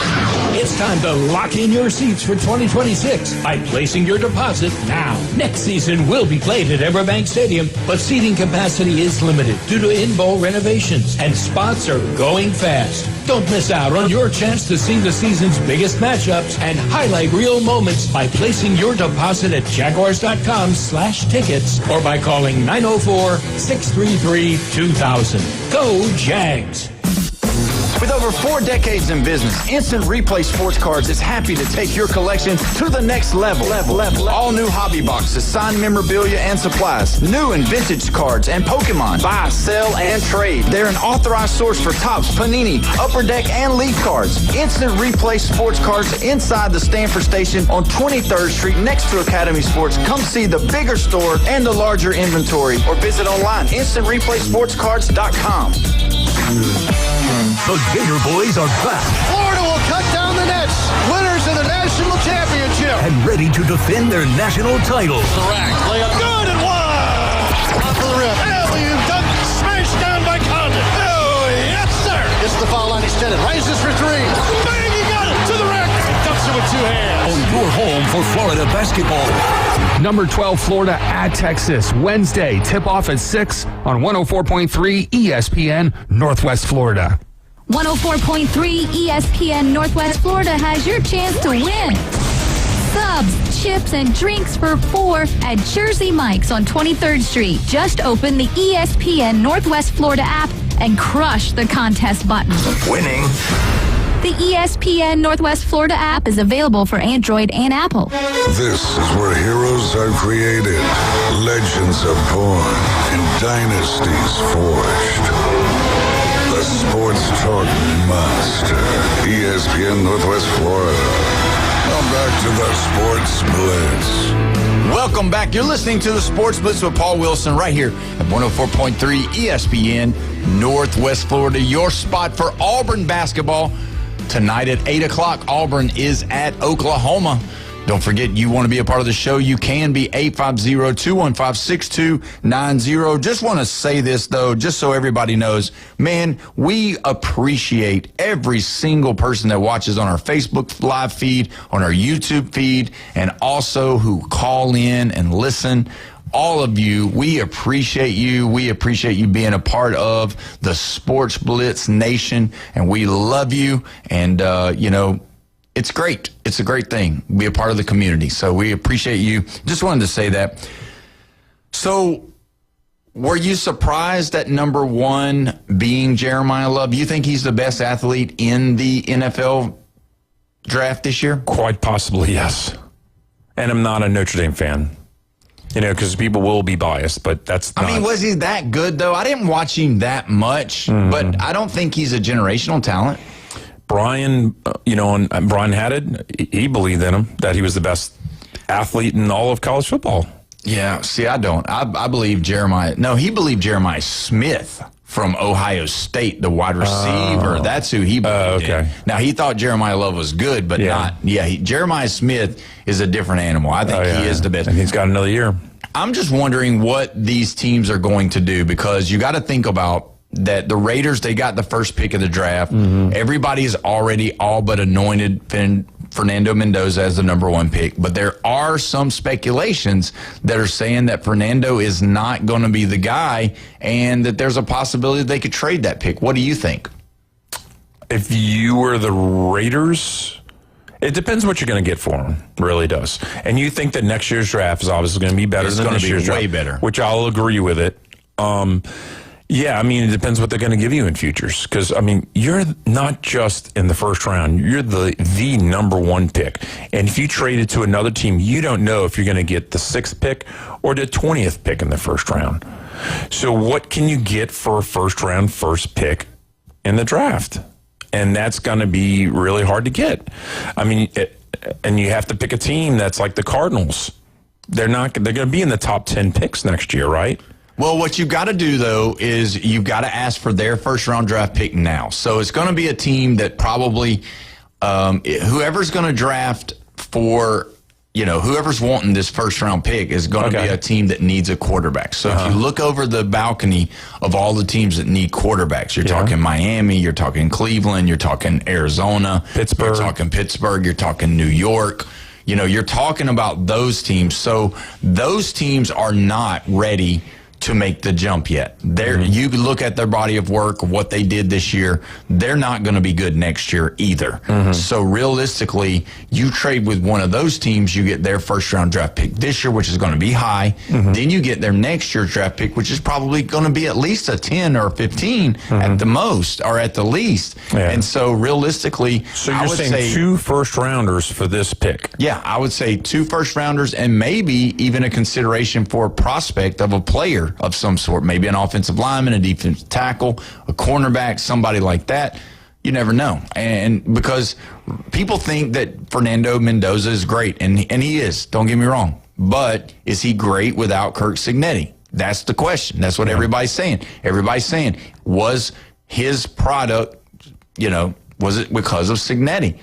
It's time to lock in your seats for 2026 by placing your deposit now. Next season will be played at Everbank Stadium, but seating capacity is limited due to in-bowl renovations, and spots are going fast. Don't miss out on your chance to see the season's biggest matchups and highlight real moments by placing your deposit at Jaguars.com/tickets or by calling 904-633-2000. Go Jags! With over 4 decades in business, Instant Replay Sports Cards is happy to take your collection to the next level. All new hobby boxes, signed memorabilia and supplies, new and vintage cards, and Pokemon. Buy, sell, and trade. They're an authorized source for Topps, Panini, Upper Deck, and Leaf cards. Instant Replay Sports Cards inside the Stanford Station on 23rd Street next to Academy Sports. Come see the bigger store and the larger inventory, or visit online, InstantReplaySportsCards.com. The Gator Boys are back. Florida will cut down the nets. Winners of the national championship. And ready to defend their national title. Correct. Layup good and one. Off the rim. Alley-oop dunk. Smashed down by It's the foul line extended. Raises for three. Bang! He got it to the rack. Dumps it with two hands. On your home for Florida basketball. Number 12, Florida at Texas. Wednesday, tip-off at 6 on 104.3 ESPN, Northwest Florida. 104.3 ESPN Northwest Florida has your chance to win. Subs, chips, and drinks for $4 at Jersey Mike's on 23rd Street. Just open the ESPN Northwest Florida app and crush the contest button. Winning. The ESPN Northwest Florida app is available for Android and Apple. This is where heroes are created, legends are born, and dynasties forged. The Sports Talk Monster, ESPN Northwest Florida. Now back to the Sports Blitz. Welcome back. You're listening to the Sports Blitz with Paul Wilson right here at 104.3 ESPN Northwest Florida. Your spot for Auburn basketball. Tonight at 8 o'clock, Auburn is at Oklahoma. Don't forget, you want to be a part of the show, you can be 850-215-6290. Just want to say this, though, just so everybody knows, man, we appreciate every single person that watches on our Facebook live feed, on our YouTube feed, and also who call in and listen. All of you, we appreciate you. We appreciate you being a part of the Sports Blitz Nation, and we love you. And, it's great. It's a great thing. Be a part of the community. So we appreciate you. Just wanted to say that. So were you surprised at number 1 being Jeremiah Love? You think he's the best athlete in the NFL draft this year? Quite possibly, yes. And I'm not a Notre Dame fan. Because people will be biased, but that's not. I mean, was he that good, though? I didn't watch him that much, but I don't think he's a generational talent. Brian, Brian Haddad, he believed in him, that he was the best athlete in all of college football. Yeah, see, I don't. I believe Jeremiah. No, he believed Jeremiah Smith from Ohio State, the wide receiver. That's who he believed in. Now, he thought Jeremiah Love was good, but not. Yeah, Jeremiah Smith is a different animal. I think he is the best. And he's got another year. I'm just wondering what these teams are going to do, because you got to think about that the Raiders, they got the first pick of the draft. Everybody's already all but anointed Fernando Mendoza as the number 1 pick. But there are some speculations that are saying that Fernando is not going to be the guy and that there's a possibility they could trade that pick. What do you think? If you were the Raiders, it depends what you're going to get for him. Really does. And you think that next year's draft is obviously going to be better than this year's draft. Way better. Which I'll agree with it. Yeah, I mean, it depends what they're going to give you in futures. Because, I mean, you're not just in the first round. You're the number 1 pick. And if you trade it to another team, you don't know if you're going to get the 6th pick or the 20th pick in the first round. So what can you get for a first-round first pick in the draft? And that's going to be really hard to get. I mean, and you have to pick a team that's like the Cardinals. They're going to be in the top 10 picks next year, right? Well, what you've got to do, though, is you've got to ask for their first-round draft pick now. So it's going to be a team that probably whoever's going to draft for, whoever's wanting this first-round pick is going to be a team that needs a quarterback. So if you look over the balcony of all the teams that need quarterbacks, you're talking Miami, you're talking Cleveland, you're talking Arizona, Pittsburgh, you're talking Pittsburgh, you're talking New York. You're talking about those teams. So those teams are not ready to make the jump yet. You look at their body of work, what they did this year, they're not going to be good next year either. So realistically, you trade with one of those teams, you get their first-round draft pick this year, which is going to be high. Then you get their next year's draft pick, which is probably going to be at least a 10 or 15 at the most, or at the least. And so realistically, so you're saying 2 first-rounders for this pick? Yeah, I would say 2 first-rounders and maybe even a consideration for a prospect of a player of some sort, maybe an offensive lineman, a defensive tackle, a cornerback, somebody like that. You never know. And because people think that Fernando Mendoza is great, and he is, don't get me wrong. But is he great without Kirk Cignetti? That's the question. That's what everybody's saying. Everybody's saying, was his product, was it because of Cignetti?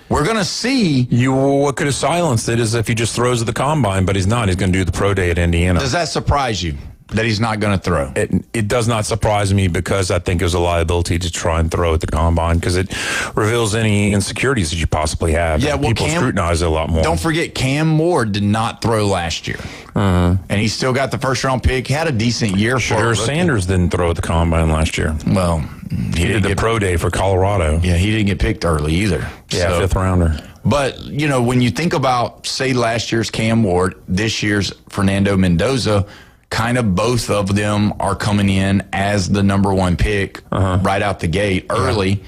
We're going to see. What could have silenced it is if he just throws at the combine, but he's not. He's going to do the pro day at Indiana. Does that surprise you? that he's not going to throw. It does not surprise me because I think it was a liability to try and throw at the combine because it reveals any insecurities that you possibly have. Yeah, well, people scrutinize it a lot more. Don't forget, Cam Ward did not throw last year. And he still got the first-round pick. He had a decent year for Sure, Sanders didn't throw at the combine last year. Well, he did the pro day for Colorado. Yeah, he didn't get picked early either. Yeah, so, 5th rounder. But, when you think about, say, last year's Cam Ward, this year's Fernando Mendoza, kind of both of them are coming in as the number 1 pick right out the gate early. Yeah.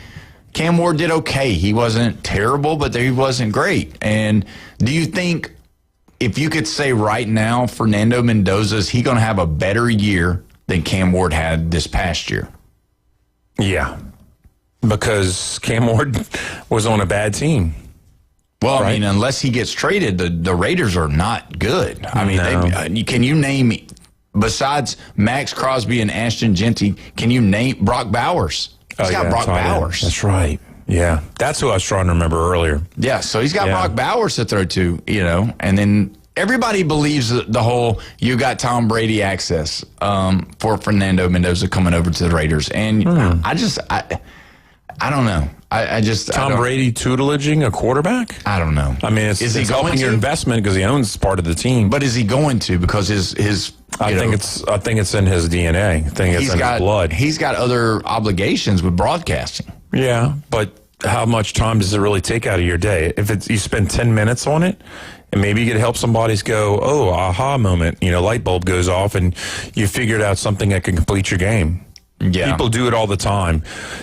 Cam Ward did okay. He wasn't terrible, but he wasn't great. And do you think, if you could say right now, Fernando Mendoza, is he going to have a better year than Cam Ward had this past year? Yeah, because Cam Ward was on a bad team. Well, right? I mean, unless he gets traded, the Raiders are not good. I mean, can you name, besides Max Crosby and Ashton Genty, can you name Brock Bowers? He's got Brock Bowers. That's right. Yeah, that's who I was trying to remember earlier. Yeah, so he's got Brock Bowers to throw to, and then everybody believes the whole you got Tom Brady access for Fernando Mendoza coming over to the Raiders. And I don't know. Tom Brady tutelaging a quarterback? I don't know. I mean, it's helping your investment because he owns part of the team. But is he going to? Because his I think it's in his DNA. I think it's in his blood. He's got other obligations with broadcasting. Yeah, but how much time does it really take out of your day? If you spend 10 minutes on it, and maybe you could help somebody go, oh, aha moment, light bulb goes off, and you figured out something that can complete your game. Yeah. People do it all the time.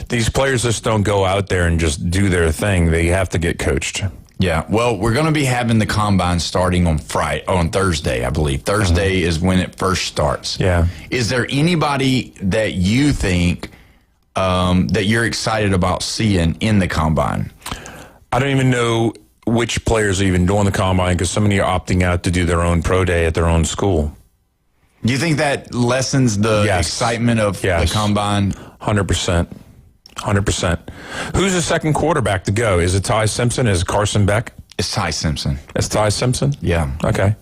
These players just don't go out there and just do their thing. They have to get coached. Yeah. Well, we're going to be having the combine starting on Thursday, I believe. Thursday is when it first starts. Yeah. Is there anybody that you think that you're excited about seeing in the combine? I don't even know which players are even doing the combine because so many are opting out to do their own pro day at their own school. Do you think that lessens the excitement of the combine? 100%. 100%. Who's the second quarterback to go? Is it Ty Simpson? Is it Carson Beck? It's Ty Simpson. It's Ty Simpson? Yeah. Okay.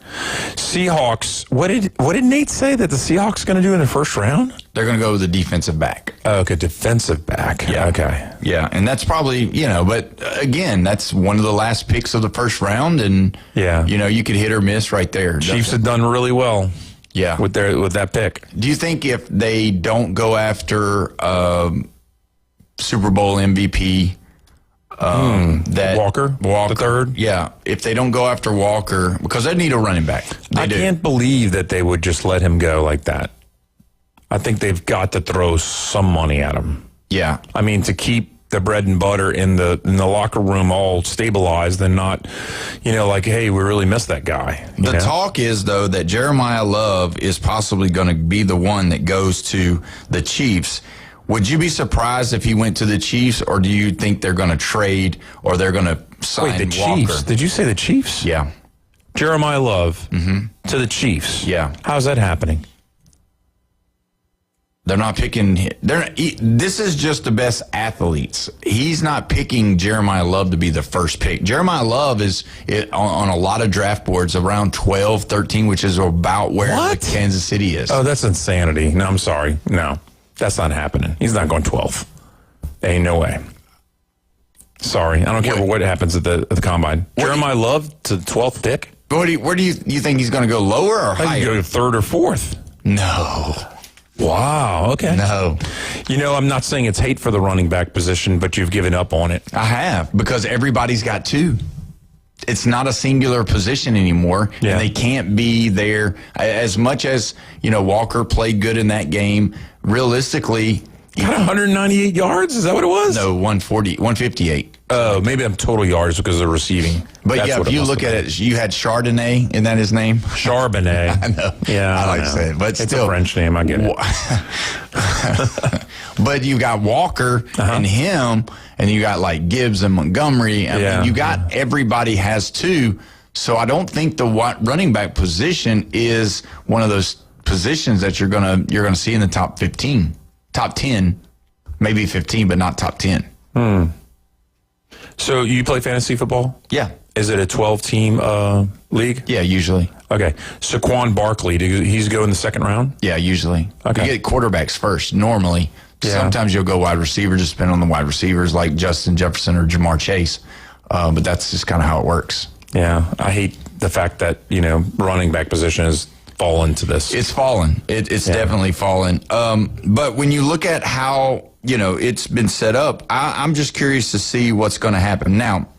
Seahawks. What did Nate say that the Seahawks are going to do in the first round? They're going to go with the defensive back. Oh, okay, defensive back. Yeah. Okay. Yeah, and that's probably, but again, that's one of the last picks of the first round, and you could hit or miss right there. Chiefs have done really well. Yeah. With that pick. Do you think if they don't go after Super Bowl MVP, that Walker, the third? Yeah. If they don't go after Walker, because they need a running back. I can't believe that they would just let him go like that. I think they've got to throw some money at him. Yeah. I mean, to keep the bread and butter in the locker room all stabilized and not, like, hey, we really miss that guy. The talk is, though, that Jeremiah Love is possibly going to be the one that goes to the Chiefs. Would you be surprised if he went to the Chiefs, or do you think they're going to trade or they're going to sign the Walker? Chiefs? Did you say the Chiefs? Yeah. Jeremiah Love to the Chiefs. Yeah. How's that happening? They're not picking. This is just the best athletes. He's not picking Jeremiah Love to be the first pick. Jeremiah Love is on a lot of draft boards around 12, 13, which is about where Kansas City is. Oh, that's insanity. No, I'm sorry. No, that's not happening. He's not going 12. Ain't no way. Sorry. I don't care what happens at the combine. Jeremiah Love to the 12th pick? Where do you think he's going to go, lower or higher? I think go third or fourth. No. Wow, okay. No. I'm not saying it's hate for the running back position, but you've given up on it. I have, because everybody's got two. It's not a singular position anymore, and they can't be there. As much as, Walker played good in that game, realistically... Got 198 yards? Is that what it was? No, 158. Oh, maybe I'm total yards because of receiving. But if you look at it, you had Chardonnay, isn't that his name? Charbonnet. I know. Yeah, I like to say it, but it's still a French name. I get it. But you got Walker and him, and you got like Gibbs and Montgomery. I mean, you got everybody has two. So I don't think the running back position is one of those positions that you're gonna see in the top 15. Top 10, maybe 15, but not top 10. So you play fantasy football? Yeah. Is it a 12-team league? Yeah, usually. Okay. Saquon Barkley, he's go in the second round? Yeah, usually. Okay. You get quarterbacks first, normally. Yeah. Sometimes you'll go wide receiver, just depending on the wide receivers like Justin Jefferson or Jamar Chase. But that's just kind of how it works. Yeah. I hate the fact that, running back position has fallen to this. It's fallen. It's definitely fallen. But when you look at how, it's been set up, I'm just curious to see what's going to happen. Now,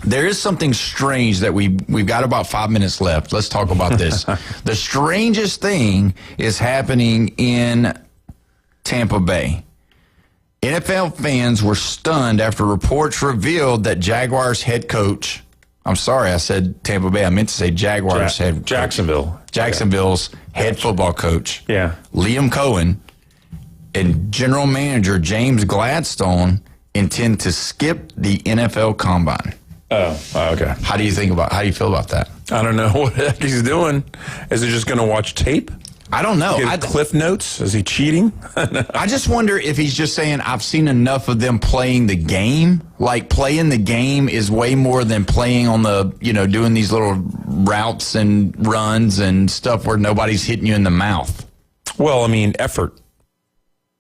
there is something strange that we've got about 5 minutes left. Let's talk about this. The strangest thing is happening in Tampa Bay. NFL fans were stunned after reports revealed that Jaguars head coach, I'm sorry, I said Tampa Bay. I meant to say Jaguars head Jacksonville. Jacksonville's head football coach, Yeah. Liam Cohen, and general manager James Gladstone intend to skip the NFL Combine. Oh, okay. How do you feel about that? I don't know what the heck he's doing. Is he just going to watch tape? I don't know. Cliff notes? Is he cheating? I just wonder if he's just saying, I've seen enough of them playing the game. Like, playing the game is way more than playing on the, doing these little routes and runs and stuff where nobody's hitting you in the mouth. Well, effort.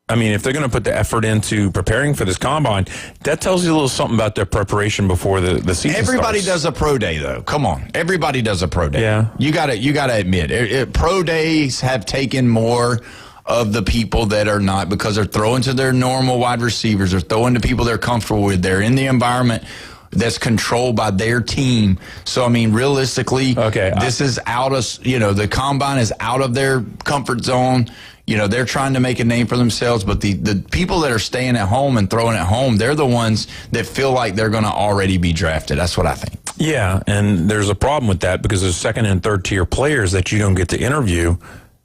If they're going to put the effort into preparing for this combine, that tells you a little something about their preparation before the season Everybody starts. does a pro day, though. Come on. Everybody does a pro day. Yeah. You gotta admit, pro days have taken more of the people that are not, because they're throwing to their normal wide receivers. They're throwing to people they're comfortable with. They're in the environment that's controlled by their team. So, realistically, this is out of, the combine is out of their comfort zone. They're trying to make a name for themselves, but the people that are staying at home and throwing at home, they're the ones that feel like they're going to already be drafted. That's what I think. Yeah, and there's a problem with that because there's second and third tier players that you don't get to interview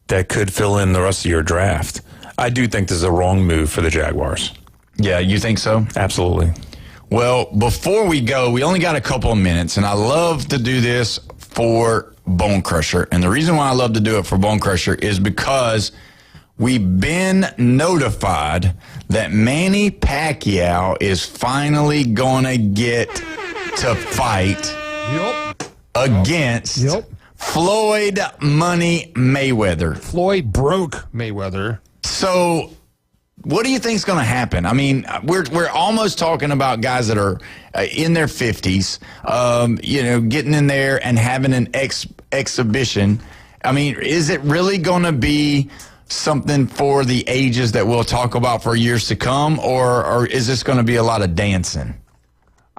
that could fill in the rest of your draft. I do think this is a wrong move for the Jaguars. Yeah, you think so? Absolutely. Well, before we go, we only got a couple of minutes, and I love to do this for Bone Crusher. And the reason why I love to do it for Bone Crusher is because we've been notified that Manny Pacquiao is finally going to get to fight against Floyd Money Mayweather. Floyd broke Mayweather. So what do you think is going to happen? We're almost talking about guys that are in their 50s, getting in there and having an exhibition. Is it really going to be something for the ages that we'll talk about for years to come, or is this going to be a lot of dancing?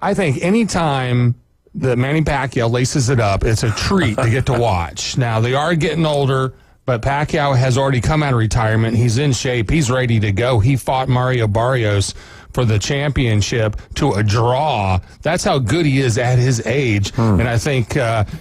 I think anytime that Manny Pacquiao laces it up, it's a treat to get to watch. Now, they are getting older, but Pacquiao has already come out of retirement. He's in shape. He's ready to go. He fought Mario Barrios for the championship to a draw. That's how good he is at his age. And I think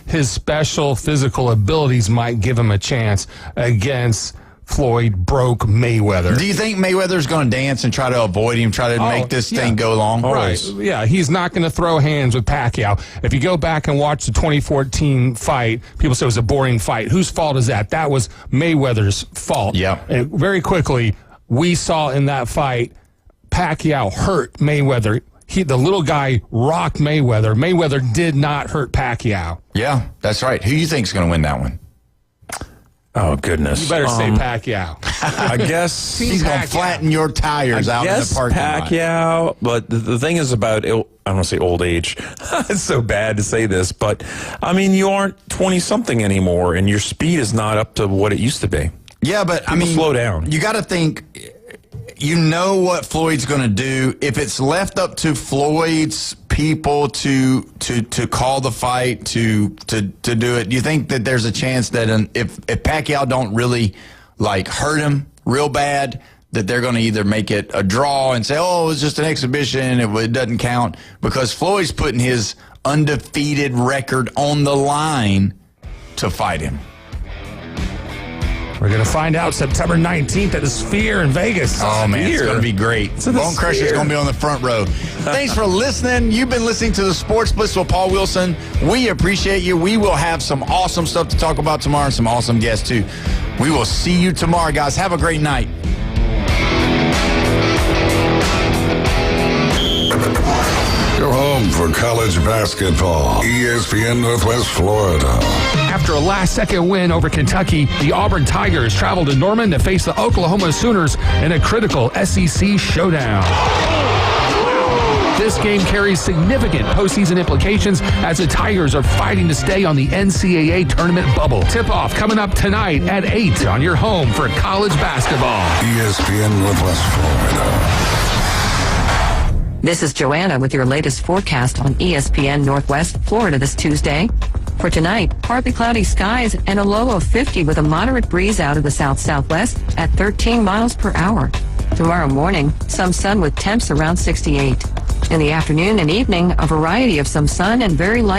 his special physical abilities might give him a chance against Floyd broke Mayweather. Do you think Mayweather's going to dance and try to avoid him, try to make this thing go long? Right. Yeah, he's not going to throw hands with Pacquiao. If you go back and watch the 2014 fight, people say it was a boring fight. Whose fault is that? That was Mayweather's fault. Yeah. And very quickly, we saw in that fight, Pacquiao hurt Mayweather. The little guy rocked Mayweather. Mayweather did not hurt Pacquiao. Yeah, that's right. Who do you think is going to win that one? Oh, goodness. You better say Pacquiao. I guess he's going to flatten your tires out in the parking lot. Pacquiao, but the thing is about, I don't want to say old age. It's so bad to say this, but, you aren't 20-something anymore, and your speed is not up to what it used to be. Yeah, but, People slow down. You got to think, what Floyd's going to do. If it's left up to Floyd's people to call the fight, to do it, do you think that there's a chance that if Pacquiao don't really hurt him real bad, that they're going to either make it a draw and say, oh, it's just an exhibition, it doesn't count, because Floyd's putting his undefeated record on the line to fight him? We're going to find out September 19th at the Sphere in Vegas. Oh, man, it's going to be great. Bone Crusher's going to be on the front row. Thanks for listening. You've been listening to the Sports Blitz with Paul Wilson. We appreciate you. We will have some awesome stuff to talk about tomorrow and some awesome guests, too. We will see you tomorrow, guys. Have a great night. Your home for college basketball. ESPN Northwest Florida. After a last-second win over Kentucky, the Auburn Tigers travel to Norman to face the Oklahoma Sooners in a critical SEC showdown. This game carries significant postseason implications as the Tigers are fighting to stay on the NCAA tournament bubble. Tip-off coming up tonight at 8 on your home for college basketball. ESPN Northwest Florida. This is Joanna with your latest forecast on ESPN Northwest Florida this Tuesday. For tonight, partly cloudy skies and a low of 50 with a moderate breeze out of the south-southwest at 13 miles per hour. Tomorrow morning, some sun with temps around 68. In the afternoon and evening, a variety of some sun and very light